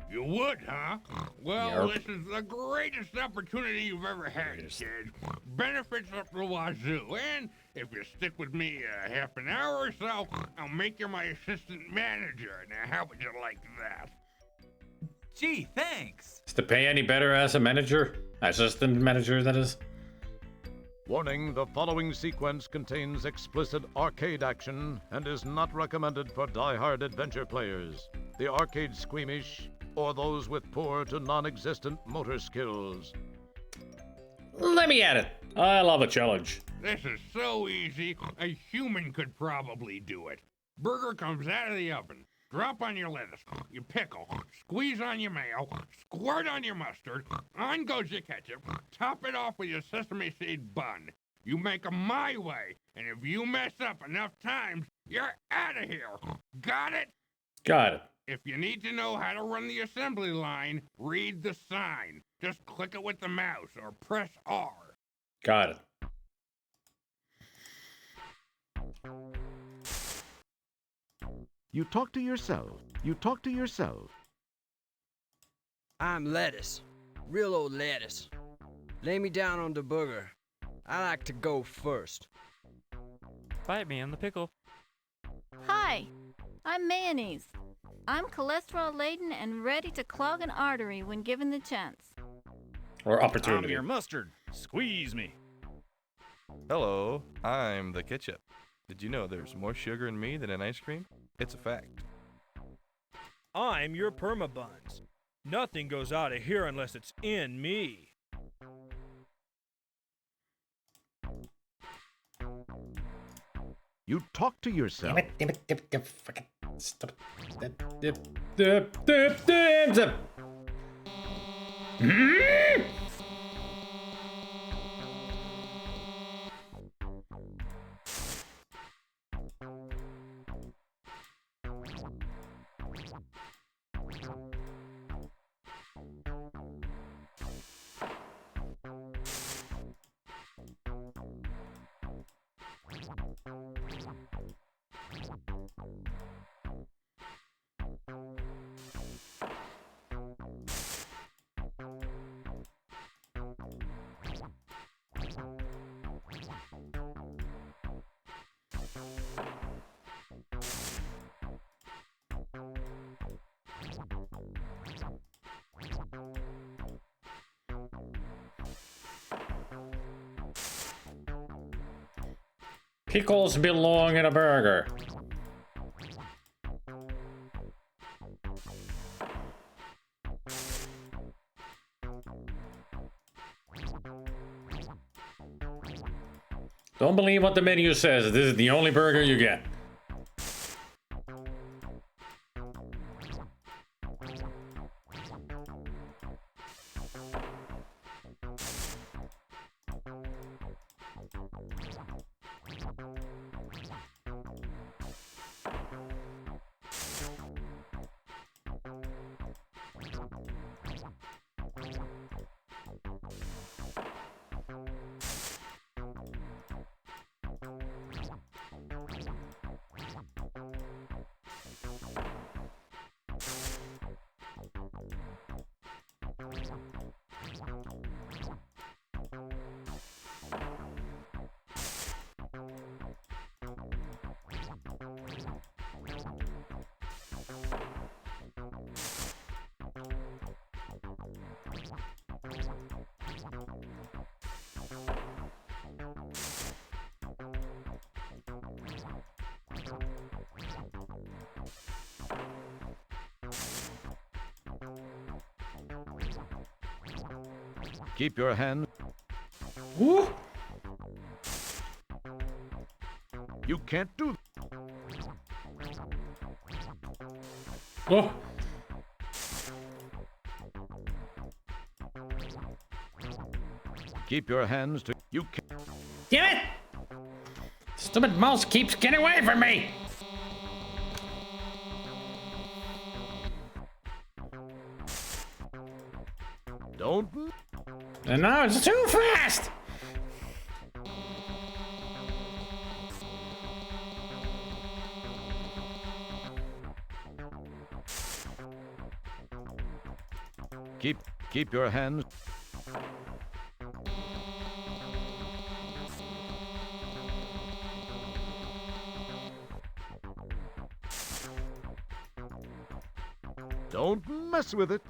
You would, huh? Well, Yarp. this is the greatest opportunity you've ever had, kid. Benefits up the wazoo, and if you stick with me half an hour or so, I'll make you my assistant manager. Now, how would you like that? gee, thanks. Is the pay any better as a manager? Assistant manager, that is? Warning, the following sequence contains explicit arcade action and is not recommended for die-hard adventure players, the arcade squeamish, or those with poor to non-existent motor skills. Let me at it. I love a challenge. This is so easy, a human could probably do it. Burger comes out of the oven. Drop on your lettuce, your pickle, squeeze on your mayo, squirt on your mustard, on goes your ketchup, top it off with your sesame seed bun. You make 'em my way, and if you mess up enough times, you're out of here. Got it? Got it. If you need to know how to run the assembly line, read the sign. Just click it with the mouse or press R. Got it. You talk to yourself. You talk to yourself. I'm lettuce. Real old lettuce. Lay me down on the burger. I like to go first. Bite me on the pickle. Hi, I'm mayonnaise. I'm cholesterol-laden and ready to clog an artery when given the chance. Or I'm opportunity. your mustard. Squeeze me. Hello, I'm the ketchup. Did you know there's more sugar in me than in ice cream? It's a fact. I'm your permabuns. Nothing goes out of here unless it's in me. You talk to yourself. Stop. Pickles belong in a burger. Don't believe what the menu says. This is the only burger you get. Keep your hand. Woo! You can't do. Oh. Keep your hands to. You can. Damn it! Stupid mouse keeps getting away from me! Don't. And now it's too fast! Keep your hands. Don't mess with it.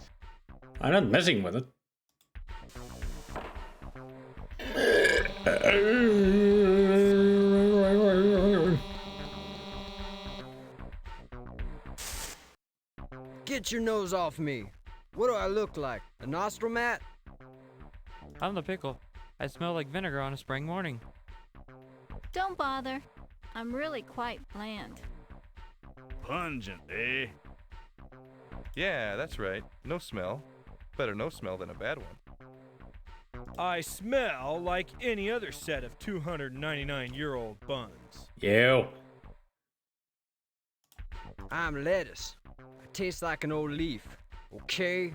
I'm not messing with it. Get your nose off me. What do I look like? A nostromat? I'm the pickle. I smell like vinegar on a spring morning. Don't bother. I'm really quite bland. Pungent, eh? Yeah, that's right. No smell. Better no smell than a bad one. I smell like any other set of 299-year-old buns. You. I'm lettuce. I taste like an old leaf. Okay?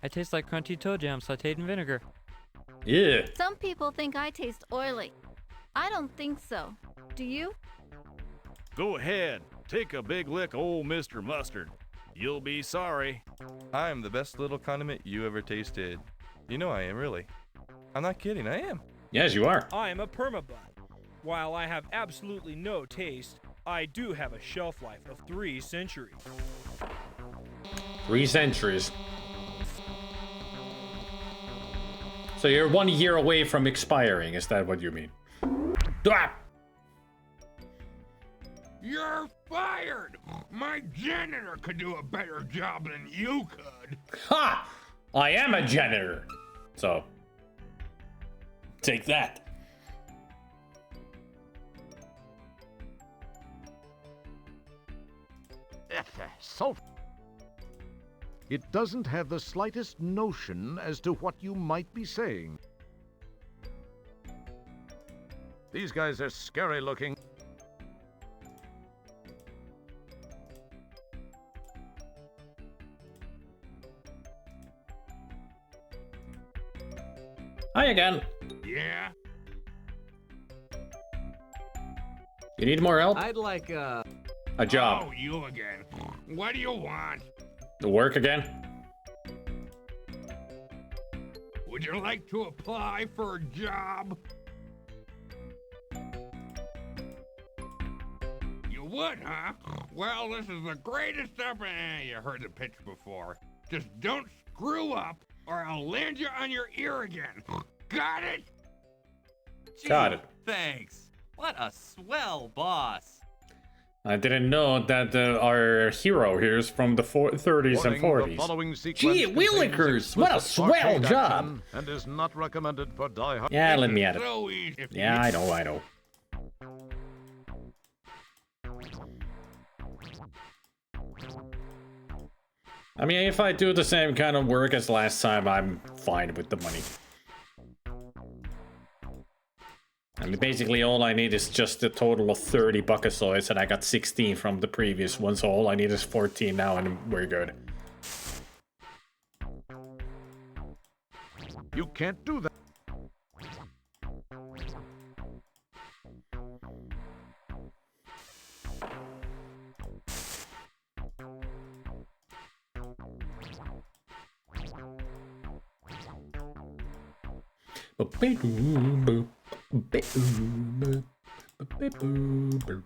I taste like crunchy toe jam sauteed in vinegar. Yeah. Some people think I taste oily. I don't think so. Do you? Go ahead. Take a big lick, old Mr. Mustard. You'll be sorry. I'm the best little condiment you ever tasted. You know I am, really. I'm not kidding, I am. Yes, you are. I am a permabun. While I have absolutely no taste, I do have a shelf life of 3 centuries. 3 centuries. So you're 1 year away from expiring, is that what you mean? Ah! You're fired! My janitor could do a better job than you could. Ha! I am a janitor. So, take that. So. It doesn't have the slightest notion as to what you might be saying. These guys are scary looking. Hi again. Yeah? You need more help? I'd like a job. Oh, you again. What do you want? To work again? Would you like to apply for a job? You would, huh? Well, this is the greatest you heard the pitch before. Just don't screw up or I'll land you on your ear again. Got it? Got it. Thanks. What a swell boss. I didn't know that our hero here is from the 30s and 40s. Gee, Willikers! What a swell job! And is not recommended for die-hard. Yeah, let me at it. Yeah, I know. I mean, if I do the same kind of work as last time, I'm fine with the money. I mean, basically all I need is just a total of 30 buckasoids, and I got 16 from the previous one, so all I need is 14 now, and we're good. You can't do that.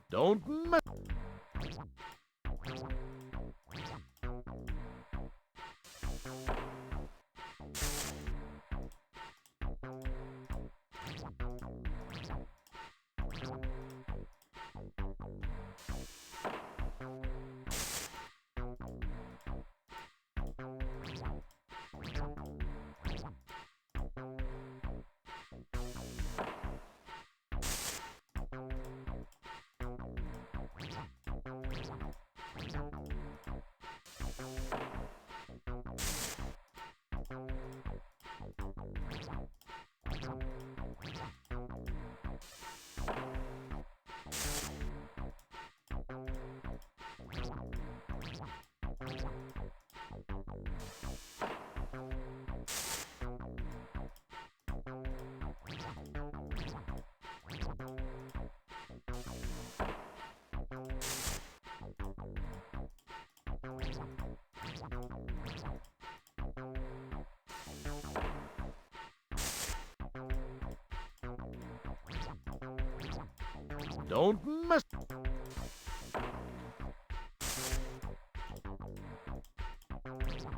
Don't mess. Don't mess.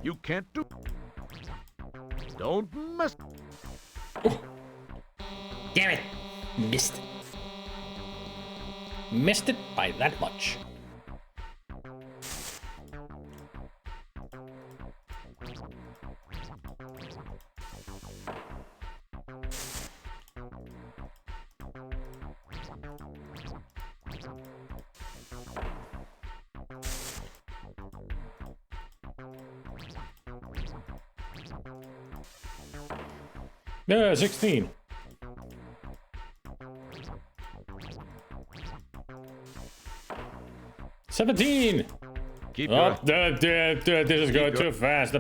You can't do. Don't mess. Oh. Damn it! Missed. Missed it by that much. Yeah, 16. $17. Keep this is going too fast.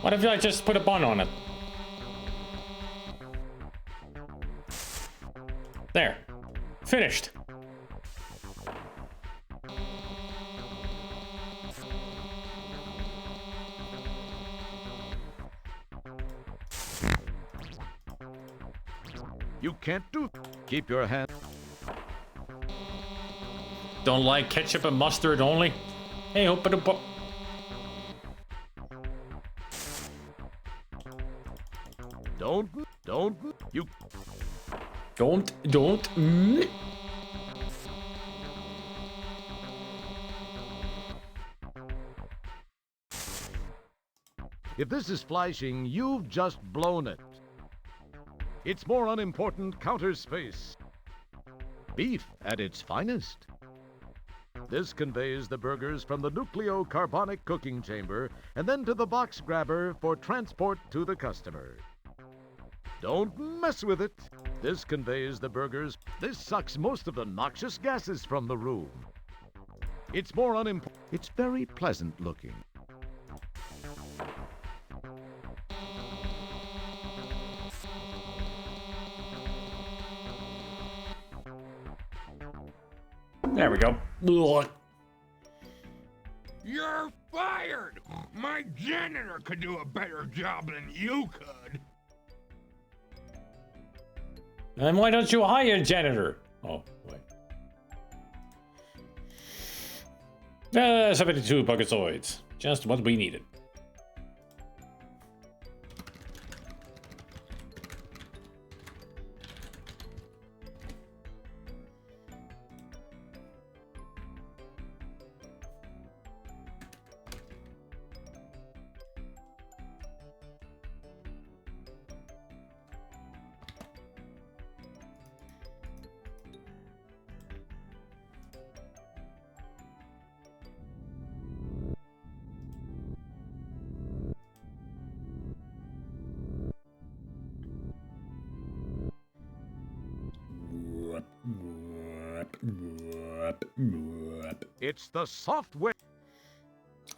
What if I just put a bun on it? There. Finished. You can't do. Keep your hand. Don't like ketchup and mustard only? Hey, open the book. Don't. You. Don't. If this is flashing, you've just blown it. It's more unimportant counter space. Beef at its finest. This conveys the burgers from the nucleocarbonic cooking chamber and then to the box grabber for transport to the customer. Don't mess with it. This conveys the burgers. This sucks most of the noxious gases from the room. It's more unimportant. It's very pleasant looking. There we go. Ugh. You're fired! My janitor could do a better job than you could. Then why don't you hire a janitor? Oh, wait. 72 bucketoids. Just what we needed. It's the software.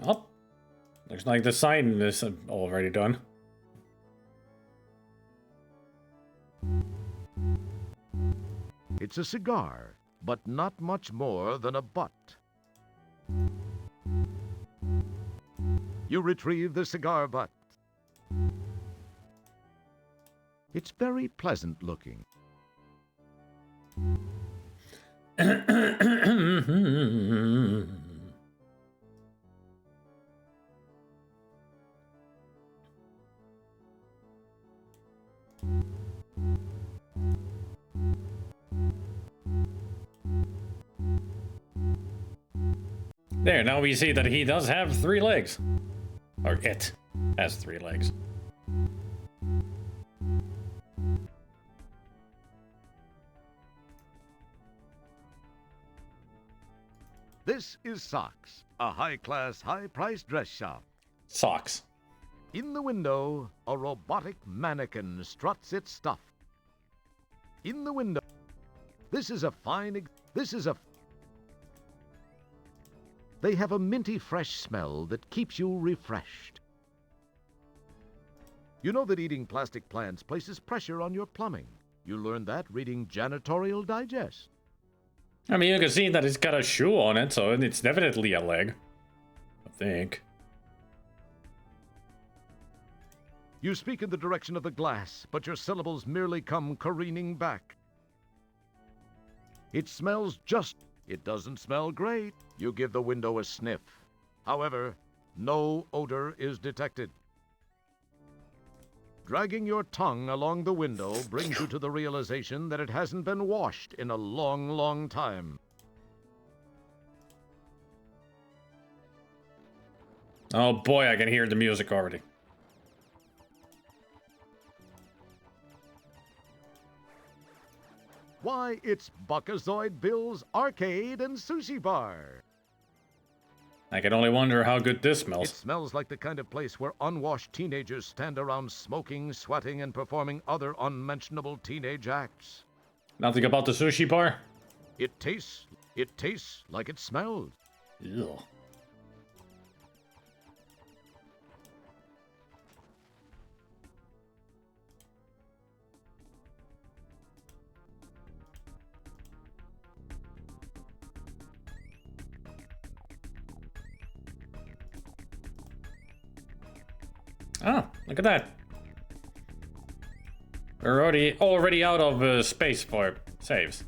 Oh, looks like the sign is already done. It's a cigar, but not much more than a butt. You retrieve the cigar butt. It's very pleasant looking. There, now we see that he does have 3 legs. Or it has 3 legs. This is Socks, a high-class, high-priced dress shop. Socks. In the window, a robotic mannequin struts its stuff. In the window, this is a They have a minty fresh smell that keeps you refreshed. You know that eating plastic plants places pressure on your plumbing. You learned that reading Janitorial Digest. I mean, you can see that it's got a shoe on it, so it's definitely a leg. I think. You speak in the direction of the glass, but your syllables merely come careening back. It smells just... It doesn't smell great. You give the window a sniff. However, no odor is detected. Dragging your tongue along the window brings you to the realization that it hasn't been washed in a long, long time. Oh boy, I can hear the music already. Why, it's Buckazoid Bill's Arcade and Sushi Bar. I can only wonder how good this smells. It smells like the kind of place where unwashed teenagers stand around smoking, sweating, and performing other unmentionable teenage acts. Nothing about the sushi bar? It tastes like it smells. Ew. Oh, look at that. We're already out of space for saves.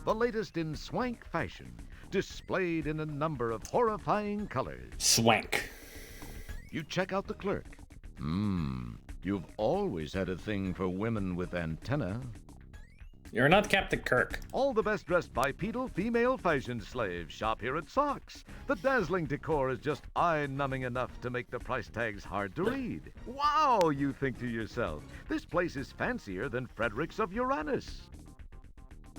The latest in swank fashion, displayed in a number of horrifying colors. Swank. You check out the clerk. You've always had a thing for women with antenna. You're not Captain Kirk. All the best dressed bipedal female fashion slaves shop here at Socks. The dazzling decor is just eye-numbing enough to make the price tags hard to read. Wow, you think to yourself, this place is fancier than Fredericks of Uranus.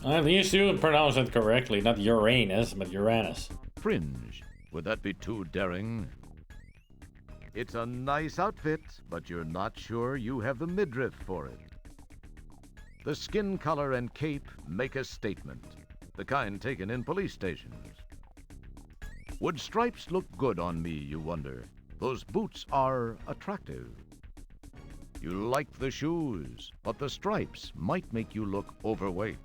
At least you pronounce it correctly, not Uranus, but Uranus. Fringe. Would that be too daring? It's a nice outfit, but you're not sure you have the midriff for it. The skin color and cape make a statement, the kind taken in police stations. Would stripes look good on me, you wonder? Those boots are attractive. You like the shoes, but the stripes might make you look overweight.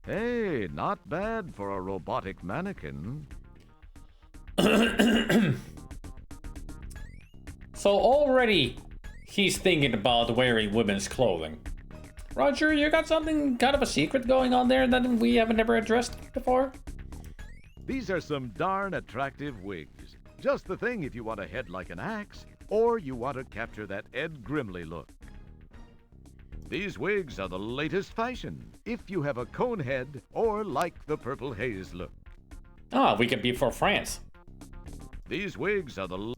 Hey, not bad for a robotic mannequin. So already he's thinking about wearing women's clothing. Roger, you got something kind of a secret going on there that we haven't ever addressed before? These are some darn attractive wigs. Just the thing if you want a head like an axe, or you want to capture that Ed Grimley look. These wigs are the latest fashion, if you have a cone head or like the Purple Haze look. Ah, we could be for France. These wigs are the...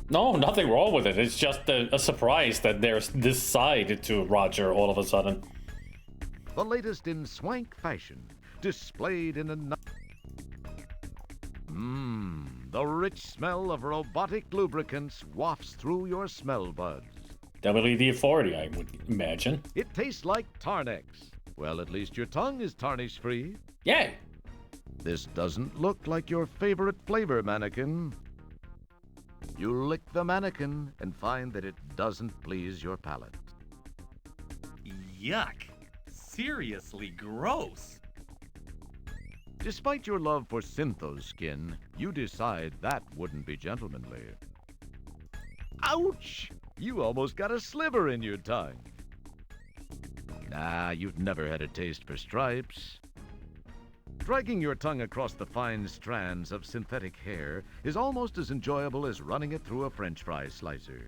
No, nothing wrong with it. It's just a surprise that there's this side to Roger all of a sudden. The latest in swank fashion, displayed in a... the rich smell of robotic lubricants wafts through your smell buds. WD-40, I would imagine. It tastes like Tarnex. Well, at least your tongue is tarnish-free. Yay! This doesn't look like your favorite flavor, mannequin. You lick the mannequin and find that it doesn't please your palate. Yuck. Seriously gross. Despite your love for Syntho's skin, you decide that wouldn't be gentlemanly. Ouch! You almost got a sliver in your tongue. Nah, you've never had a taste for stripes. Dragging your tongue across the fine strands of synthetic hair is almost as enjoyable as running it through a French fry slicer.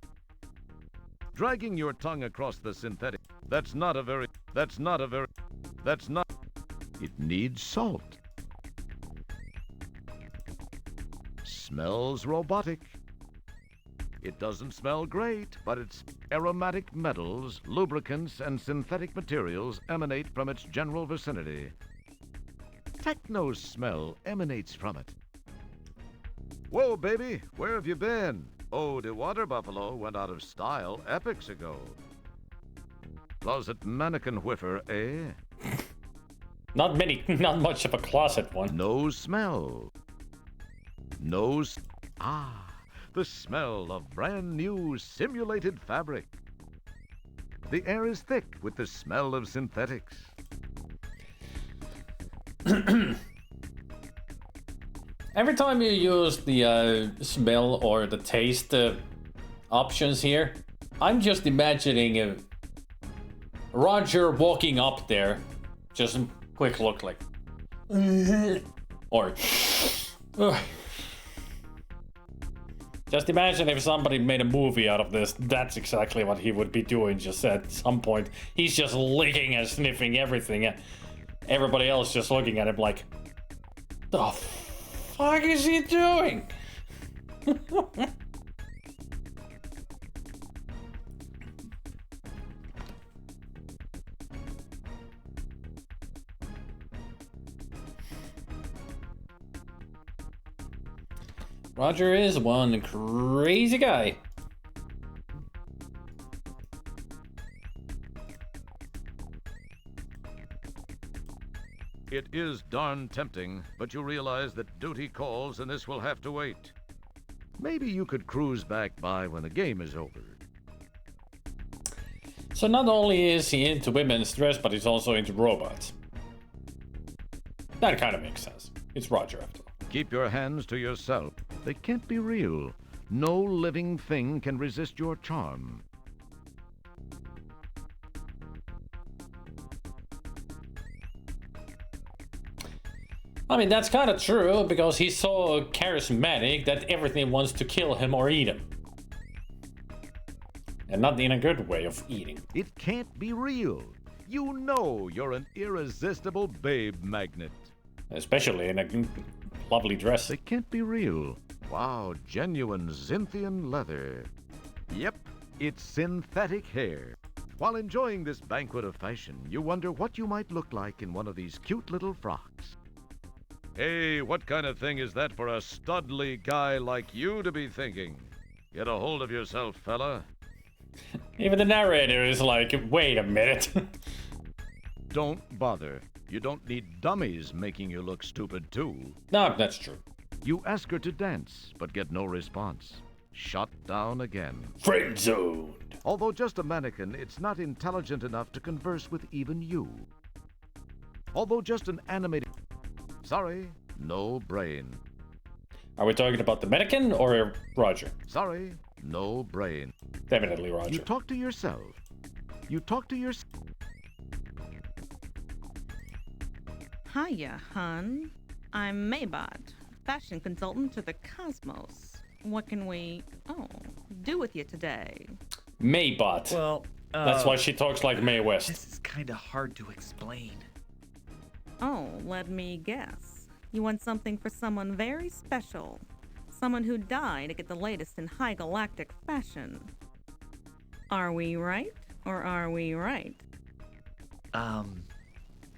Dragging your tongue across the synthetic... That's not... It needs salt. Smells robotic. It doesn't smell great, but its aromatic metals, lubricants, and synthetic materials emanate from its general vicinity. Techno's smell emanates from it. Whoa, baby, where have you been? Oh, the water buffalo went out of style epochs ago. Closet mannequin whiffer, eh? Not much of a closet one. No smell. The smell of brand new simulated fabric. The air is thick with the smell of synthetics. Every time you use the smell or the taste options here, I'm just imagining Roger walking up there, just a quick look like, or, just imagine if somebody made a movie out of this, that's exactly what he would be doing. Just at some point, he's just licking and sniffing everything. Everybody else just looking at him like, the fuck is he doing? Roger is one crazy guy. It is darn tempting, but you realize that duty calls and this will have to wait. Maybe you could cruise back by when the game is over. So not only is he into women's dress, but he's also into robots. That kind of makes sense. It's Roger after all. Keep your hands to yourself. They can't be real. No living thing can resist your charm. I mean, that's kind of true, because he's so charismatic that everything wants to kill him or eat him. And not in a good way of eating. It can't be real. You know you're an irresistible babe magnet. Especially in a lovely dress. They can't be real. Wow, genuine Zynthian leather. Yep, it's synthetic hair. While enjoying this banquet of fashion, you wonder what you might look like in one of these cute little frocks. Hey, what kind of thing is that for a studly guy like you to be thinking? Get a hold of yourself, fella. Even the narrator is like, wait a minute. Don't bother. You don't need dummies making you look stupid, too. No, that's true. You ask her to dance, but get no response. Shut down again. Friend zoned. Although just a mannequin, it's not intelligent enough to converse with even you. Although just an animated... Sorry, no brain. Are we talking about the mannequin or Roger? Sorry, no brain. Definitely Roger. You talk to yourself. You talk to yourself. Hiya, hun. I'm Maybot, fashion consultant to the Cosmos. What can we, do with you today? Maybot. Well, that's why she talks like Mae West. This is kind of hard to explain. Oh, let me guess. You want something for someone very special. someone who died to get the latest in high galactic fashion. Are we right, or are we right?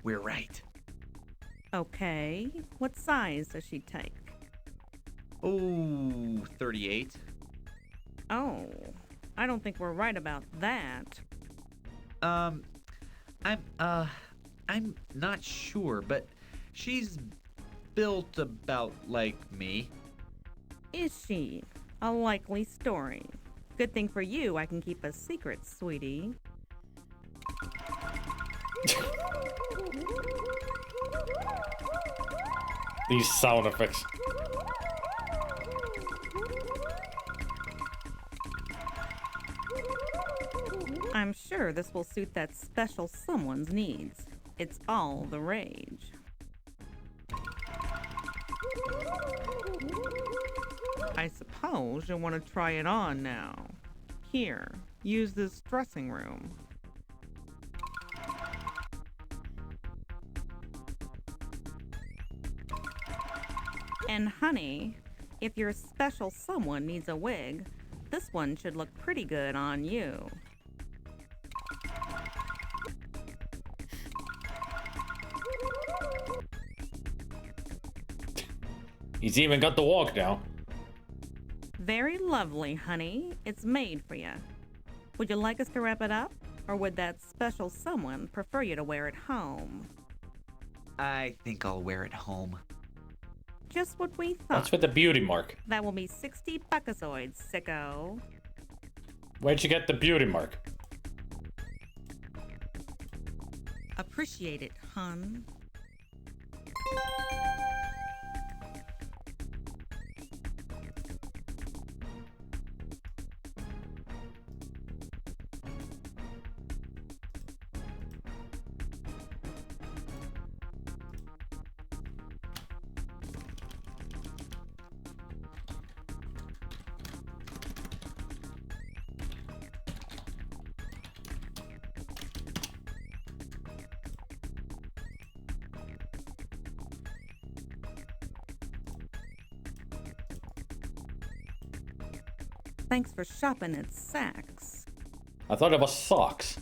We're right. Okay, what size does she take? Oh, 38. Oh, I don't think we're right about that. I'm not sure, but she's built about like me. Is she? A likely story. Good thing for you, I can keep a secret, sweetie. These sound effects. I'm sure this will suit that special someone's needs. It's all the rage. I suppose you'll want to try it on now. Here, use this dressing room. And honey, if your special someone needs a wig, this one should look pretty good on you. He's even got the walk now. Very lovely, honey. It's made for you. Would you like us to wrap it up? Or would that special someone prefer you to wear it home? I think I'll wear it home. Just what we thought. What's with the beauty mark? That will be 60 buckazoids, sicko. Where'd you get the beauty mark? Appreciate it, hun. Thanks for shopping at Saks. I thought it was socks.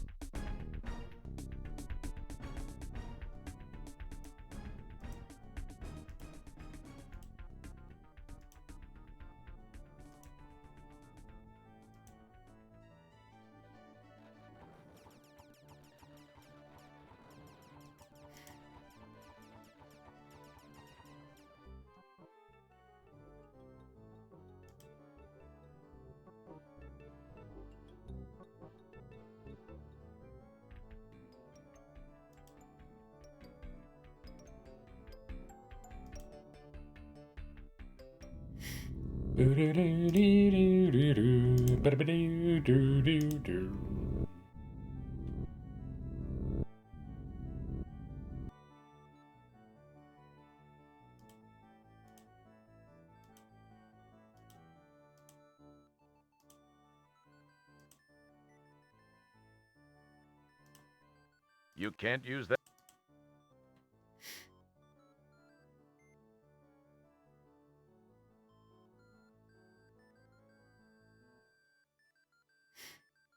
You can't use that.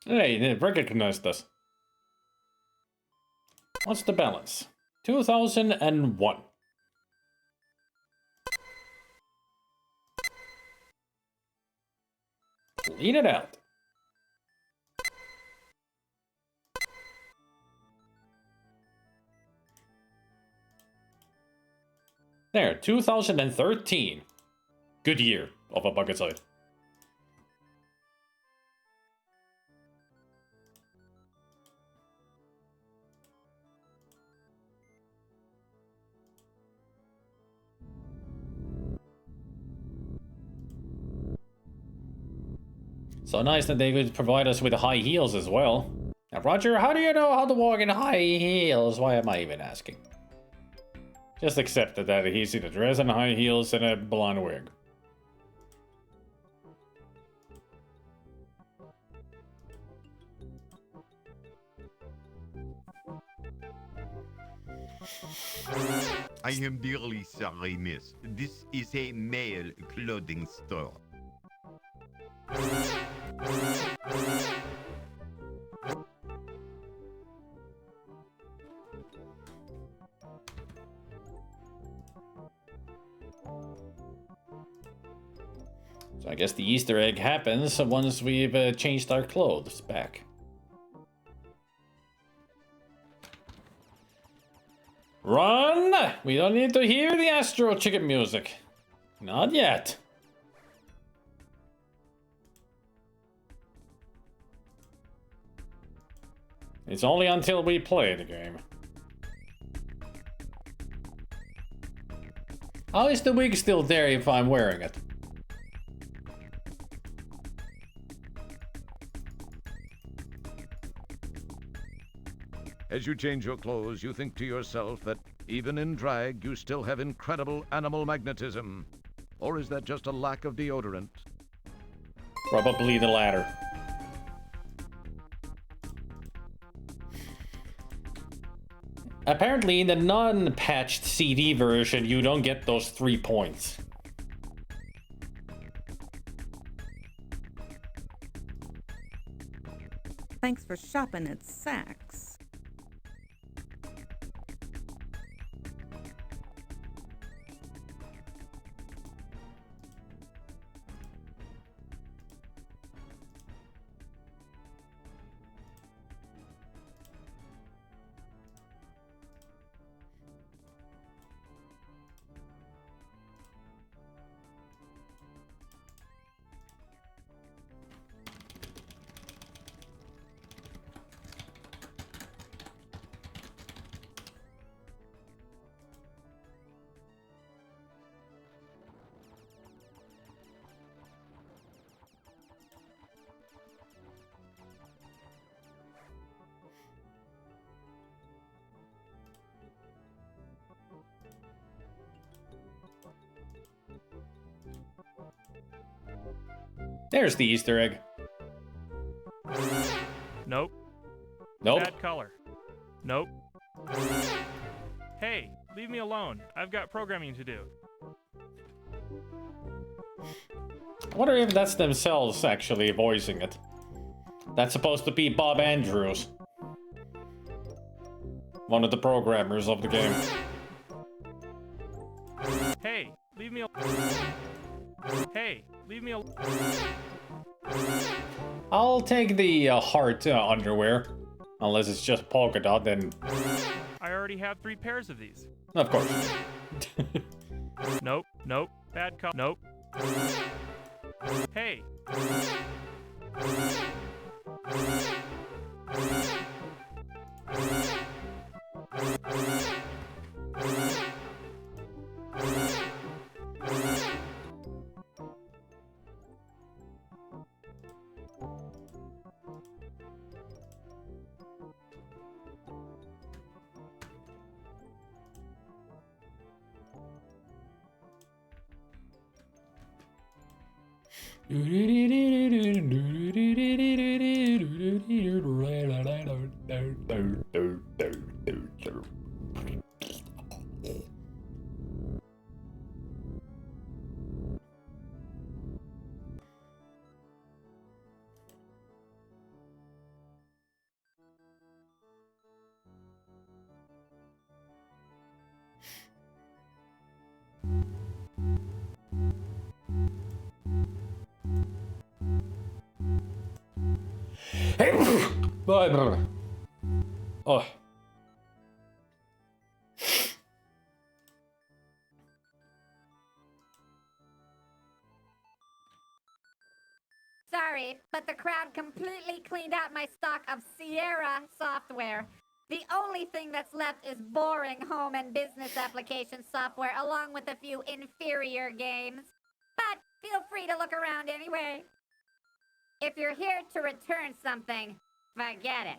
Hey, they recognized us. What's the balance? 2001. Clean it out. There, 2013. Good year of a bucket side. So nice that they would provide us with high heels as well. Now, Roger, how do you know how to walk in high heels? Why am I even asking? Just accept that he's in a dress and high heels and a blonde wig. I am dearly sorry, miss. This is a male clothing store. So I guess the Easter egg happens once we've changed our clothes back. Run! We don't need to hear the Astro Chicken music. Not yet. It's only until we play the game. How is the wig still there if I'm wearing it? As you change your clothes, you think to yourself that even in drag, you still have incredible animal magnetism. Or is that just a lack of deodorant? Probably the latter. Apparently, in the non-patched CD version, you don't get those 3 points. Thanks for shopping at Saks. There's the Easter egg. Nope. Nope. Bad color. Nope. Hey, leave me alone. I've got programming to do. I wonder if that's themselves actually voicing it. That's supposed to be Bob Andrews, one of the programmers of the game. Hey, leave me alone. Hey, leave me alone. I'll take the heart underwear, unless it's just polka dot. Then I already have 3 pairs of these. of course. Nope, nope. Bad color. Nope. Hey. Oh. Sorry, but the crowd completely cleaned out my stock of Sierra software. The only thing that's left is boring home and business application software, along with a few inferior games. But feel free to look around anyway. If you're here to return something, forget it.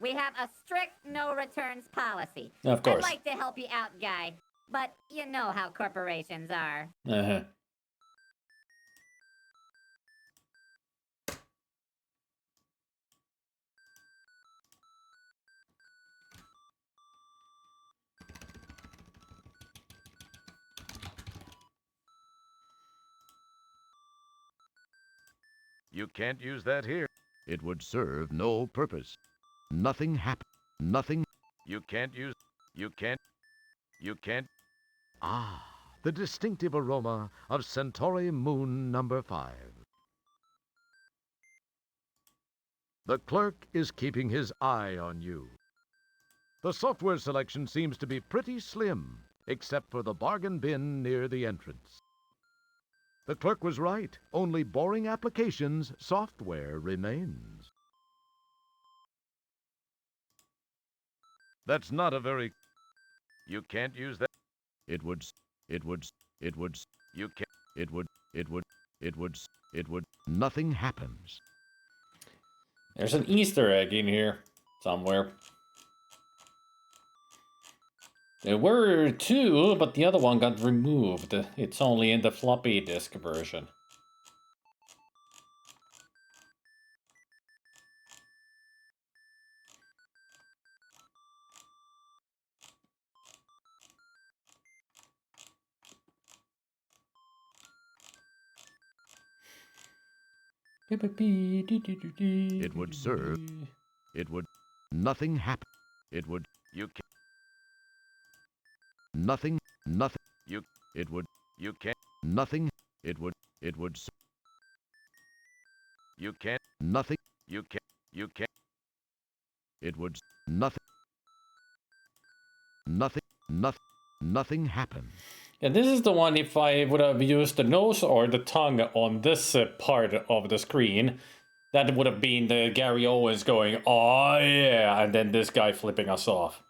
We have a strict no returns policy. Of course. I'd like to help you out, guy, but you know how corporations are. Uh-huh. You can't use that here. It would serve no purpose. Nothing happened. Nothing. You can't use. You can't. You can't. Ah, the distinctive aroma of Centauri Moon number 5. The clerk is keeping his eye on you. The software selection seems to be pretty slim, except for the bargain bin near the entrance. The clerk was right. Only boring applications software remains. That's not a very... You can't use that. It would... You can't... It would... Nothing happens. There's an Easter egg in here somewhere. There were two, but the other one got removed. It's only in the floppy disk version. It would serve. It would. Nothing happen. It would. You can. Nothing. Nothing. You. It would. You can't. Nothing. It would. It would. You can't. Nothing. You can't. You can't. It would. Nothing. Nothing. Nothing. Nothing happened. Yeah, this is the one if I would have used the nose or the tongue on this part of the screen, that would have been the Gary Owens going, oh yeah, and then this guy flipping us off.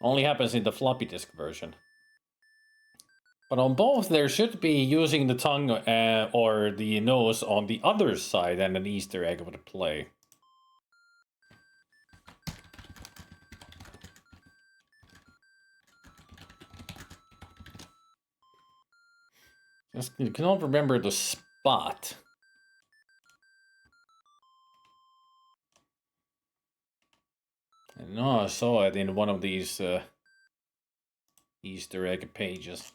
Only happens in the floppy disk version. But on both, there should be using the tongue or the nose on the other side, and an Easter egg would play. You cannot remember the spot. I know I saw it in one of these Easter egg pages.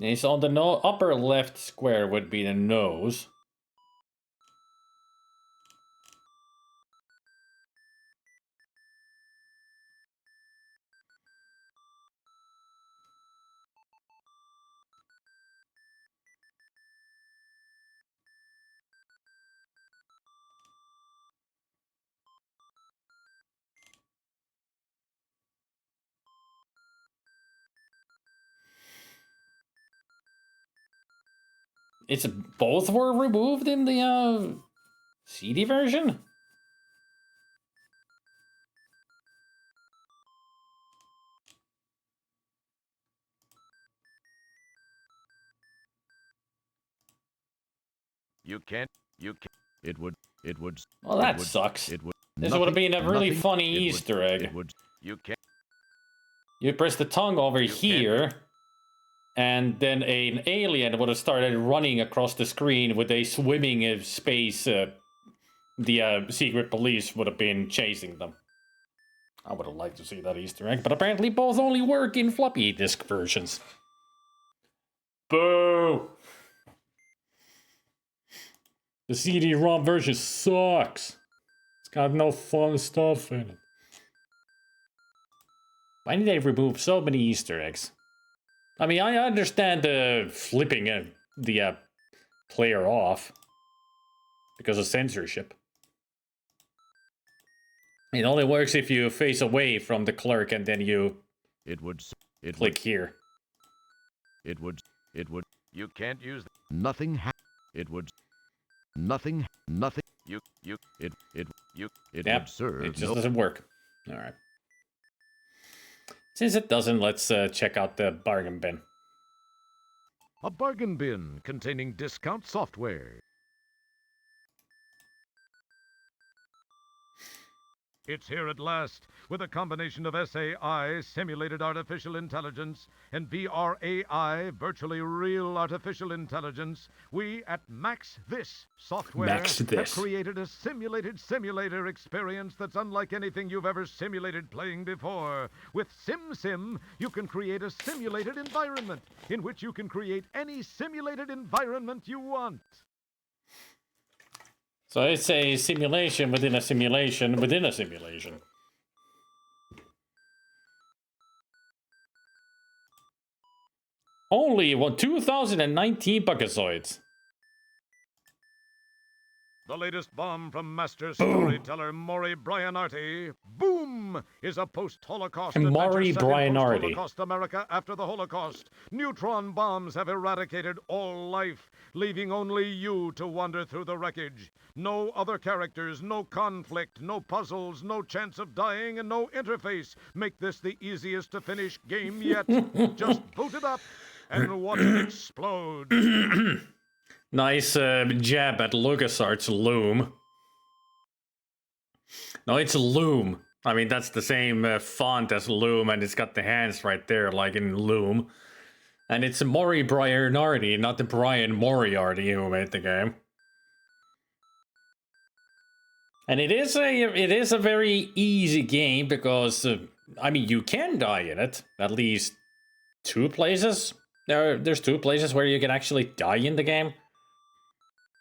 It's on the upper left square would be the nose. It's both were removed in the CD version? You can't. You can't. It would. It would. Well, that sucks. It would. This would have been a really funny Easter egg. It would. You can't. You press the tongue over here, and then an alien would have started running across the screen with a swimming space. The secret police would have been chasing them. I would have liked to see that Easter egg, but apparently both only work in floppy disk versions. Boo! The CD-ROM version sucks. It's got no fun stuff in it. Why did they remove so many Easter eggs? I mean, I understand the flipping the player off because of censorship. It only works if you face away from the clerk and then you click here. It would. You can't use nothing. It would. Nothing. It Yep, would serve. it just doesn't work. All right. Since it doesn't, let's check out the bargain bin. A bargain bin containing discount software. It's here at last, with a combination of SAI, Simulated Artificial Intelligence, and VRAI, Virtually Real Artificial Intelligence. We at Max This Software have created a simulated simulator experience that's unlike anything you've ever simulated playing before. With SimSim, you can create a simulated environment in which you can create any simulated environment you want. So it's a simulation within a simulation within a simulation. Only 2019 Buckazoids. The latest bomb from master storyteller Maury Bryanarty, Boom, is a post-Holocaust Maury Bryanarty. Post-Holocaust America after the Holocaust. Neutron bombs have eradicated all life, leaving only you to wander through the wreckage. No other characters, no conflict, no puzzles, no chance of dying, and no interface. Make this the easiest to finish game yet. Just boot it up and watch it explode. Nice jab at LucasArts Loom. No, it's Loom. I mean, that's the same font as Loom, and it's got the hands right there, like in Loom. And it's Maury Bryanarty, not the Brian Moriarty who made the game. And it is a very easy game because, I mean, you can die in it. At least 2 places. There's 2 places where you can actually die in the game.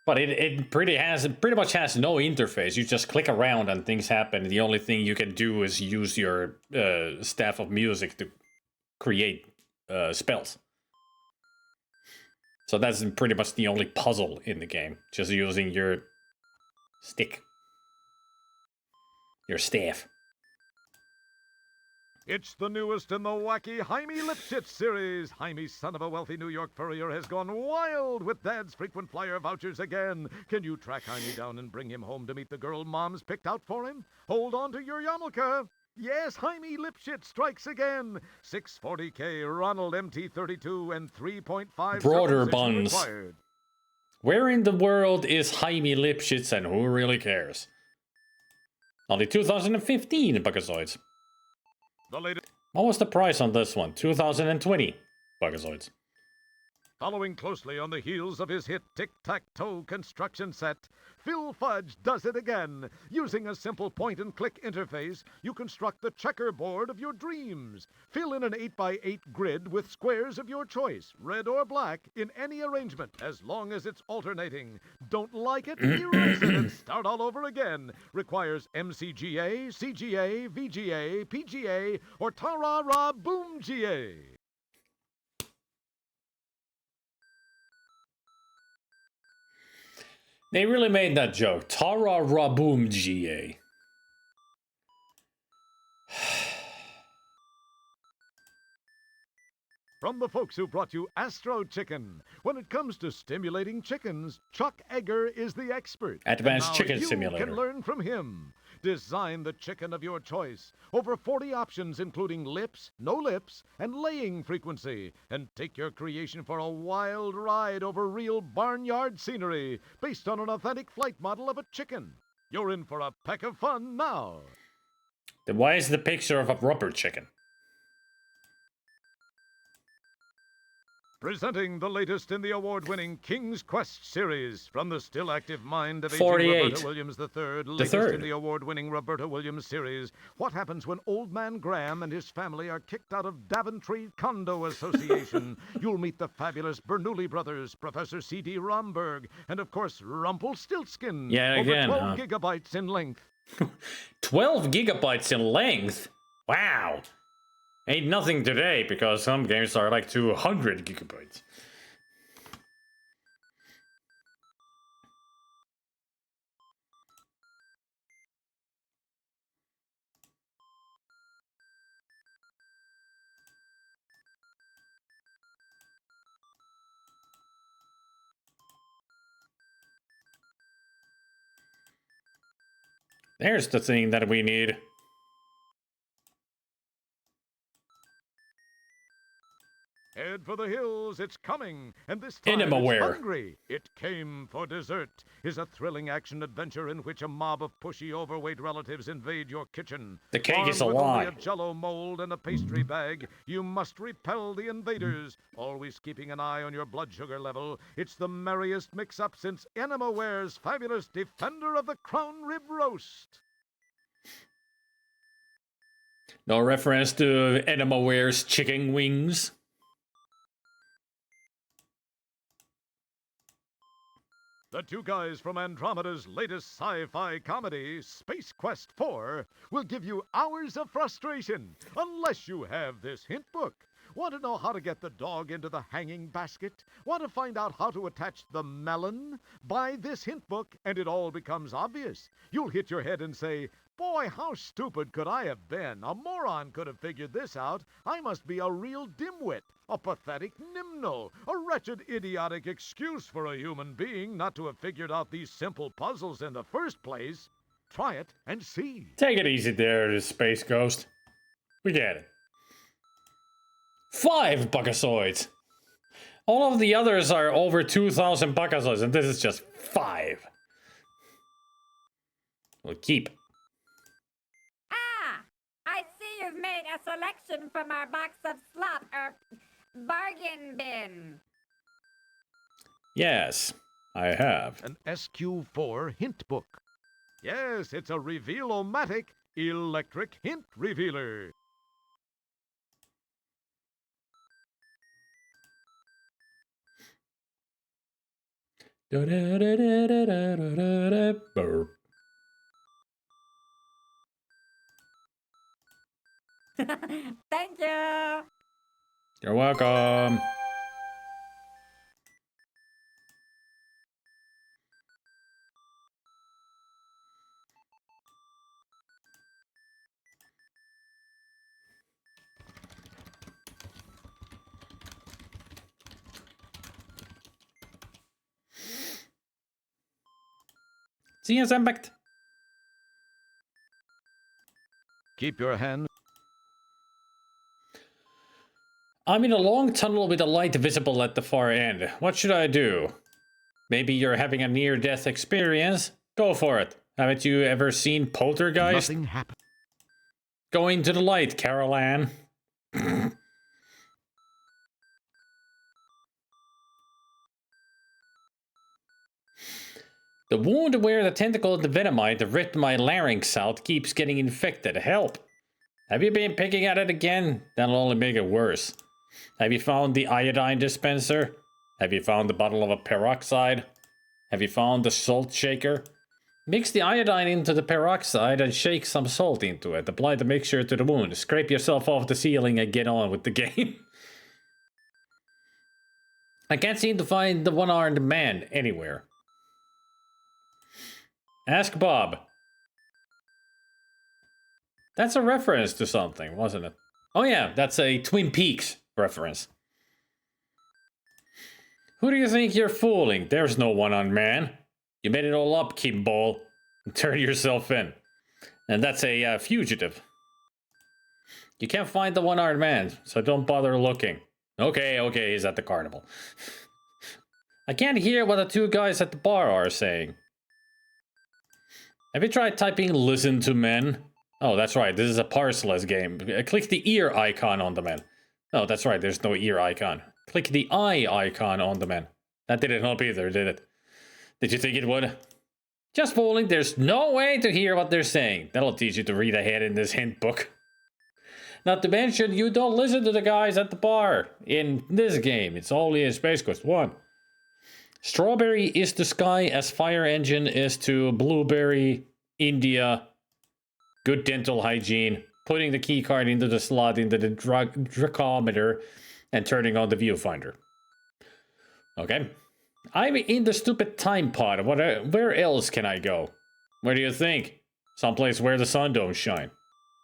But it pretty much has no interface. You just click around and things happen. The only thing you can do is use your staff of music to create spells. So that's pretty much the only puzzle in the game. Just using your stick. Your staff. It's the newest in the wacky Jaime Lipschitz series. Jaime, son of a wealthy New York furrier, has gone wild with Dad's frequent flyer vouchers again. Can you track Jaime down and bring him home to meet the girl Mom's picked out for him? Hold on to your yarmulke. Yes, Jaime Lipschitz strikes again. 640K, Ronald MT32, and 3.5 broader buns. Required. Where in the world is Jaime Lipschitz and who really cares? Only 2015 Buckazoids. What was the price on this one? 2020 Buckazoids. Following closely on the heels of his hit tic-tac-toe construction set, Phil Fudge does it again. Using a simple point-and-click interface, you construct the checkerboard of your dreams. Fill in an 8x8 grid with squares of your choice, red or black, in any arrangement, as long as it's alternating. Don't like it? Erase it and start all over again. Requires MCGA, CGA, VGA, PGA, or Ta-ra-ra-boom-GA. They really made that joke. Ta-ra-ra-boom GA. From the folks who brought you Astro Chicken. When it comes to stimulating chickens, Chuck Egger is the expert. Advanced Chicken you Simulator. Can learn from him. Design the chicken of your choice. Over 40 options including lips, no lips, and laying frequency. And take your creation for a wild ride over real barnyard scenery based on an authentic flight model of a chicken. You're in for a peck of fun now. Then why is the picture of a rubber chicken? Presenting the latest in the award-winning King's Quest series from the still active mind of 48. Roberta Williams III. Latest in the award-winning Roberta Williams series. What happens when Old Man Graham and his family are kicked out of Daventry Condo Association? You'll meet the fabulous Bernoulli brothers, Professor C.D. Romberg, and of course Rumpelstiltskin. Yeah, again, over 12 gigabytes in length. 12 gigabytes in length? Wow. Ain't nothing today, because some games are like 200 gigabytes. There's the thing that we need. Head for the hills, it's coming, and this time Animaware. it's hungry. It came for dessert is a thrilling action-adventure in which a mob of pushy, overweight relatives invade your kitchen. The cake is a Armed with lie. only a Jell-O mold and a pastry bag, you must repel the invaders, always keeping an eye on your blood sugar level. It's the merriest mix-up since Animaware's fabulous Defender of the Crown Rib Roast. No reference to Animaware's chicken wings. The two guys from Andromeda's latest sci-fi comedy, Space Quest 4, will give you hours of frustration unless you have this hint book. Want to know how to get the dog into the hanging basket? Want to find out how to attach the melon? Buy this hint book and it all becomes obvious. You'll hit your head and say, "Boy, how stupid could I have been? A moron could have figured this out. I must be a real dimwit, a pathetic nimno, a wretched, idiotic excuse for a human being not to have figured out these simple puzzles in the first place." Try it and see. Take it easy there, Space Ghost. We get it. 5 Buckazoids. All of the others are over 2,000 Buckazoids, and this is just 5. We'll keep. I see you've made a selection from our box of slop, bargain bin. Yes, I have. An SQ4 hint book. Yes, it's a Reveal-O-Matic electric hint revealer. Burp. Thank you. You're welcome. See you, Zambact. Keep your hand. I'm in a long tunnel with a light visible at the far end. What should I do? Maybe you're having a near-death experience? Go for it. Haven't you ever seen Poltergeist? Nothing happened. Go into the light, Carol Ann. The wound where the tentacle of the venomite ripped my larynx out keeps getting infected. Help! Have you been picking at it again? That'll only make it worse. Have you found the iodine dispenser? Have you found the bottle of a peroxide? Have you found the salt shaker? Mix the iodine into the peroxide and shake some salt into it. Apply the mixture to the wound. Scrape yourself off the ceiling and get on with the game. I can't seem to find the one-armed man anywhere. Ask Bob. That's a reference to something, wasn't it? Oh yeah, that's a Twin Peaks reference. Who do you think you're fooling? There's no one-armed man. You made it all up, Kimball. Turn yourself in. And that's a fugitive. You can't find the one-armed man, so don't bother looking. Okay, he's at the carnival. I can't hear what the two guys at the bar are saying. Have you tried typing "listen to men"? Oh, that's right, this is a parseless game. Click the ear icon on the men. Oh, that's right, there's no ear icon. Click the eye icon on the men. That didn't help either, did it? Did you think it would? Just fooling, there's no way to hear what they're saying. That'll teach you to read ahead in this hint book. Not to mention, you don't listen to the guys at the bar. In this game, it's only in Space Quest 1. Strawberry is to sky as fire engine is to blueberry, India, good dental hygiene, putting the keycard into the slot into the dracometer, and turning on the viewfinder. Okay. I'm in the stupid time pod. Where else can I go? Where do you think? Someplace where the sun don't shine.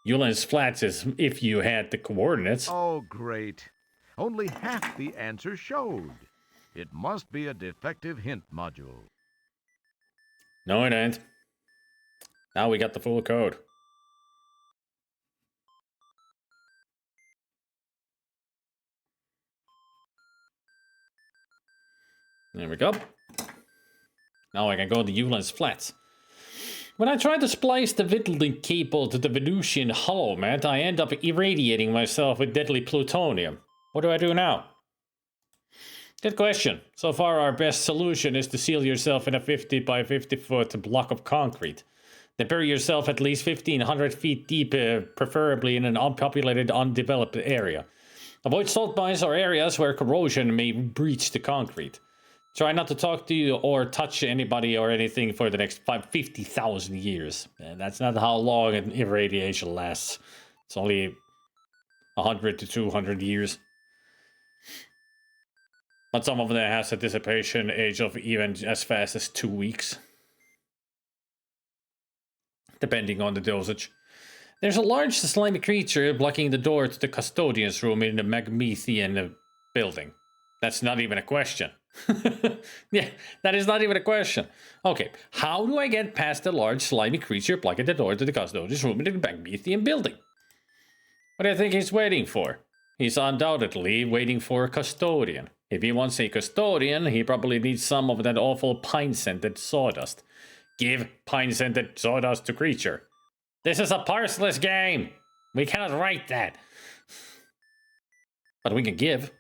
Yulin's Flats is if you had the coordinates. Oh, great. Only half the answer showed. It must be a defective hint module. No, it ain't. Now we got the full code. There we go. Now I can go to Yulan's flats. When I try to splice the whittling cable to the Venusian hollow mat, I end up irradiating myself with deadly plutonium. What do I do now? Good question. So far our best solution is to seal yourself in a 50 by 50 foot block of concrete. Then bury yourself at least 1,500 feet deep, preferably in an unpopulated, undeveloped area. Avoid salt mines or areas where corrosion may breach the concrete. Try not to talk to you or touch anybody or anything for the next 50,000 years. And that's not how long an irradiation lasts. It's only 100 to 200 years. But some of them has a dissipation age of even as fast as 2 weeks. Depending on the dosage. There's a large slimy creature blocking the door to the custodian's room in the Magmethian building. That's not even a question. Yeah, that is not even a question. Okay, how do I get past the large slimy creature blocking the door to the custodian's room in the Magmethian building? What do you think he's waiting for? He's undoubtedly waiting for a custodian. If he wants a custodian, he probably needs some of that awful pine-scented sawdust. Give pine-scented sawdust to creature. This is a parseless game. We cannot write that. But we can give.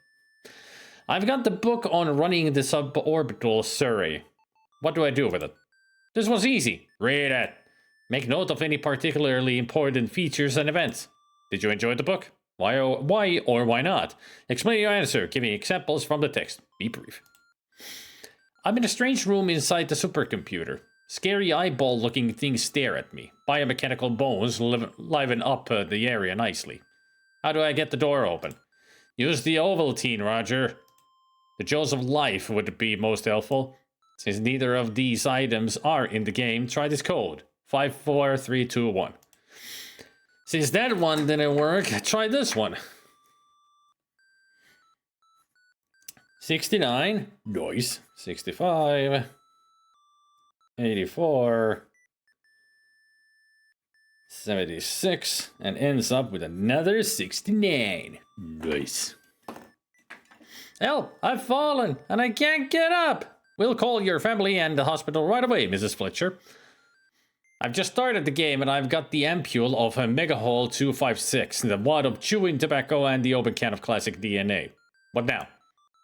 I've got the book on running the suborbital survey. What do I do with it? This was easy. Read it. Make note of any particularly important features and events. Did you enjoy the book? Why or why not? Explain your answer. Give me examples from the text. Be brief. I'm in a strange room inside the supercomputer. Scary eyeball-looking things stare at me. Biomechanical bones liven up the area nicely. How do I get the door open? Use the Ovaltine, Roger. The Jaws of Life would be most helpful. Since neither of these items are in the game, try this code. 54321. Since that one didn't work, try this one. 69. Nice. 65. 84. 76. And ends up with another 69. Nice. Help! I've fallen, and I can't get up! We'll call your family and the hospital right away, Mrs. Fletcher. I've just started the game, and I've got the ampule of a Megahole 256, the wad of chewing tobacco, and the open can of classic DNA. What now?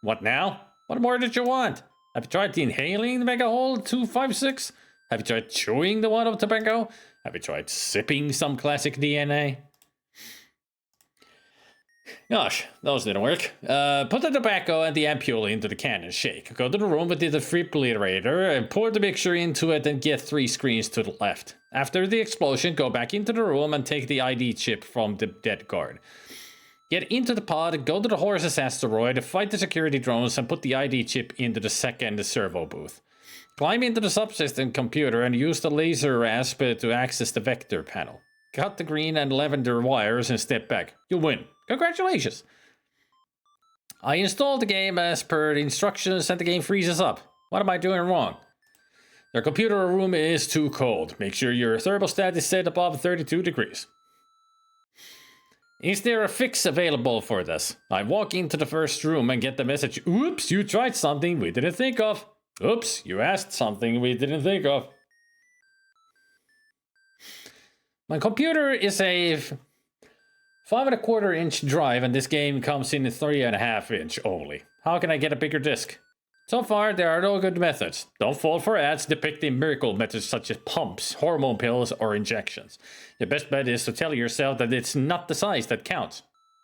What now? What more did you want? Have you tried inhaling the Megahole 256? Have you tried chewing the wad of tobacco? Have you tried sipping some classic DNA? Gosh, those didn't work. Put the tobacco and the ampule into the can and shake. Go to the room with the defibrillator and pour the mixture into it and get 3 screens to the left. After the explosion, go back into the room and take the ID chip from the dead guard. Get into the pod, go to the Horse's asteroid, fight the security drones, and put the ID chip into the second servo booth. Climb into the subsystem computer and use the laser rasp to access the vector panel. Cut the green and lavender wires and step back. You'll win. Congratulations! I installed the game as per the instructions and the game freezes up. What am I doing wrong? Their computer room is too cold. Make sure your thermostat is set above 32 degrees. Is there a fix available for this? I walk into the first room and get the message, oops, you tried something we didn't think of. Oops, you asked something we didn't think of. My computer is a 5¼ inch drive, and this game comes in 3½ inch only. How can I get a bigger disc? So far, there are no good methods. Don't fall for ads depicting miracle methods such as pumps, hormone pills, or injections. Your best bet is to tell yourself that it's not the size that counts.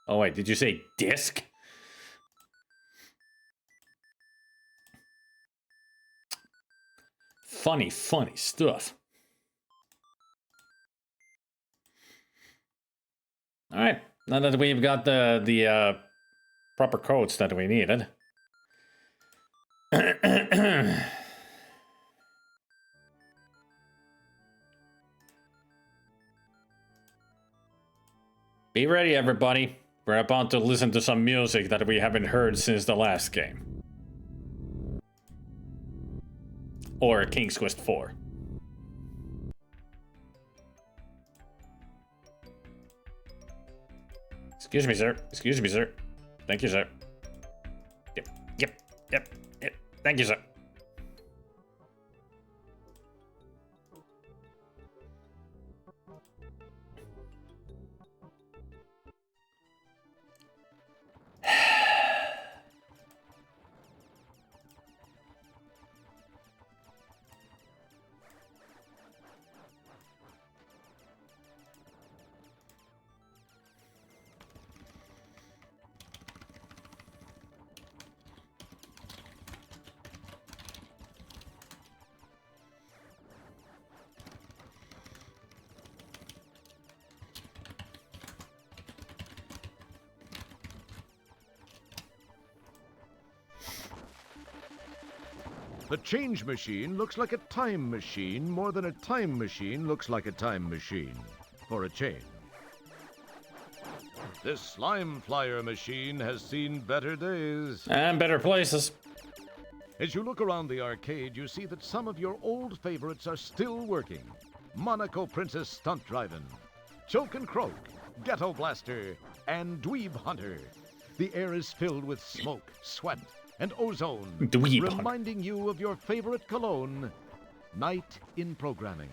Oh wait, did you say disc? Funny stuff. Alright, now that we've got the proper codes that we needed. Be ready, everybody. We're about to listen to some music that we haven't heard since the last game. Or King's Quest 4. Excuse me, sir. Excuse me, sir. Thank you, sir. Yep. Thank you, sir. The change machine looks like a time machine more than a time machine looks like a time machine, for a change. This slime flyer machine has seen better days. And better places. As you look around the arcade, you see that some of your old favorites are still working. Monaco Princess Stunt Drivin', Choke and Croak, Ghetto Blaster, and Dweeb Hunter. The air is filled with smoke, sweat, and ozone, reminding you of your favorite cologne, Night in Programming.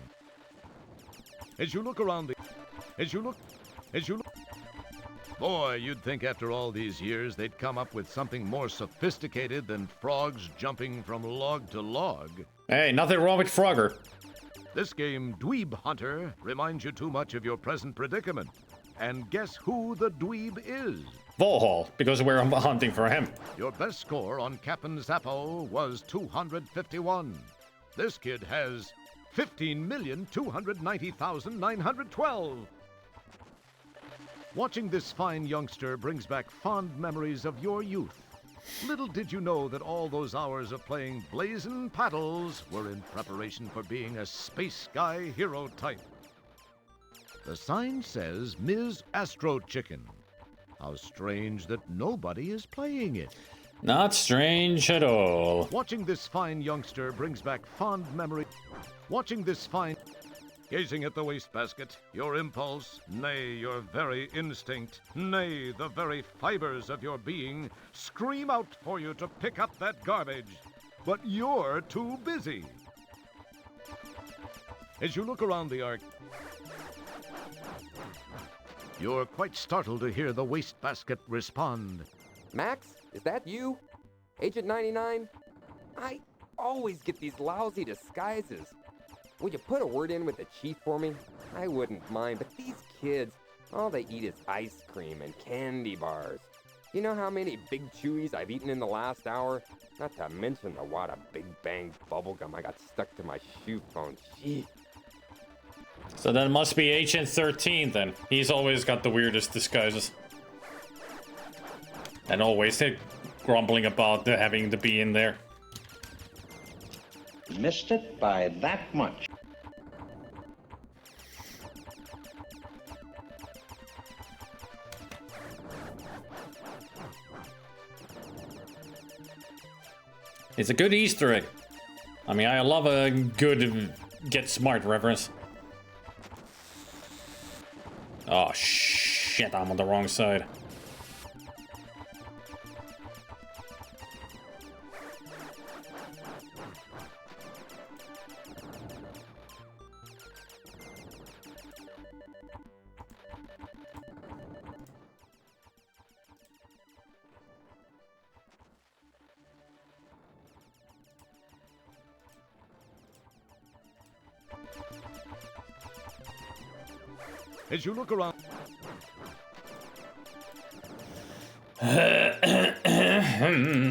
As you look around the... Boy, you'd think after all these years they'd come up with something more sophisticated than frogs jumping from log to log. Hey, nothing wrong with Frogger. This game, Dweeb Hunter, reminds you too much of your present predicament. And guess who the dweeb is? Volhall, because we're hunting for him. Your best score on Captain Zappo was 251. This kid has 15,290,912. Watching this fine youngster brings back fond memories of your youth. Little did you know that all those hours of playing Blazin' Paddles were in preparation for being a space guy hero type. The sign says Ms. Astro Chicken. How strange that nobody is playing it. Not strange at all. Watching this fine youngster brings back fond memory. Gazing at the wastebasket, your impulse, nay, your very instinct, nay, the very fibers of your being, scream out for you to pick up that garbage. But you're too busy. As you look around the arc, you're quite startled to hear the wastebasket respond. Max, is that you? Agent 99? I always get these lousy disguises. Would you put a word in with the chief for me? I wouldn't mind, but these kids, all they eat is ice cream and candy bars. You know how many Big Chewies I've eaten in the last hour? Not to mention the wad of Big Bang bubblegum I got stuck to my shoe phone. Gee. So that must be Agent 13 then. He's always got the weirdest disguises. And always grumbling about having to be in there. Missed it by that much. It's a good Easter egg. I mean, I love a good Get Smart reference. Oh shit, I'm on the wrong side. As you look around...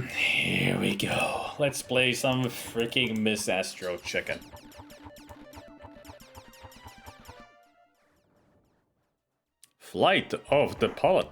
Here we go. Let's play some freaking Miss Astro Chicken. Flight of the Pollen.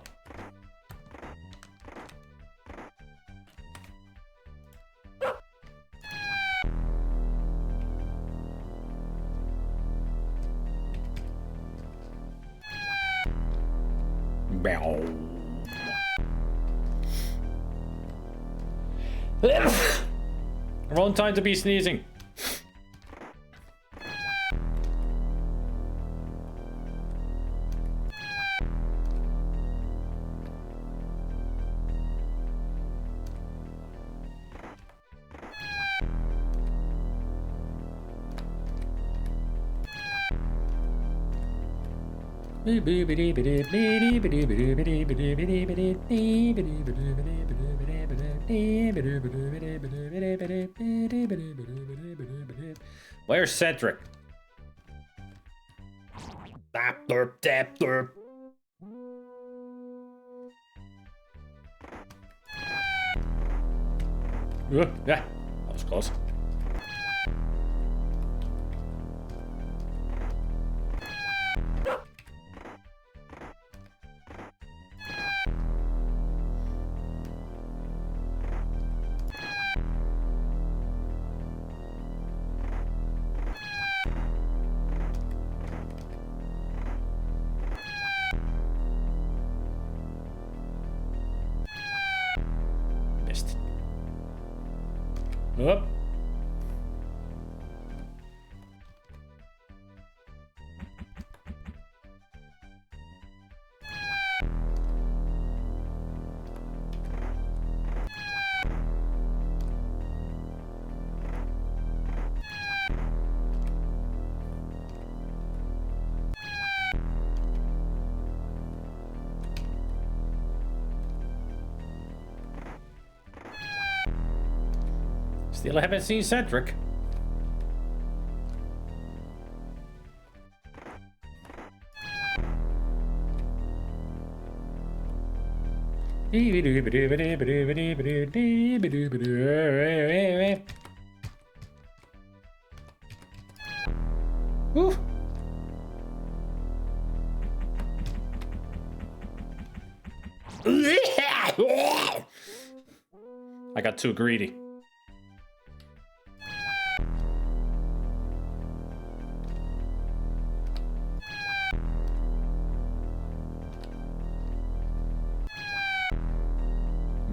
Wrong time to be sneezing. Where's Cedric? Dap derp dap derp. Yeah, that was close. Missed. Up. Still haven't seen Cedric. Woo. I got too greedy.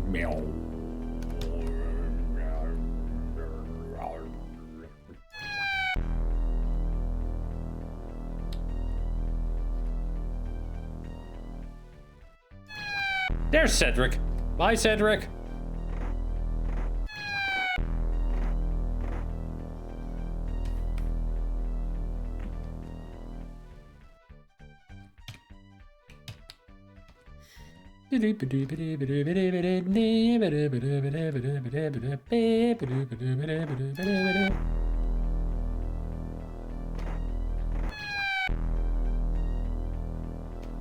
Meow. There's Cedric. Bye, Cedric.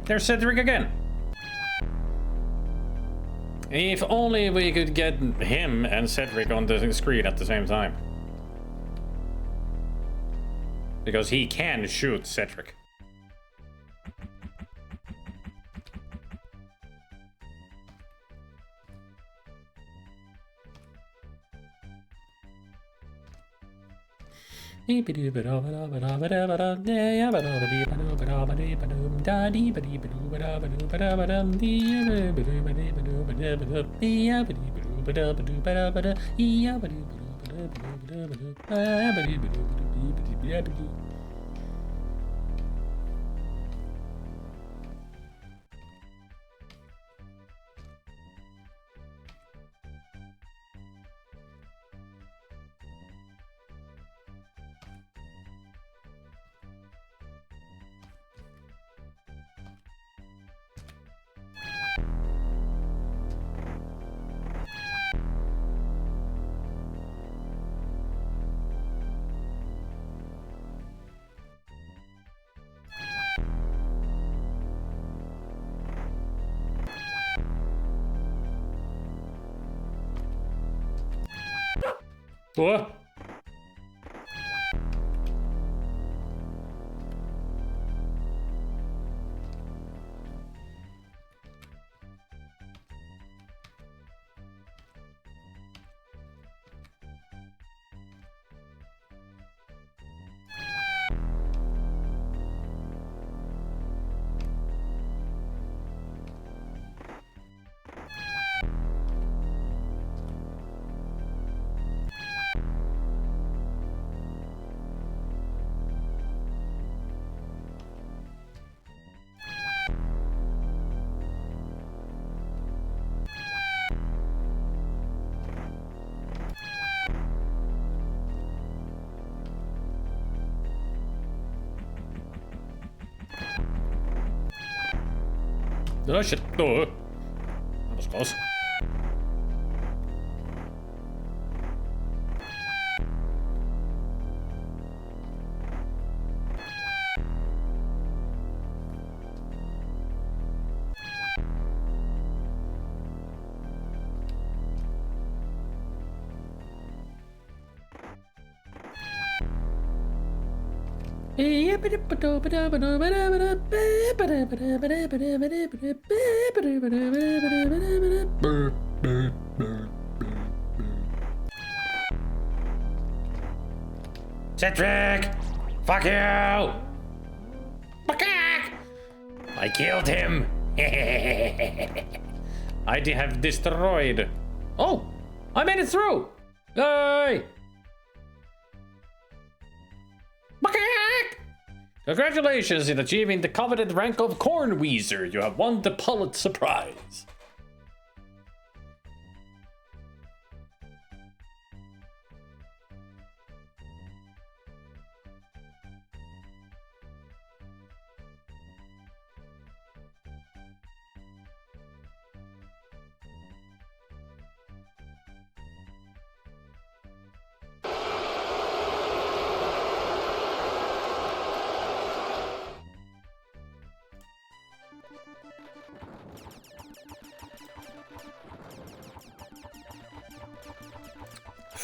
There's Cedric again. If only we could get him and Cedric on the screen at the same time. Because he can shoot Cedric. What? Oh shit. Oh. That was close. Cedric! Fuck you! I killed him! I have destroyed. Oh! I made it through! Yay! Congratulations in achieving the coveted rank of Cornweezer. You have won the Pulitzer Prize.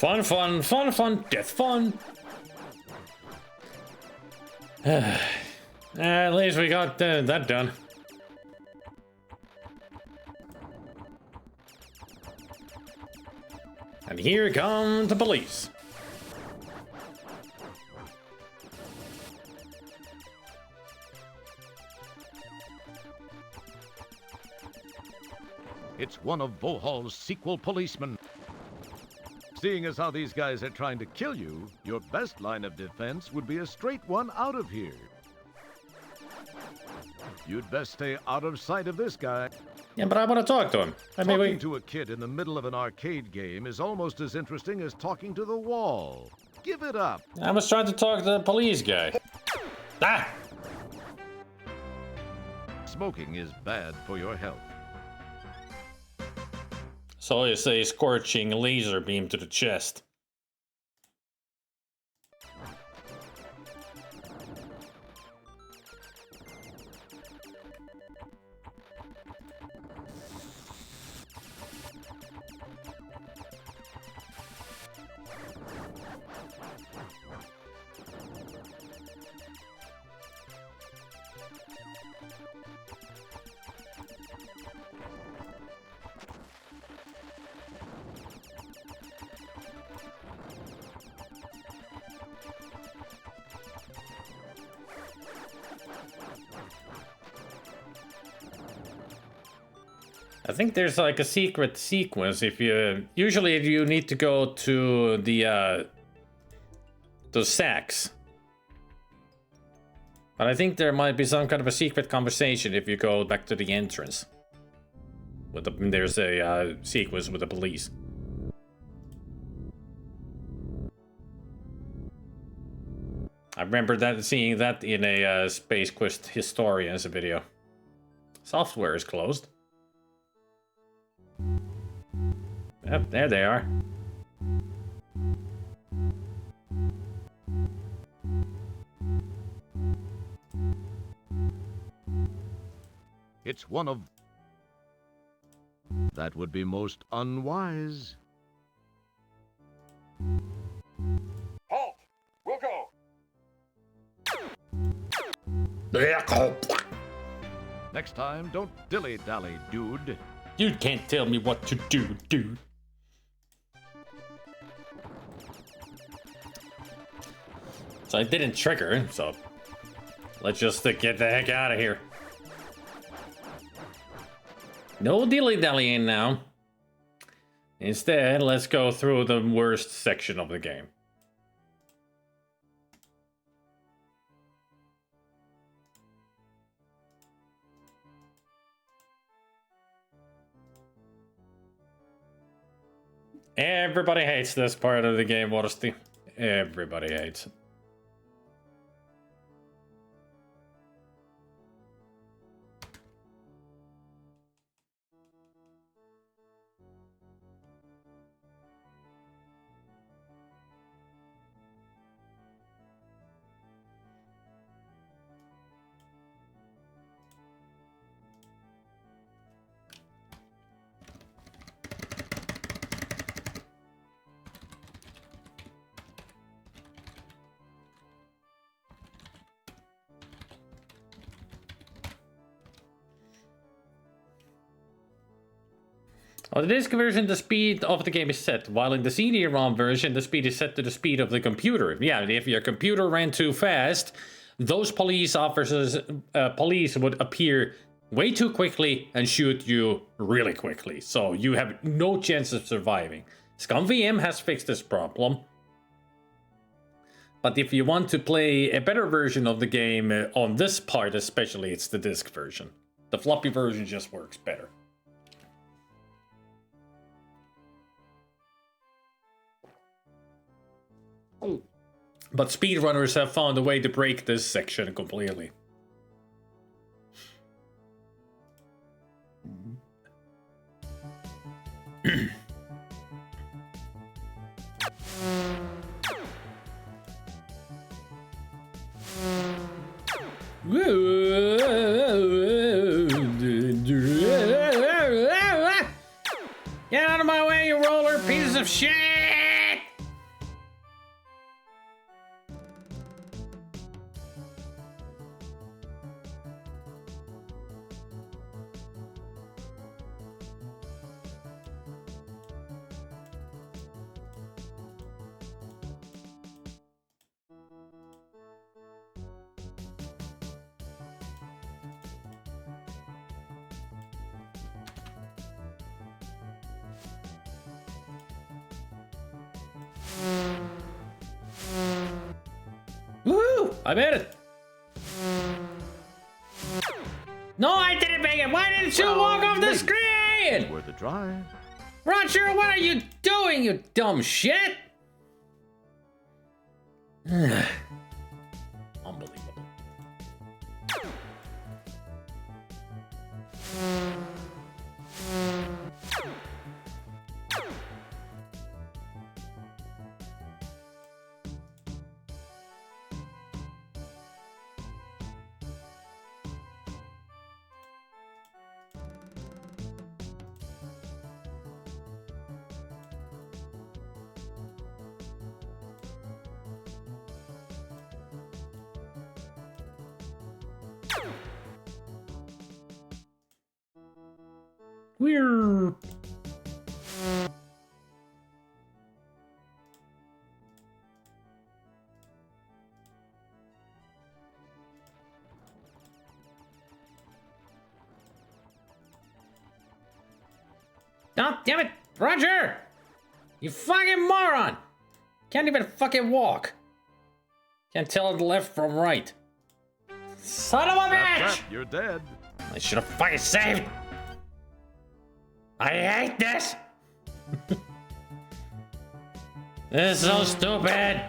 Fun, death fun. At least we got that done. And here come the police. It's one of Vohal's sequel policemen. Seeing as how these guys are trying to kill you, your best line of defense would be a straight one out of here. You'd best stay out of sight of this guy. Yeah, but I want to talk to him. Talking to a kid in the middle of an arcade game is almost as interesting as talking to the wall. Give it up. I was trying to talk to the police guy. Ah! Smoking is bad for your health. So it's a scorching laser beam to the chest. I think there's like a secret sequence if you... Usually you need to go to the sacks. But I think there might be some kind of a secret conversation if you go back to the entrance. There's a sequence with the police. I remember seeing that in a Space Quest Historians video. Software is closed. Yep, there they are. It's one of... That would be most unwise. Halt! Wilco! Next time, don't dilly-dally, dude. You can't tell me what to do, dude. So I didn't trigger, so let's just get the heck out of here. No dilly-dallying now. Instead, let's go through the worst section of the game. Everybody hates this part of the game, Modesty. Everybody hates it. On the disc version, the speed of the game is set, while in the CD-ROM version, the speed is set to the speed of the computer. Yeah, if your computer ran too fast, those police officers, police would appear way too quickly and shoot you really quickly. So you have no chance of surviving. ScumVM has fixed this problem. But if you want to play a better version of the game, on this part especially, it's the disc version. The floppy version just works better. But speedrunners have found a way to break this section completely. Get out of my way, you roller pieces of shit! Woohoo! I made it! No, I didn't make it! Why didn't you walk off the screen? Worth a try. Roger, what are you doing, you dumb shit? Unbelievable. We're... Oh, damn it! Roger! You fucking moron! Can't even fucking walk. Can't tell the left from right. Son of a bitch! You're dead. I should have fucking saved! I hate this! This is so stupid!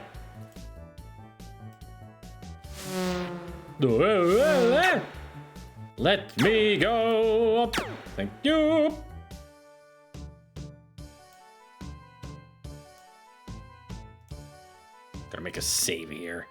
Let me go up. Thank you. Gotta make a save here.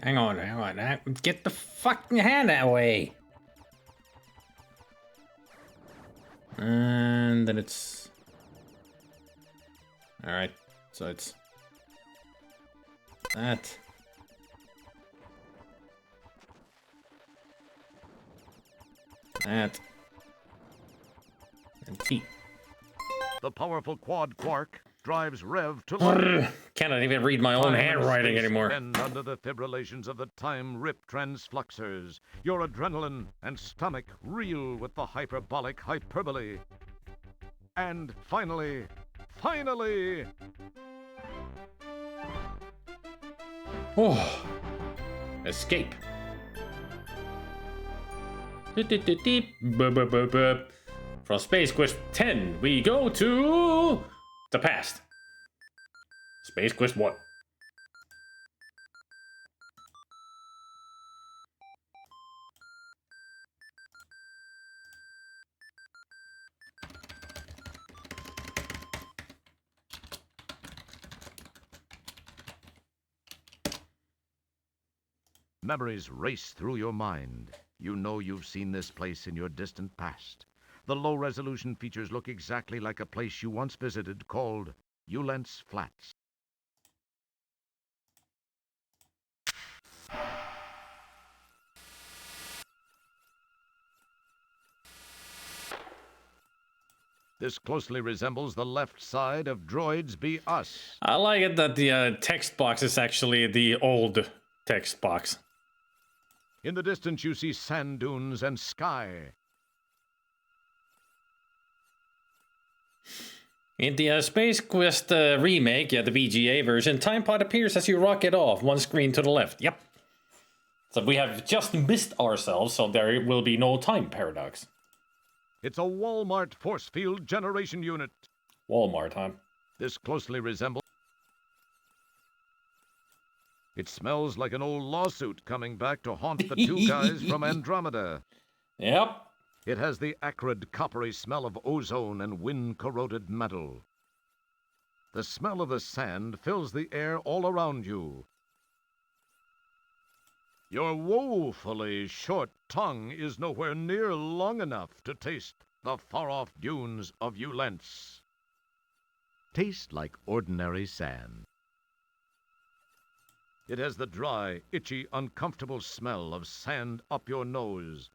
Hang on. Get the fucking hand that way. And then it's... Alright, so it's... That. That. And T. The powerful quad quark drives Rev to life. Cannot even read my own handwriting anymore. And under the fibrillations of the time-rip transfluxers, your adrenaline and stomach reel with the hyperbolic hyperbole. And finally... Oh, escape. From Space Quest 10, we go to the past. Space Quest 1. Memories race through your mind. You know you've seen this place in your distant past. The low-resolution features look exactly like a place you once visited called Ulent's Flats. This closely resembles the left side of Droids Be Us. I like it that the text box is actually the old text box. In the distance, you see sand dunes and sky. In the Space Quest remake, the VGA version, Time Pod appears as you rocket off, one screen to the left. Yep. So we have just missed ourselves, so there will be no time paradox. It's a Walmart force field generation unit. Walmart, huh? This closely resembles... It smells like an old lawsuit coming back to haunt the two guys from Andromeda. Yep. It has the acrid, coppery smell of ozone and wind-corroded metal. The smell of the sand fills the air all around you. Your woefully short tongue is nowhere near long enough to taste the far-off dunes of Ulent's. Taste like ordinary sand. It has the dry, itchy, uncomfortable smell of sand up your nose.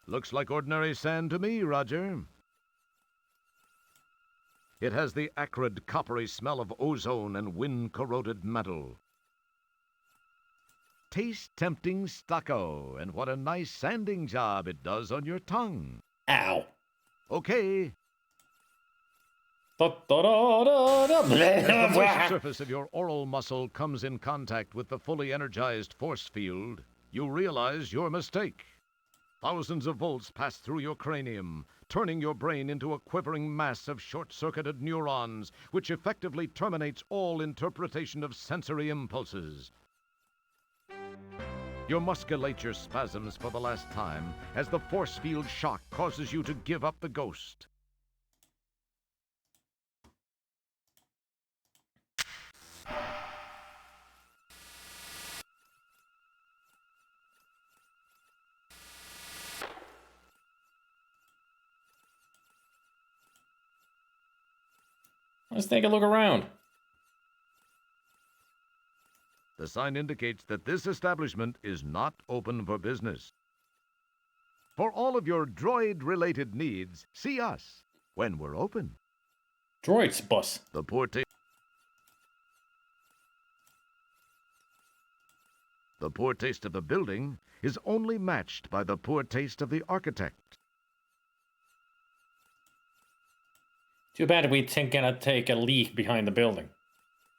Looks like ordinary sand to me, Roger. It has the acrid, coppery smell of ozone and wind-corroded metal. Taste tempting stucco, and what a nice sanding job it does on your tongue. Ow. Okay. Da, da, da, da, da. As the moist surface of your oral muscle comes in contact with the fully energized force field, you realize your mistake. Thousands of volts pass through your cranium, turning your brain into a quivering mass of short-circuited neurons, which effectively terminates all interpretation of sensory impulses. Your musculature spasms for the last time as the force field shock causes you to give up the ghost. Let's take a look around. The sign indicates that this establishment is not open for business. For all of your droid-related needs, see us when we're open. Droids bus. The poor taste of the building is only matched by the poor taste of the architect. Too bad we cannot take a leak behind the building,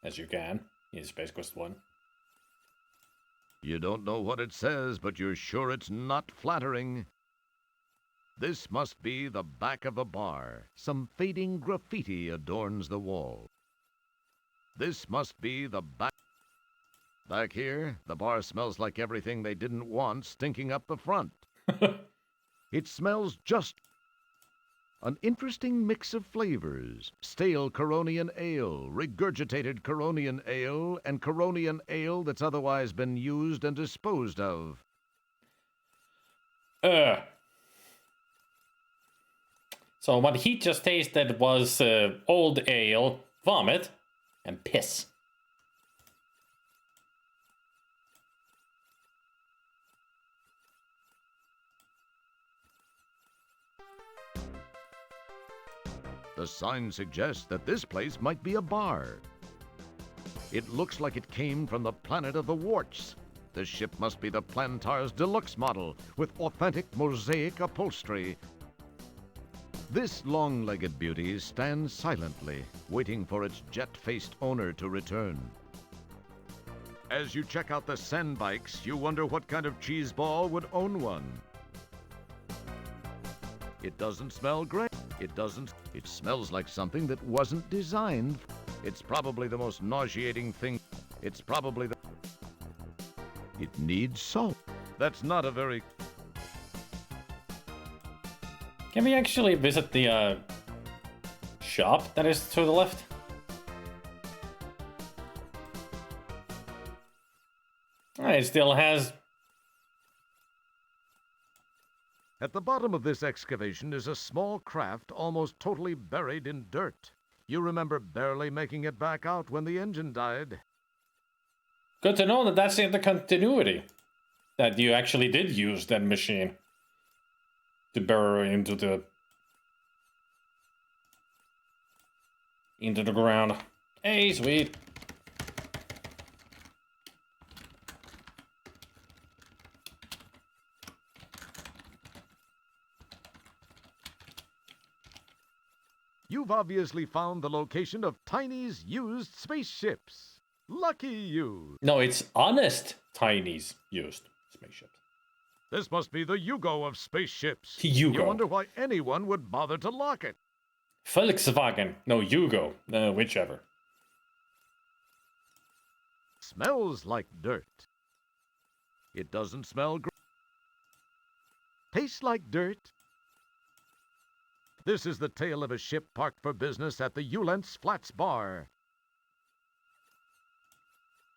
as you can in Space Quest 1. You don't know what it says, but you're sure it's not flattering. This must be the back of a bar. Some fading graffiti adorns the wall. This must be the back. Back here, the bar smells like everything they didn't want stinking up the front. It smells just... An interesting mix of flavors. Stale Coronian ale, regurgitated Coronian ale, and Coronian ale that's otherwise been used and disposed of. So what he just tasted was old ale, vomit, and piss. The sign suggests that this place might be a bar. It looks like it came from the planet of the warts. The ship must be the Plantar's deluxe model with authentic mosaic upholstery. This long-legged beauty stands silently, waiting for its jet-faced owner to return. As you check out the sand bikes, you wonder what kind of cheeseball would own one. It doesn't smell great. It smells like something that wasn't designed. It's probably the most nauseating thing. It needs salt. That's not a very... Can we actually visit the shop that is to the left? It still has... At the bottom of this excavation is a small craft almost totally buried in dirt. You remember barely making it back out when the engine died. Good to know that that's in the continuity. That you actually did use that machine to burrow into the ground. Hey, sweet. You've obviously found the location of Tiny's used spaceships. Lucky you. No, it's honest Tiny's used spaceships. This must be the Yugo of spaceships. Yugo. You wonder why anyone would bother to lock it. Volkswagen. No, Yugo. Whichever. Smells like dirt. It doesn't smell great. Tastes like dirt. This is the tale of a ship parked for business at the Ulent's Flats Bar.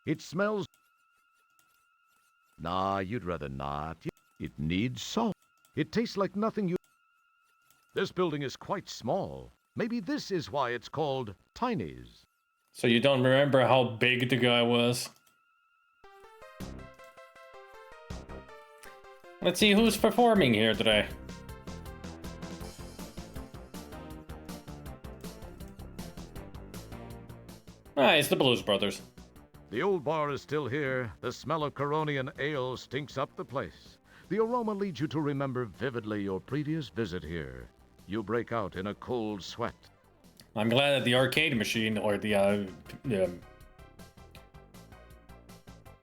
It smells... Nah, you'd rather not. It needs salt. It tastes like nothing you... This building is quite small. Maybe this is why it's called Tiny's. So you don't remember how big the guy was? Let's see who's performing here today. It's the Blues Brothers. The old bar is still here. The smell of Coronian ale stinks up the place. The aroma leads you to remember vividly your previous visit here. You break out in a cold sweat. I'm glad that the arcade machine, or the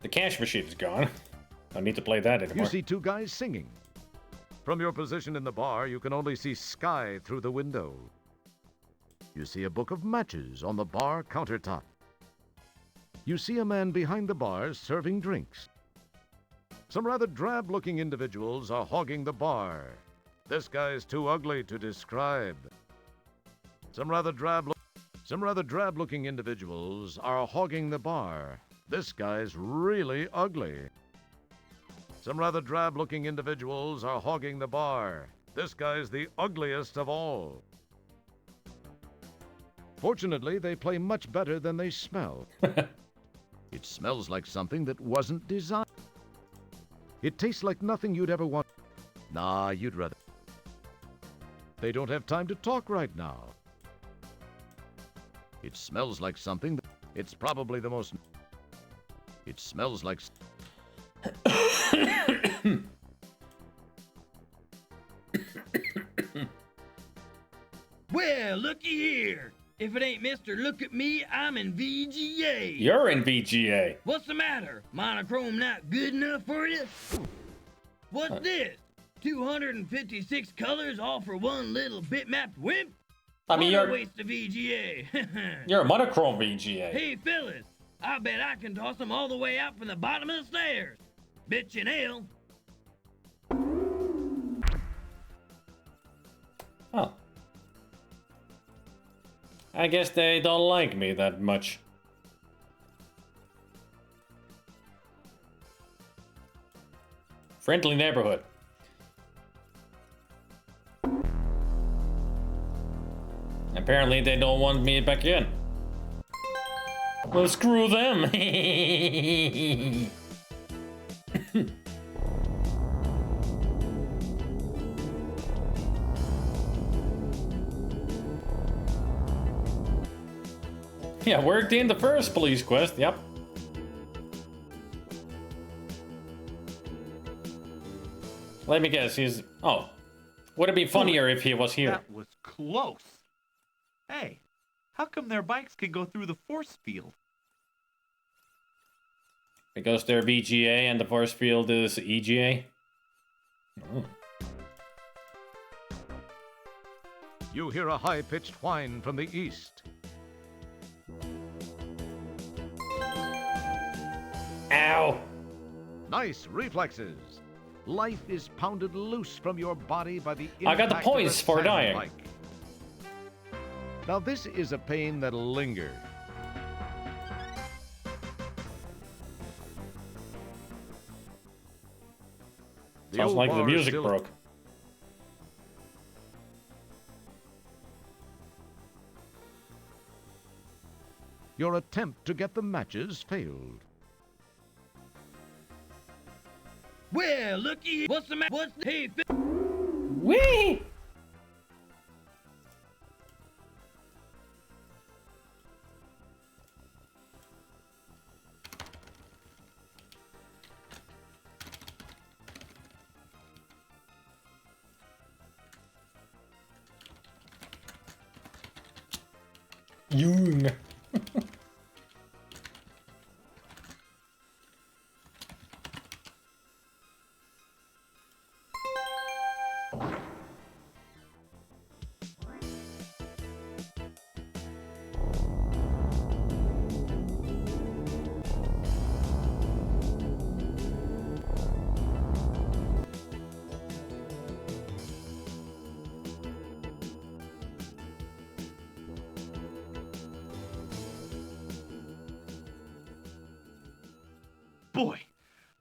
cash machine is gone. I need to play that anymore. You see two guys singing. From your position in the bar, you can only see sky through the window. You see a book of matches on the bar countertop. You see a man behind the bar serving drinks. Some rather drab-looking individuals are hogging the bar. This guy's too ugly to describe. Some rather drab-looking individuals are hogging the bar. This guy's really ugly. Some rather drab-looking individuals are hogging the bar. This guy's the ugliest of all. Fortunately, they play much better than they smell. It smells like something that wasn't designed. It tastes like nothing you'd ever want. Nah, you'd rather. They don't have time to talk right now. It smells like something that... It's probably the most... It smells like... Well, looky here. If it ain't Mr. Look at Me, I'm in VGA. You're in VGA. What's the matter? Monochrome not good enough for you? What's this? 256 colors all for one little bitmapped wimp? I mean, what you're... a waste of VGA. You're a monochrome VGA. Hey, fellas. I bet I can toss them all the way out from the bottom of the stairs. Bitch and ale. Oh. I guess they don't like me that much. Friendly neighborhood. Apparently they don't want me back in. Well, screw them. Yeah, worked in the first police quest, yep. Let me guess, he's... Oh. Would it be funnier if he was here? That was close. Hey, how come their bikes can go through the force field? Because they're VGA and the force field is EGA? Oh. You hear a high-pitched whine from the east. Ow! Nice reflexes. Life is pounded loose from your body by the I got the impact of points a for dying. sandbike. Now this is a pain that'll linger. Sounds like the bar music still- broke. Your attempt to get the matches failed. Well, looky, what's the matter? What's the hey? Wee! Yoon. Boy,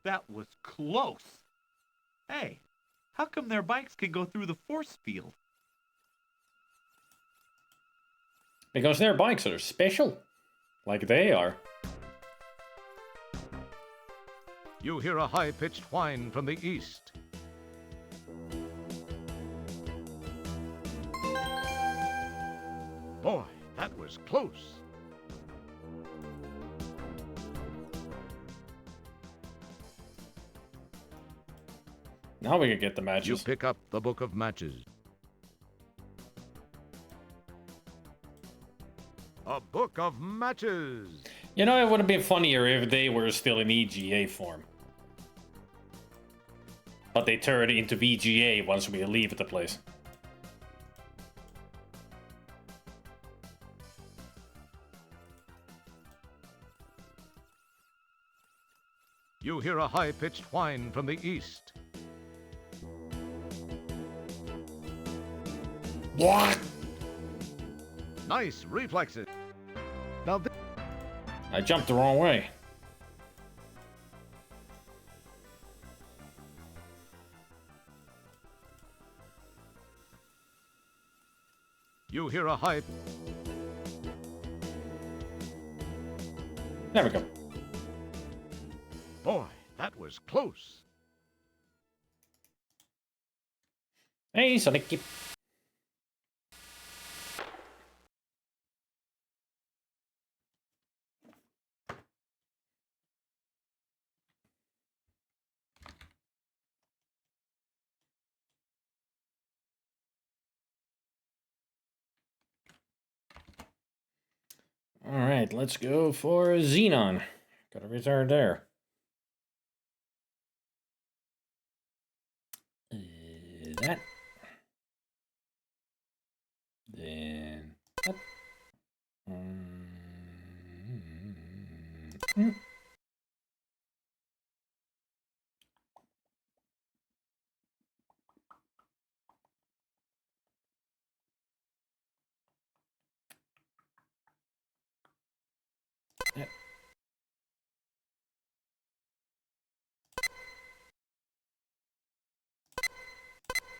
that was close. Hey, how come their bikes can go through the force field? Because their bikes are special. Like they are. You hear a high-pitched whine from the east. Boy, that was close. Now we can get the matches. You pick up the book of matches. A book of matches. You know, it would have been funnier if they were still in EGA form. But they turned into VGA once we leave the place. You hear a high-pitched whine from the east. What? Nice reflexes. Now I jumped the wrong way. you hear a high... There we go. Boy, that was close. Hey, Sonic. All right, let's go for Xenon. Got a retard there. That. Then that.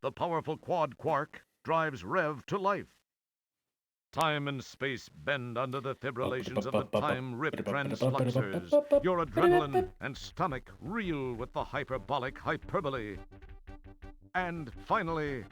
The powerful quad quark drives Rev to life. Time and space bend under the fibrillations of the time-rip transfluxers. Your adrenaline and stomach reel with the hyperbolic hyperbole. And finally...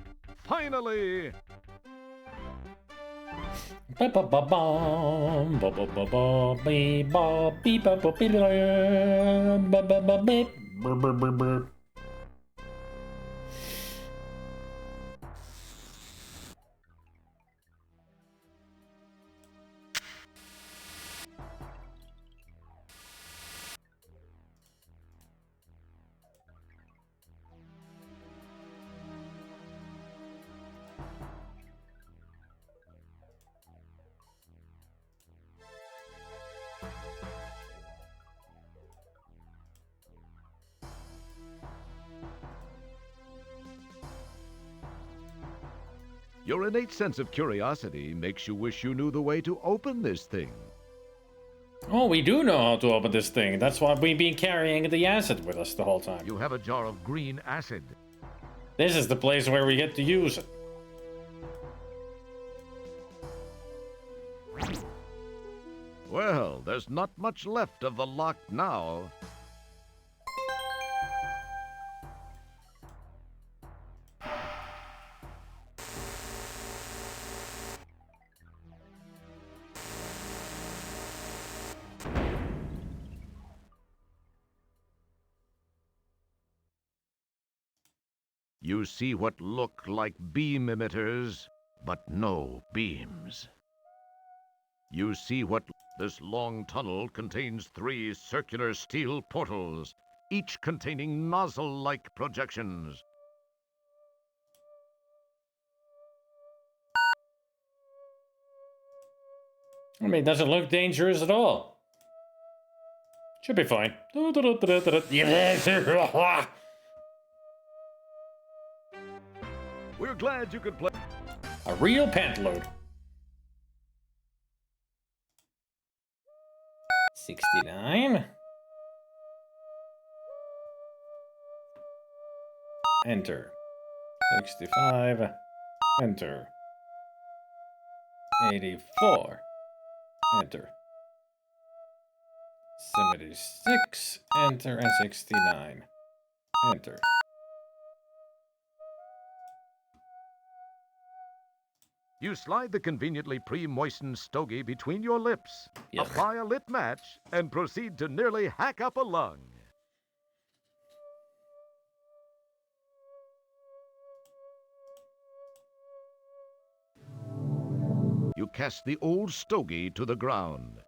Your innate sense of curiosity makes you wish you knew the way to open this thing. Oh, we do know how to open this thing. That's why we've been carrying the acid with us the whole time. You have a jar of green acid. This is the place where we get to use it. Well, there's not much left of the lock now. You see what look like beam emitters, but no beams. You see what... This long tunnel contains 3 circular steel portals, each containing nozzle-like projections. I mean, it doesn't look dangerous at all. Should be fine. We're glad you could play... A real pantload. 69. Enter. 65. Enter. 84. Enter. 76. Enter. And 69. Enter. You slide the conveniently pre-moistened stogie between your lips, Yuck. apply a lit match, and proceed to nearly hack up a lung. You cast the old stogie to the ground.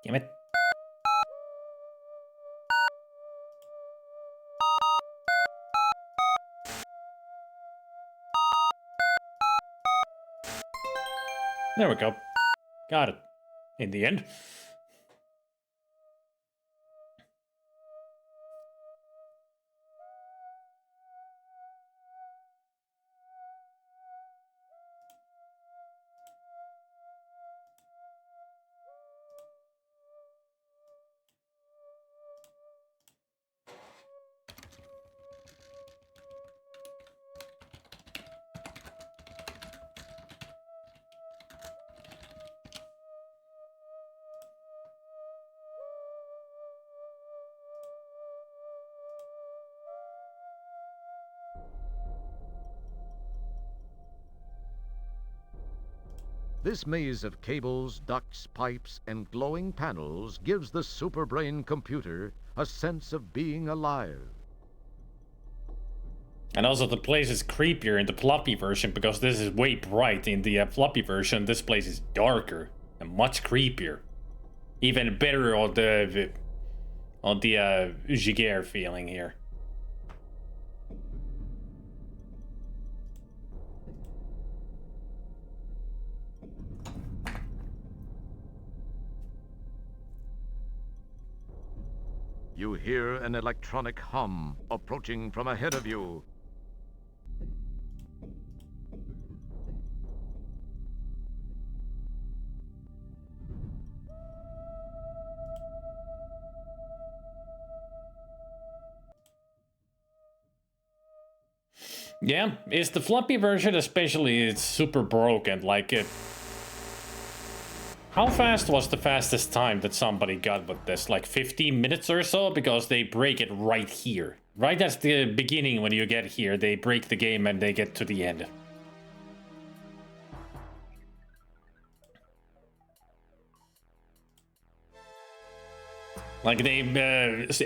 Damn it. There we go. Got it. In the end. This maze of cables, ducts, pipes, and glowing panels gives the superbrain computer a sense of being alive. And also the place is creepier in the floppy version because this is way bright. In the floppy version, this place is darker and much creepier. Even better on the Giger feeling here. You hear an electronic hum approaching from ahead of you. Yeah, it's the floppy version especially, it's super broken, like it... How fast was the fastest time that somebody got with this? Like 15 minutes or so? Because they break it right here. Right at the beginning when you get here, they break the game and they get to the end. Like they,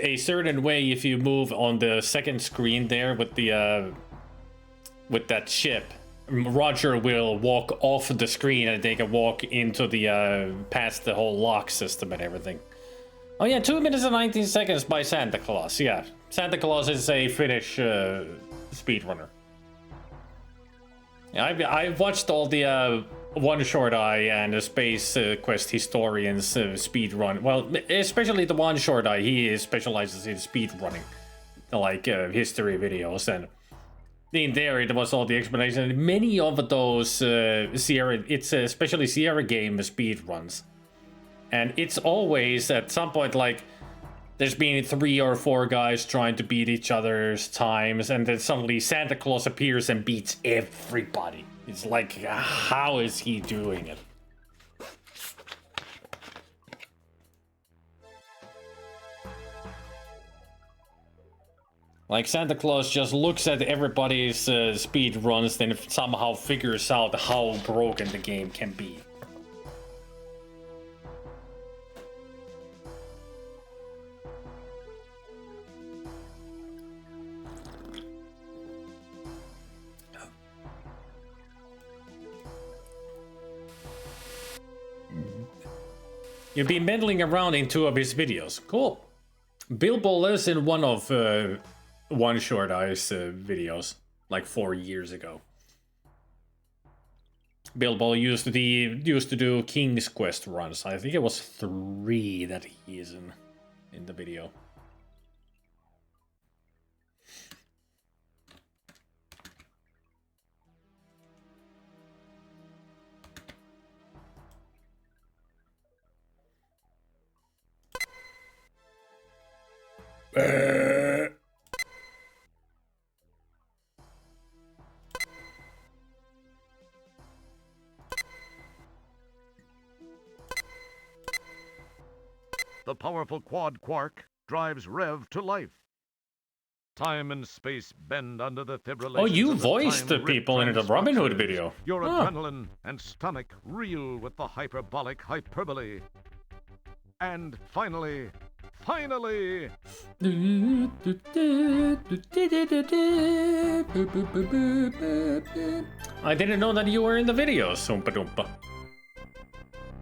a certain way if you move on the second screen there with the, with that ship, Roger will walk off the screen and they can walk into the, past the whole lock system and everything. Oh yeah, 2 minutes and 19 seconds by Santa Claus, yeah. Santa Claus is a Finnish speedrunner. Yeah, I've watched all the One Short Eye and the Space Quest Historians speedrun. Well, especially the One Short Eye, he specializes in speedrunning, like history videos, and in there it was all the explanation. Many of those Sierra, it's especially Sierra game speedruns, and it's always at some point like there's been 3 or 4 guys trying to beat each other's times, and then suddenly Santa Claus appears and beats everybody. It's like, how is he doing it? Like Santa Claus just looks at everybody's speed runs, then somehow figures out how broken the game can be. You've been meddling around in 2 of his videos. Cool. Bilbo lives in one of One Short Eye's videos, like 4 years ago. Bilbo used to do King's Quest runs. I think it was 3 that he is in the video. The powerful quad quark drives Rev to life. Time and space bend under the fibrillation. Oh, you voiced the people in the Robin Hood video. Your adrenaline and stomach reel with the hyperbolic hyperbole. And finally... I didn't know that you were in the video, Soompa Doompa.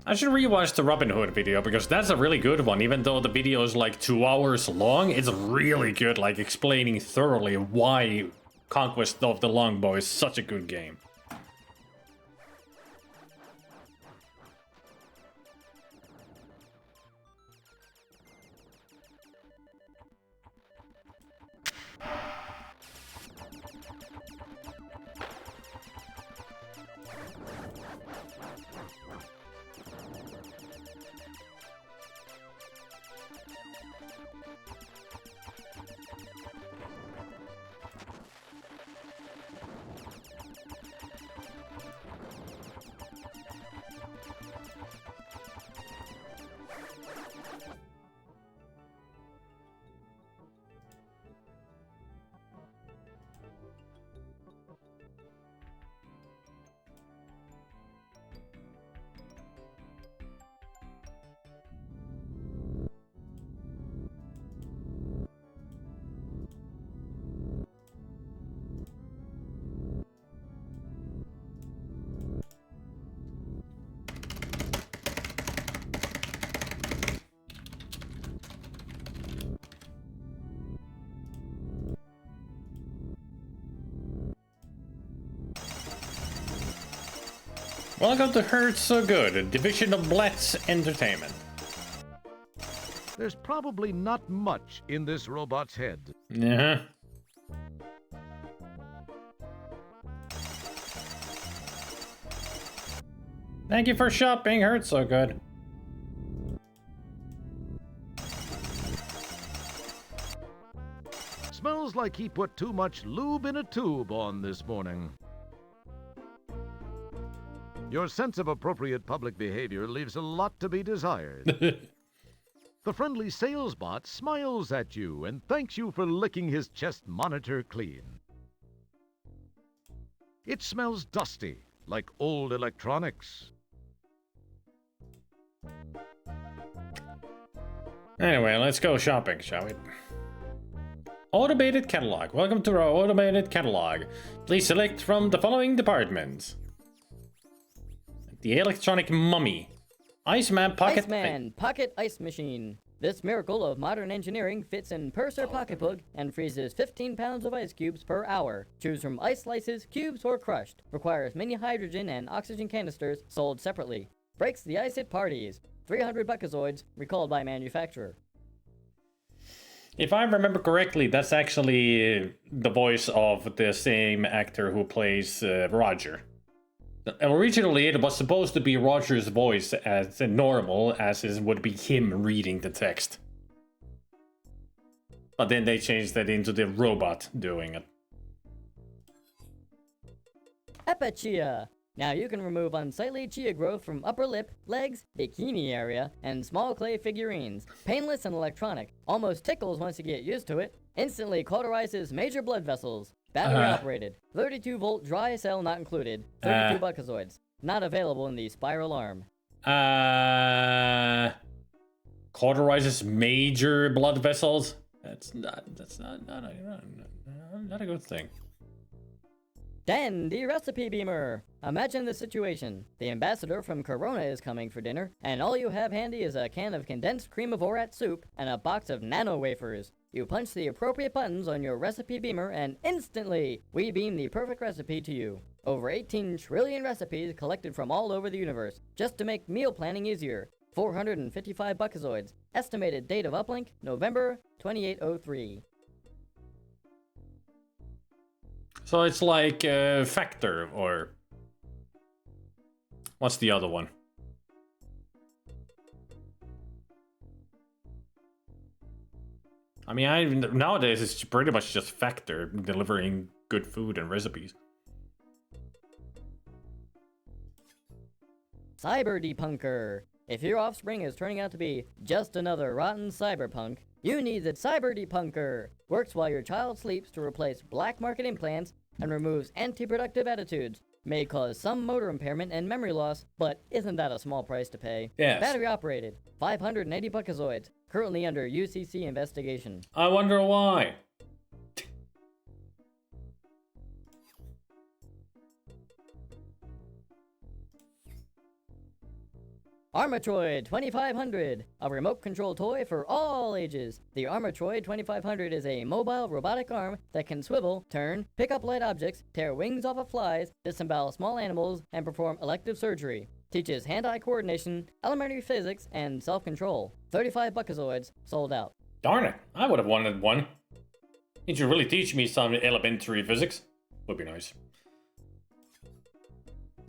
I should rewatch the Robin Hood video because that's a really good one. Even though the video is like 2 hours long, it's really good, like explaining thoroughly why Conquest of the Longbow is such a good game. Welcome to Hurt So Good, a division of Blet's Entertainment. There's probably not much in this robot's head. Uh-huh. Thank you for shopping, Hurt So Good. Smells like he put too much lube in a tube on this morning. Your sense of appropriate public behavior leaves a lot to be desired. The friendly sales bot smiles at you and thanks you for licking his chest monitor clean. It smells dusty, like old electronics. Anyway, let's go shopping, shall we? Automated catalog. Welcome to our automated catalog. Please select from the following departments. The electronic mummy. Iceman pocket... Iceman pocket ice machine. This miracle of modern engineering fits in purse or pocketbook and freezes 15 pounds of ice cubes per hour. Choose from ice slices, cubes, or crushed. Requires mini hydrogen and oxygen canisters sold separately. Breaks the ice at parties. 300 buckazoids recalled by manufacturer. If I remember correctly, that's actually the voice of the same actor who plays Roger. Originally, it was supposed to be Roger's voice as normal, as it would be him reading the text. But then they changed that into the robot doing it. Epachia. Now you can remove unsightly chia growth from upper lip, legs, bikini area, and small clay figurines. Painless and electronic. Almost tickles once you get used to it. Instantly cauterizes major blood vessels. Battery operated. 32 volt dry cell not included. 32 buckazoids. Not available in the spiral arm. Cauterizes major blood vessels? That's not a good thing. Dan, the recipe beamer. Imagine the situation. The ambassador from Corona is coming for dinner, and all you have handy is a can of condensed cream of Orat soup and a box of nano wafers. You punch the appropriate buttons on your recipe beamer, and instantly, we beam the perfect recipe to you. Over 18 trillion recipes collected from all over the universe, just to make meal planning easier. 455 buckazoids. Estimated date of uplink, November 2803. So it's like Factor, or... What's the other one? I mean, nowadays it's pretty much just Factor, delivering good food and recipes. Cyber debunker. If your offspring is turning out to be just another rotten cyberpunk, you need the Cyber Debunker. Works while your child sleeps to replace black market implants and removes anti-productive attitudes. May cause some motor impairment and memory loss, but isn't that a small price to pay? Yes. Battery operated. 580 buckazoids. Currently under UCC investigation. I wonder why. Armatroid 2500, a remote control toy for all ages. The Armatroid 2500 is a mobile robotic arm that can swivel, turn, pick up light objects, tear wings off of flies, disembowel small animals, and perform elective surgery. Teaches hand-eye coordination, elementary physics, and self-control. 35 buckazoids, sold out. Darn it, I would have wanted one. Need you really teach me some elementary physics? Would be nice.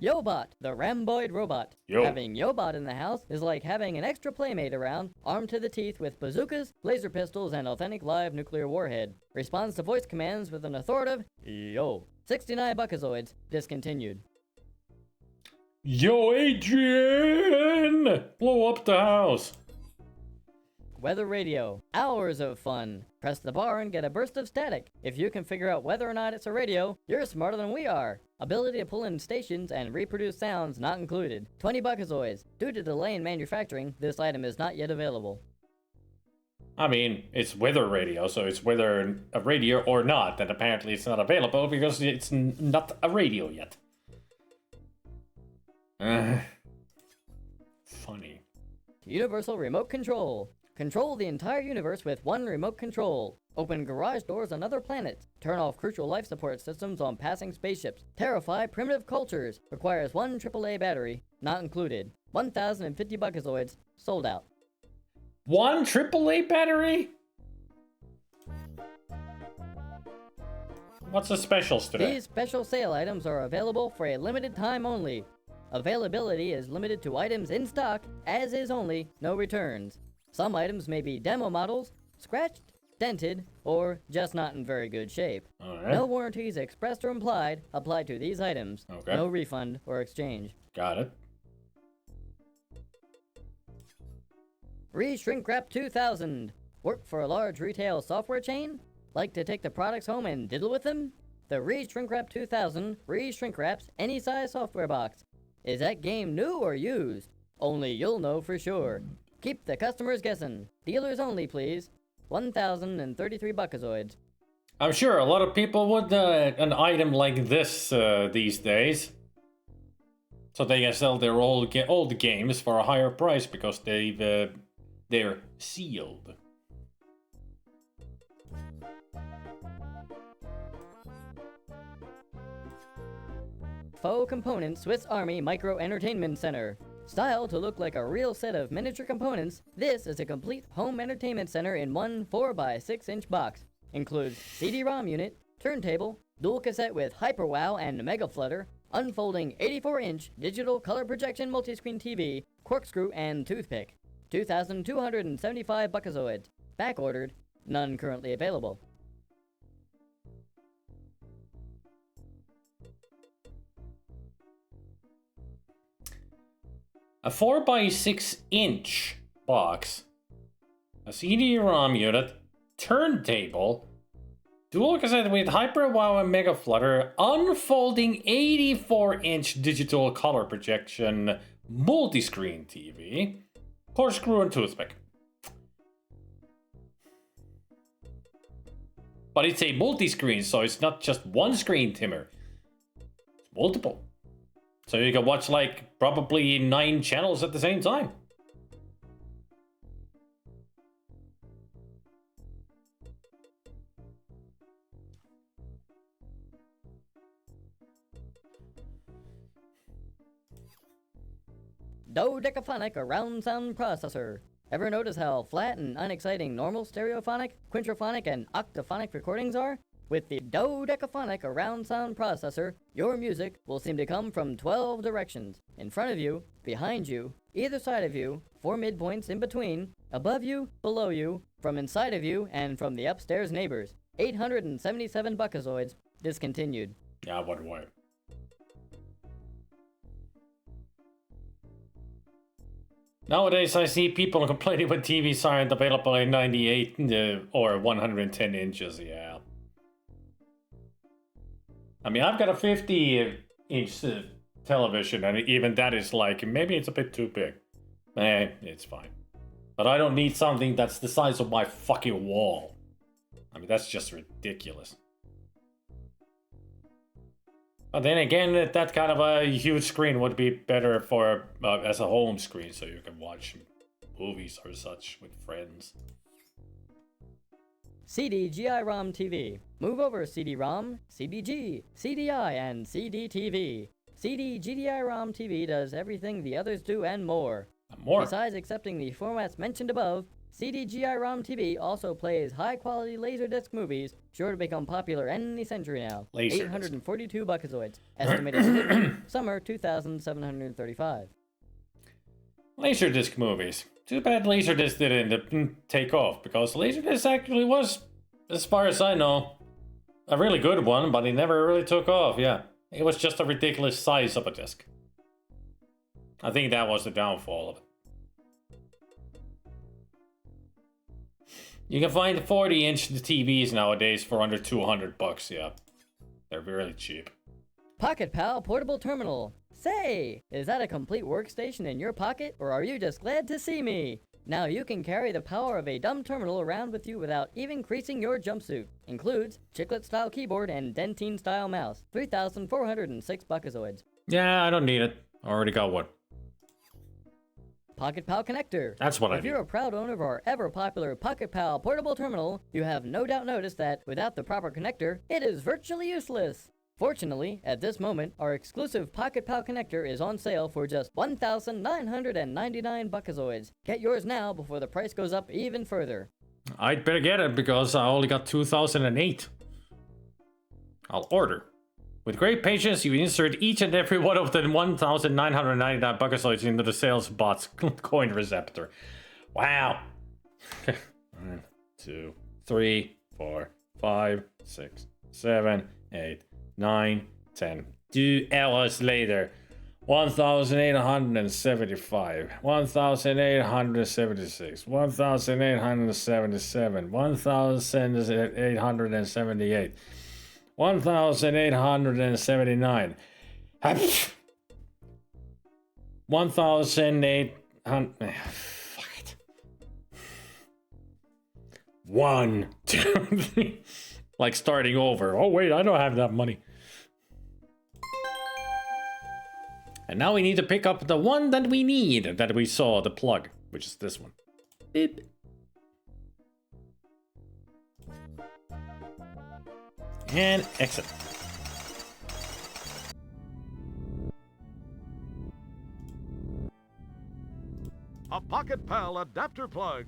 Yobot, the Ramboid robot. Yo. Having Yobot in the house is like having an extra playmate around, armed to the teeth with bazookas, laser pistols, and authentic live nuclear warhead. Responds to voice commands with an authoritative yo. 69 buckazoids, discontinued. Yo, Adrian! Blow up the house. Weather radio. Hours of fun. Press the bar and get a burst of static. If you can figure out whether or not it's a radio, you're smarter than we are. Ability to pull in stations and reproduce sounds not included. 20 buckazoids. Due to delay in manufacturing, this item is not yet available. I mean, it's weather radio, so it's whether a radio or not, and apparently it's not available because it's not a radio yet. Funny. Universal remote control. Control the entire universe with one remote control. Open garage doors on other planets. Turn off crucial life support systems on passing spaceships. Terrify primitive cultures. Requires one AAA battery. Not included. 1,050 buckazoids. Sold out. One AAA battery? What's the specials today? These special sale items are available for a limited time only. Availability is limited to items in stock, as is only, no returns. Some items may be demo models, scratched, dented, or just not in very good shape. Alright. No warranties expressed or implied apply to these items. Okay. No refund or exchange. Got it. Re-Shrink Wrap 2000. Work for a large retail software chain? Like to take the products home and diddle with them? The Re-Shrink Wrap 2000 re-shrink wraps any size software box. Is that game new or used? Only you'll know for sure. Keep the customers guessing. Dealers only, please. 1,033 buckazoids. I'm sure a lot of people would an item like this these days. So they can sell their old games for a higher price because they're sealed. Faux Components Swiss Army Micro Entertainment Center. Styled to look like a real set of miniature components, this is a complete home entertainment center in one 4x6-inch box. Includes CD-ROM unit, turntable, dual cassette with HyperWow and Mega Flutter, unfolding 84-inch digital color projection multiscreen TV, corkscrew, and toothpick. 2,275 buckazoids. Back ordered, none currently available. A 4x6-inch box, a CD-ROM unit, turntable, dual cassette with HyperWow and Mega Flutter, unfolding 84-inch digital color projection multi-screen TV, corkscrew and toothpick. But it's a multi-screen, so it's not just one screen, Timmer. It's multiple. So you can watch like probably 9 channels at the same time. Dodecaphonic Around Sound Processor. Ever notice how flat and unexciting normal stereophonic, quintrophonic, and octaphonic recordings are? With the Dodecaphonic Around Sound Processor, your music will seem to come from 12 directions. In front of you, behind you, either side of you, 4 midpoints in between, above you, below you, from inside of you, and from the upstairs neighbors. 877 buckazoids. Discontinued. Yeah, what way? Nowadays, I see people complaining when TVs aren't available in 98 or 110 inches, yeah. I mean, I've got a 50-inch television, and even that is like, maybe it's a bit too big. It's fine. But I don't need something that's the size of my fucking wall. I mean, that's just ridiculous. But then again, that kind of a huge screen would be better for as a home screen, so you can watch movies or such with friends. CD-GI-ROM TV. Move over CD-ROM, CDG, CDI, and CD-TV. CD-GDI-ROM TV does everything the others do and more. Besides accepting the formats mentioned above, CD-GI-ROM TV also plays high-quality Laserdisc movies, sure to become popular any century now. Laserdisc. 842 buckazoids. Estimated delivery, summer 2,735. Laserdisc movies. Too bad Laserdisc didn't take off, because Laserdisc actually was, as far as I know, a really good one, but it never really took off, yeah. It was just a ridiculous size of a disc. I think that was the downfall of it. You can find 40-inch TVs nowadays for under 200 bucks, yeah. They're really cheap. Pocket Pal Portable Terminal. Say, is that a complete workstation in your pocket, or are you just glad to see me? Now you can carry the power of a dumb terminal around with you without even creasing your jumpsuit. Includes chiclet-style keyboard and dentine-style mouse. 3,406 buckazoids. Yeah, I don't need it. I already got one. Pocket Pal Connector. That's what I If need. you're a proud owner of our ever-popular Pocket Pal portable terminal, you have no doubt noticed that, without the proper connector, it is virtually useless. Fortunately, at this moment, our exclusive Pocket Pal connector is on sale for just 1,999 buckazoids. Get yours now before the price goes up even further. I'd better get it because I only got 2008. I'll order. With great patience, you insert each and every one of the 1,999 buckazoids into the sales bot's coin receptor. Wow. 1, 2, 3, 4, 5, 6, 7, 8, 9, 10. 2 hours later. 1,875, 1,876, 1,877, 1,878, 1,879, 1,800. Fuck it. 1, 2, 3. Like starting over. Oh, wait, I don't have that money. And now we need to pick up the one that we need, that we saw, the plug, which is this one. Beep. And exit. A Pocket Pal adapter plug.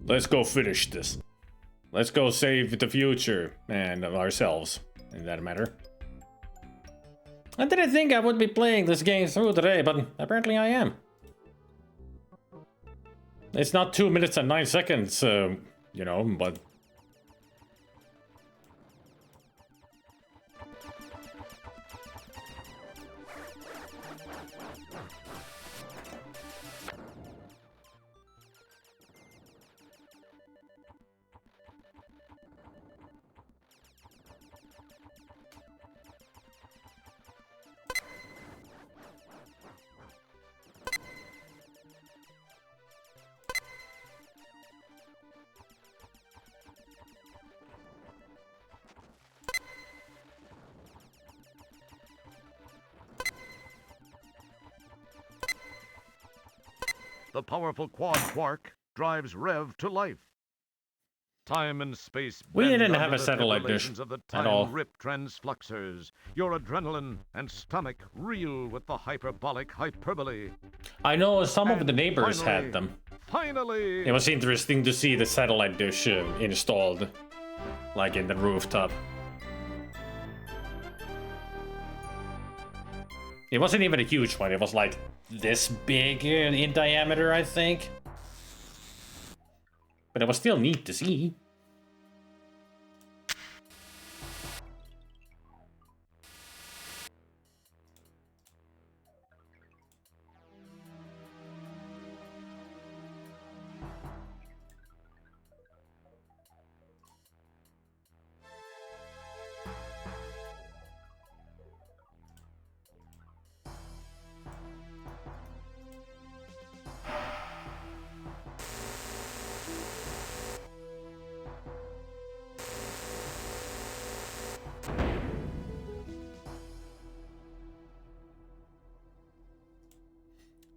Let's go finish this. Let's go save the future and ourselves, in that matter. I didn't think I would be playing this game through today, but apparently I am. It's not 2 minutes and 9 seconds, you know, but... The powerful quad quark drives Rev to life. Time and space We bend didn't under have a the satellite dish fibrillations of the at all. time rip transfluxers. Your adrenaline and stomach reel with the hyperbolic hyperbole. I know some of the neighbors finally- had them. Finally! It was interesting to see the satellite dish installed, like in the rooftop. It wasn't even a huge one, it was like this big in diameter, I think. But it was still neat to see.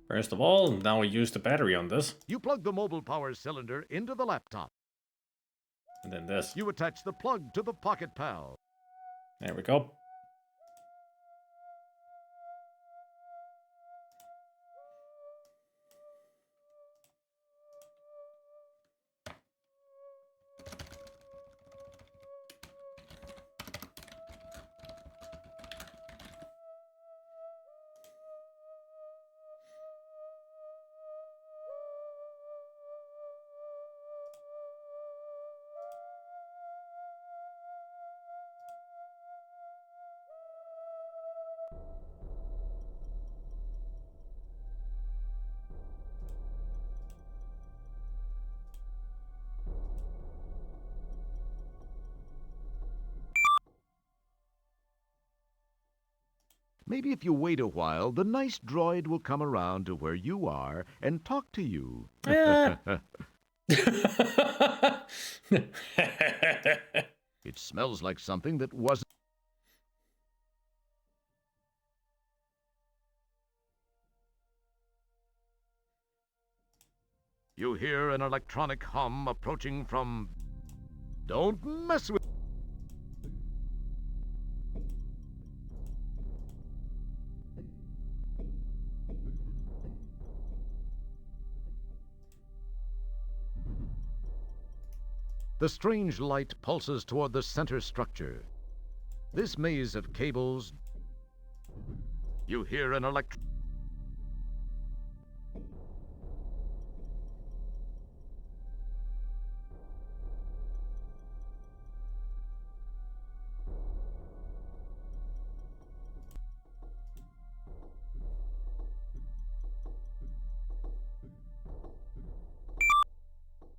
First of all, now we use the battery on this. You plug the mobile power cylinder into the laptop. And then this. You attach the plug to the Pocket Pal. There we go. Maybe if you wait a while, the nice droid will come around to where you are and talk to you. Yeah. It It smells like something that wasn't. You hear an electronic hum approaching from... Don't mess with... The strange light pulses toward the center structure. This maze of cables... You hear an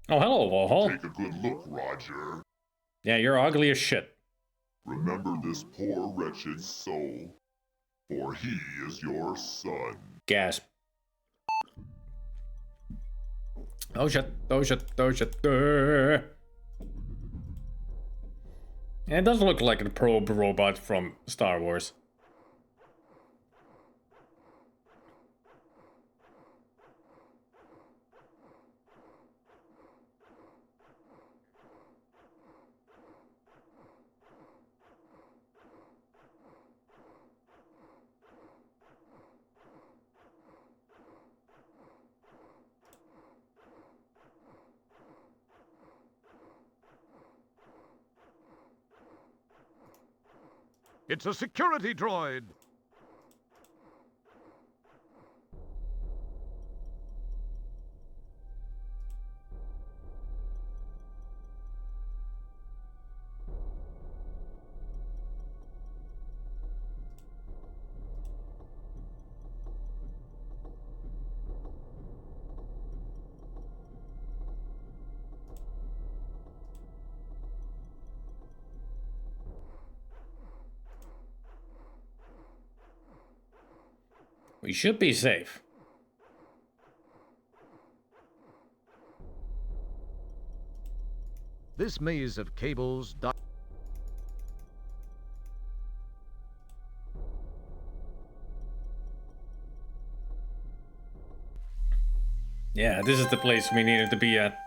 Oh, hello, Warhol. Take a good look, Roger. Yeah, you're ugly as shit. Remember this poor wretched soul, for he is your son. Gasp. Oh shit, oh shit, oh shit. Yeah, it does look like a probe robot from Star Wars. It's a security droid! We should be safe. This maze of cables... Yeah, this is the place we needed to be at.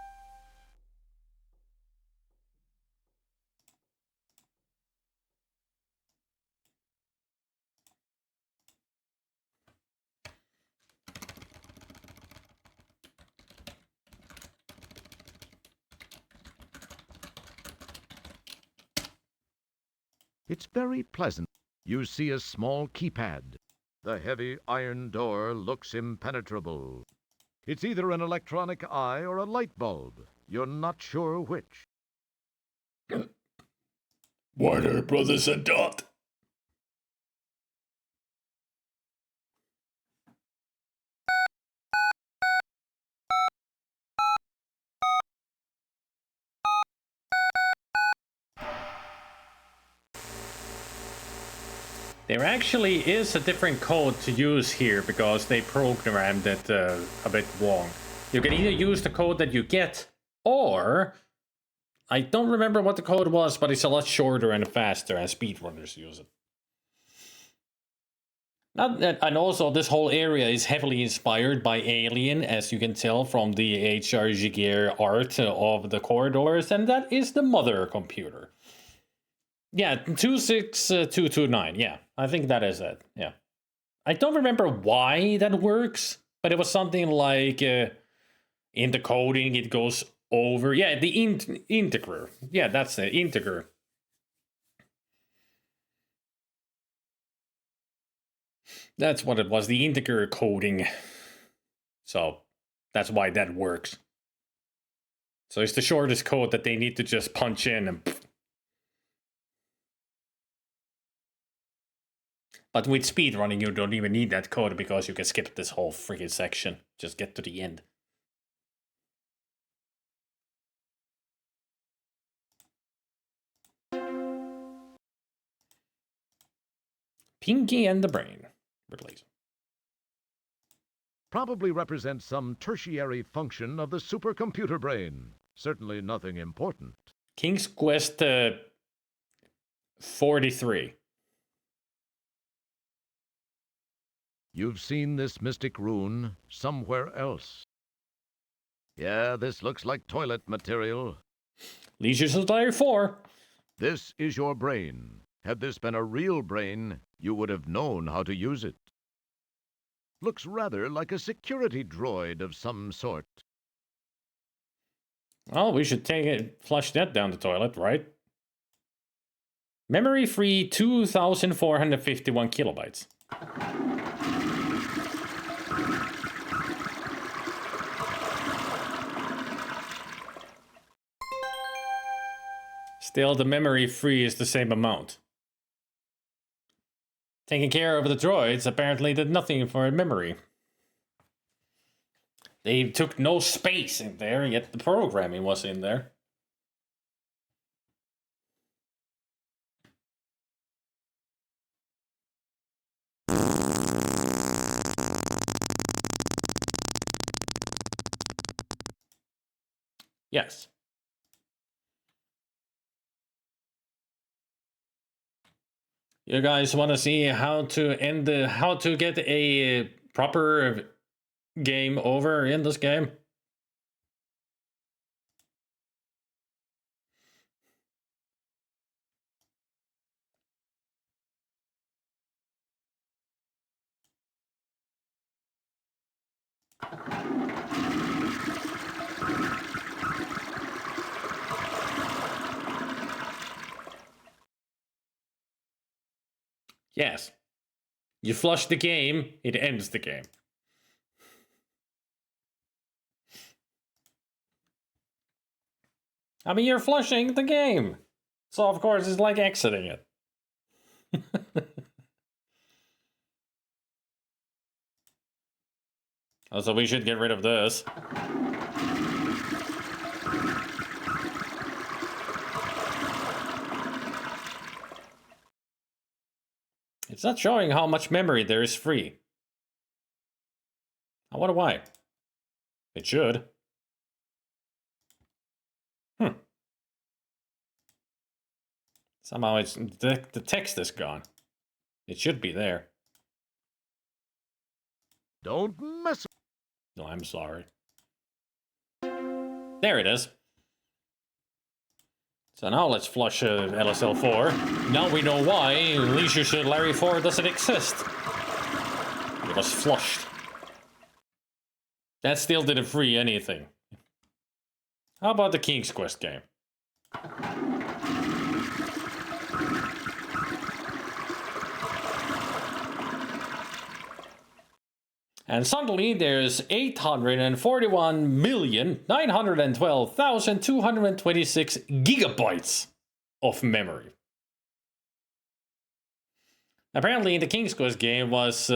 It's very pleasant. You see a small keypad. The heavy iron door looks impenetrable. It's either an electronic eye or a light bulb. You're not sure which. Warner Brothers and Dot. There actually is a different code to use here because they programmed it a bit wrong. You can either use the code that you get, or I don't remember what the code was, but it's a lot shorter and faster, and speedrunners use it. And also, this whole area is heavily inspired by Alien, as you can tell from the H.R. Giger art of the corridors, and that is the mother computer. Yeah, 26229, yeah. I think that is it, yeah. I don't remember why that works, but it was something like in the coding it goes over... Yeah, the integer. Yeah, that's the integer. That's what it was, the integer coding. So, that's why that works. So it's the shortest code that they need to just punch in and... But with speedrunning, you don't even need that code because you can skip this whole freaking section. Just get to the end. Pinky and the Brain. Replace. Probably represents some tertiary function of the supercomputer brain. Certainly nothing important. King's Quest 43. You've seen this mystic rune somewhere else. Yeah, this looks like toilet material. Leisure Suit 4. This is your brain. Had this been a real brain, you would have known how to use it. Looks rather like a security droid of some sort. Well, we should flush that down the toilet, right? Memory free 2,451 kilobytes. Still, the memory free is the same amount. Taking care of the droids apparently did nothing for memory. They took no space in there, yet the programming was in there. Yes. You guys want to see how to get a proper game over in this game? Yes. You flush the game, it ends the game. I mean, you're flushing the game. So, of course, it's like exiting it. Also, we should get rid of this. It's not showing how much memory there is free. I wonder why. It should. Somehow it's the text is gone. It should be there. Don't mess. No, I'm sorry. There it is. So now let's flush LSL4. Now we know why Leisure Suit Larry 4 doesn't exist. It was flushed. That still didn't free anything. How about the King's Quest game? And suddenly there's 841,912,226 gigabytes of memory. Apparently the King's Quest game was...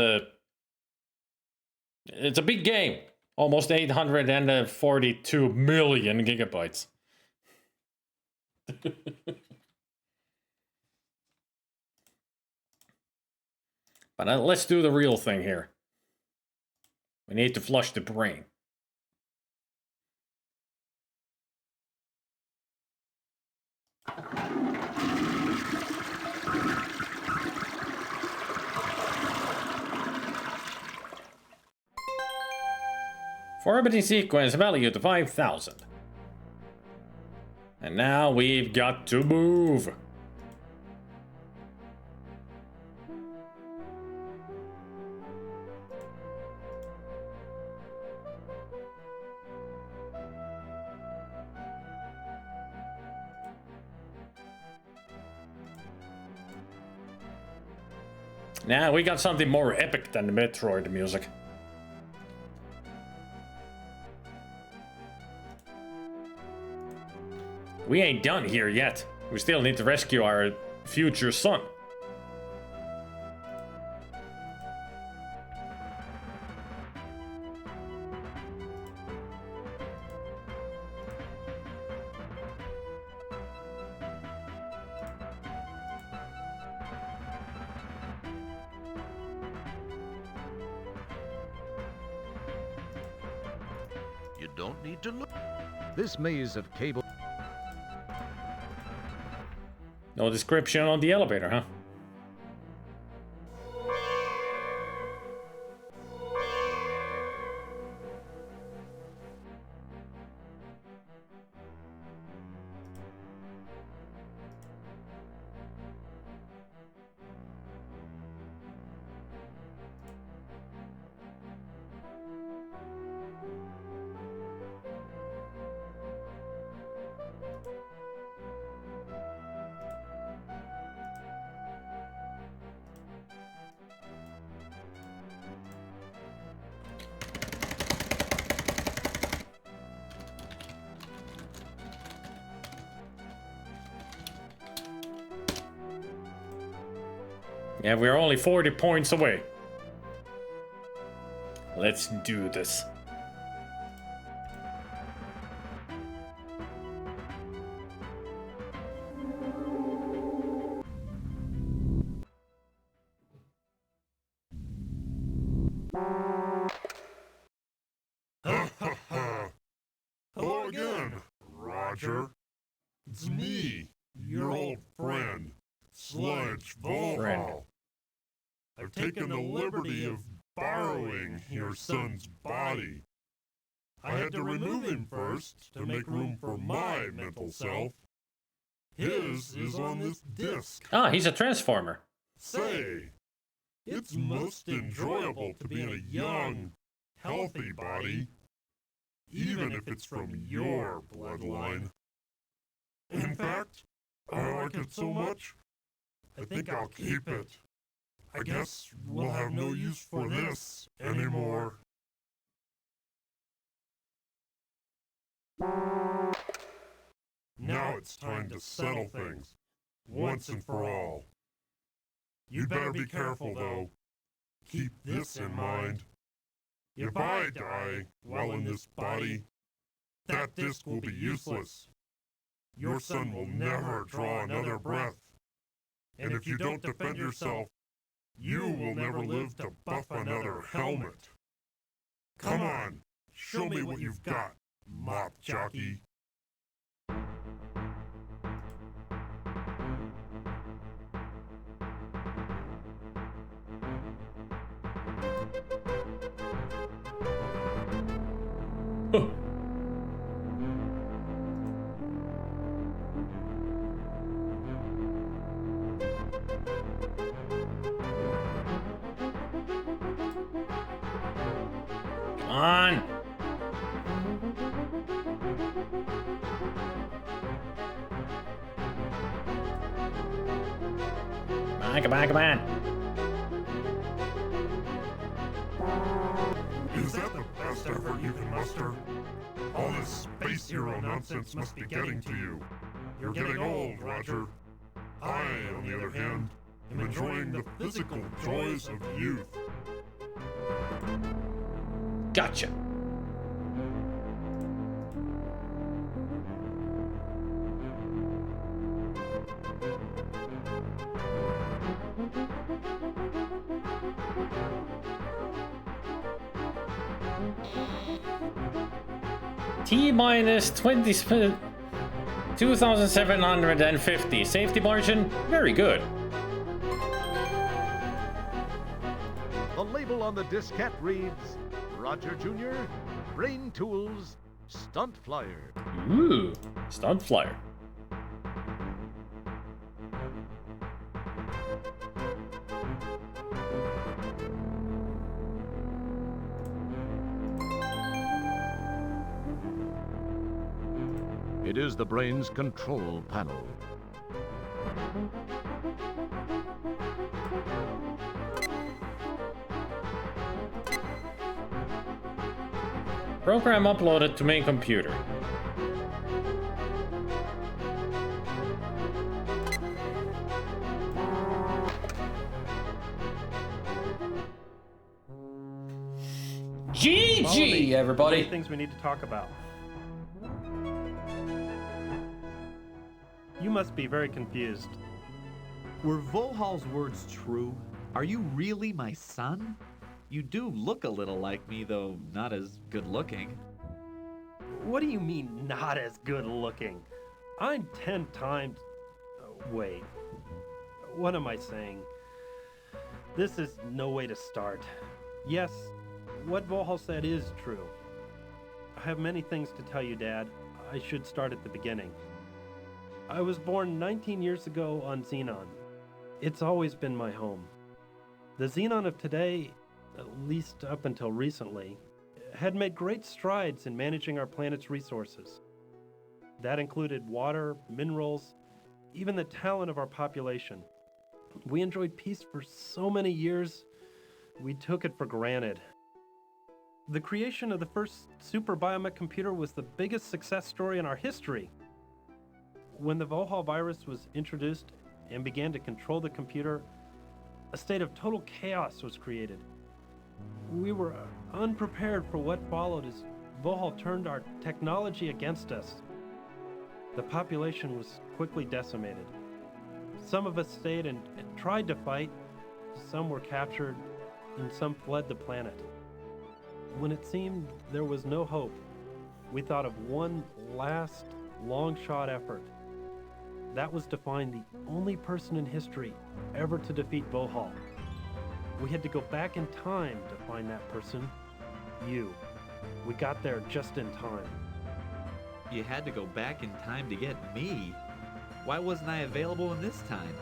it's a big game. Almost 842 million gigabytes. But let's do the real thing here. We need to flush the brain. Forbidding sequence valued to 5,000. And now we've got to move. Now we got something more epic than the Metroid music. We ain't done here yet. We still need to rescue our future son. You don't need to look. This maze of cable... No description on the elevator, huh? Yeah, we're only 40 points away. Let's do this. Hello again, Roger. It's me, your old friend, Sludge Volhall. I've taken the liberty of borrowing your son's body. I had to remove him first to make room for my mental self. His is on this disc. Ah, he's a transformer. Say, it's most enjoyable to be in a young, healthy body, even if it's from your bloodline. In fact, I like it so much, I think I'll keep it. I guess we'll have no use for this anymore. Now it's time to settle things, once and for all. You'd better be careful, though. Keep this in mind. If I die while in this body, that disc will be useless. Your son will never draw another breath. And if you don't defend yourself, you will never live to buff another helmet. Come on, show me what you've got, mop jockey. On. Come on, come on. Is that the best effort you can muster? All this space hero nonsense must be getting to you. You're getting old, Roger. I, on the other hand, am enjoying the physical joys of youth. Gotcha. T-minus 2,750. Safety margin, very good. The label on the diskette reads, Roger Jr., Brain Tools, Stunt Flyer. Ooh, Stunt Flyer. It is the brain's control panel. Program uploaded to main computer. GG, everybody. Things we need to talk about. You must be very confused. Were Volhall's words true? Are you really my son? You do look a little like me, though not as good looking. What do you mean, not as good looking? I'm 10 times... Wait. What am I saying? This is no way to start. Yes, what Volhal said is true. I have many things to tell you, Dad. I should start at the beginning. I was born 19 years ago on Xenon. It's always been my home. The Xenon of today, at least up until recently, had made great strides in managing our planet's resources. That included water, minerals, even the talent of our population. We enjoyed peace for so many years, we took it for granted. The creation of the first super biomech computer was the biggest success story in our history. When the Volhal virus was introduced and began to control the computer, a state of total chaos was created. We were unprepared for what followed as Volhal turned our technology against us. The population was quickly decimated. Some of us stayed and tried to fight, some were captured, and some fled the planet. When it seemed there was no hope, we thought of one last, long-shot effort. That was to find the only person in history ever to defeat Volhal. We had to go back in time to find that person, you. We got there just in time. You had to go back in time to get me? Why wasn't I available in this time?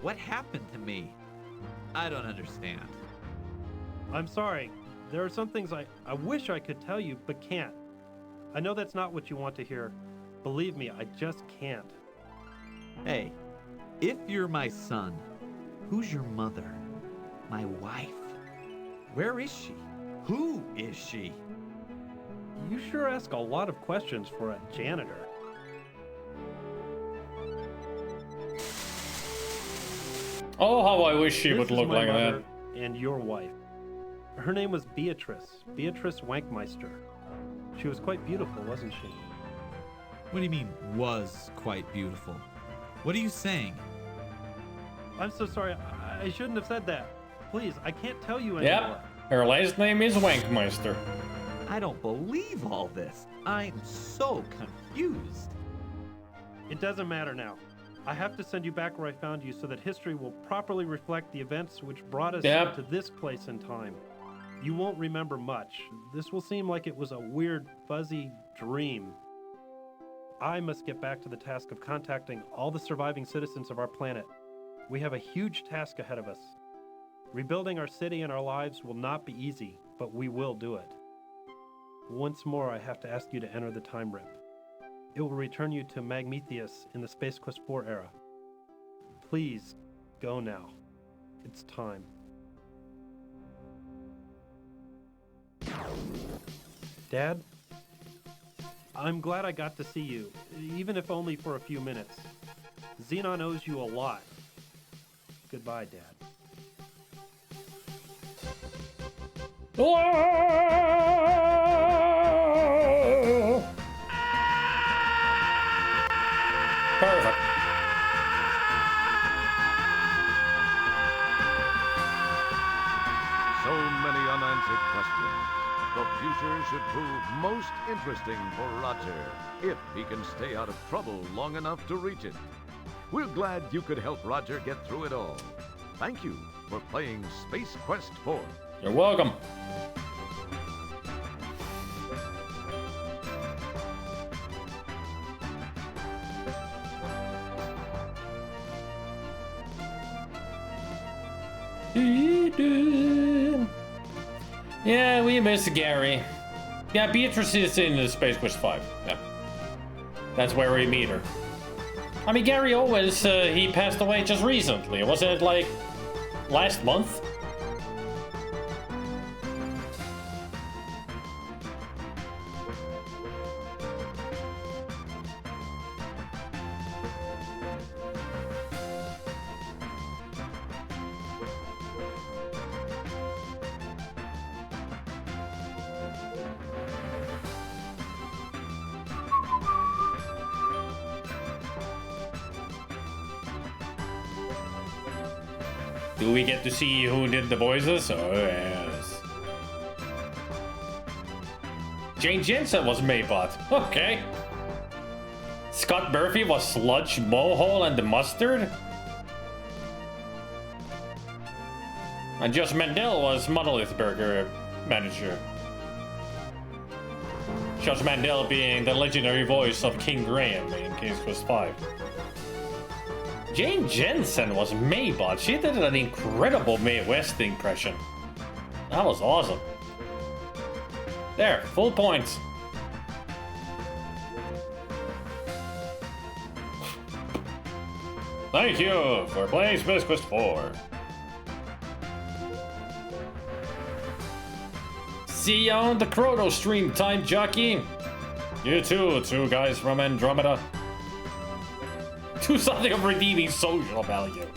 What happened to me? I don't understand. I'm sorry. There are some things I wish I could tell you, but can't. I know that's not what you want to hear. Believe me, I just can't. Hey, if you're my son, who's your mother? My wife? Where is she? Who is she? You sure ask a lot of questions for a janitor. Oh, how I wish she would look like that. And your wife. Her name was Beatrice Wankmeister. She was quite beautiful, wasn't she? What do you mean, was quite beautiful? What are you saying? I'm so sorry. I shouldn't have said that. Please, I can't tell you anymore. Yep, her last name is Wankmeister. I don't believe all this. I'm so confused. It doesn't matter now. I have to send you back where I found you so that history will properly reflect the events which brought us to this place in time. You won't remember much. This will seem like it was a weird, fuzzy dream. I must get back to the task of contacting all the surviving citizens of our planet. We have a huge task ahead of us. Rebuilding our city and our lives will not be easy, but we will do it. Once more, I have to ask you to enter the time rip. It will return you to Magmetheus in the Space Quest 4 era. Please, go now. It's time. Dad? I'm glad I got to see you, even if only for a few minutes. Xenon owes you a lot. Goodbye, Dad. Perfect. So many unanswered questions. The future should prove most interesting for Roger, if he can stay out of trouble long enough to reach it. We're glad you could help Roger get through it all. Thank you for playing Space Quest 4. You're welcome. Yeah, we miss Gary. Yeah, Beatrice is in the Space Quest 5. Yeah. That's where we meet her. I mean, Gary always, he passed away just recently. Wasn't it like last month? Do we get to see who did the voices? Oh, yes. Jane Jensen was Maybot. Okay. Scott Murphy was Sludge, Mohole, and the Mustard? And Josh Mandel was Monolith Burger manager. Josh Mandel being the legendary voice of King Graham in King's Quest V. Jane Jensen was Maybot. She did an incredible Mae West impression. That was awesome. There, full points. Thank you for playing Space Quest 4. See you on the Chrono stream, Time Jockey. You too, two guys from Andromeda. Do something of redeeming social value.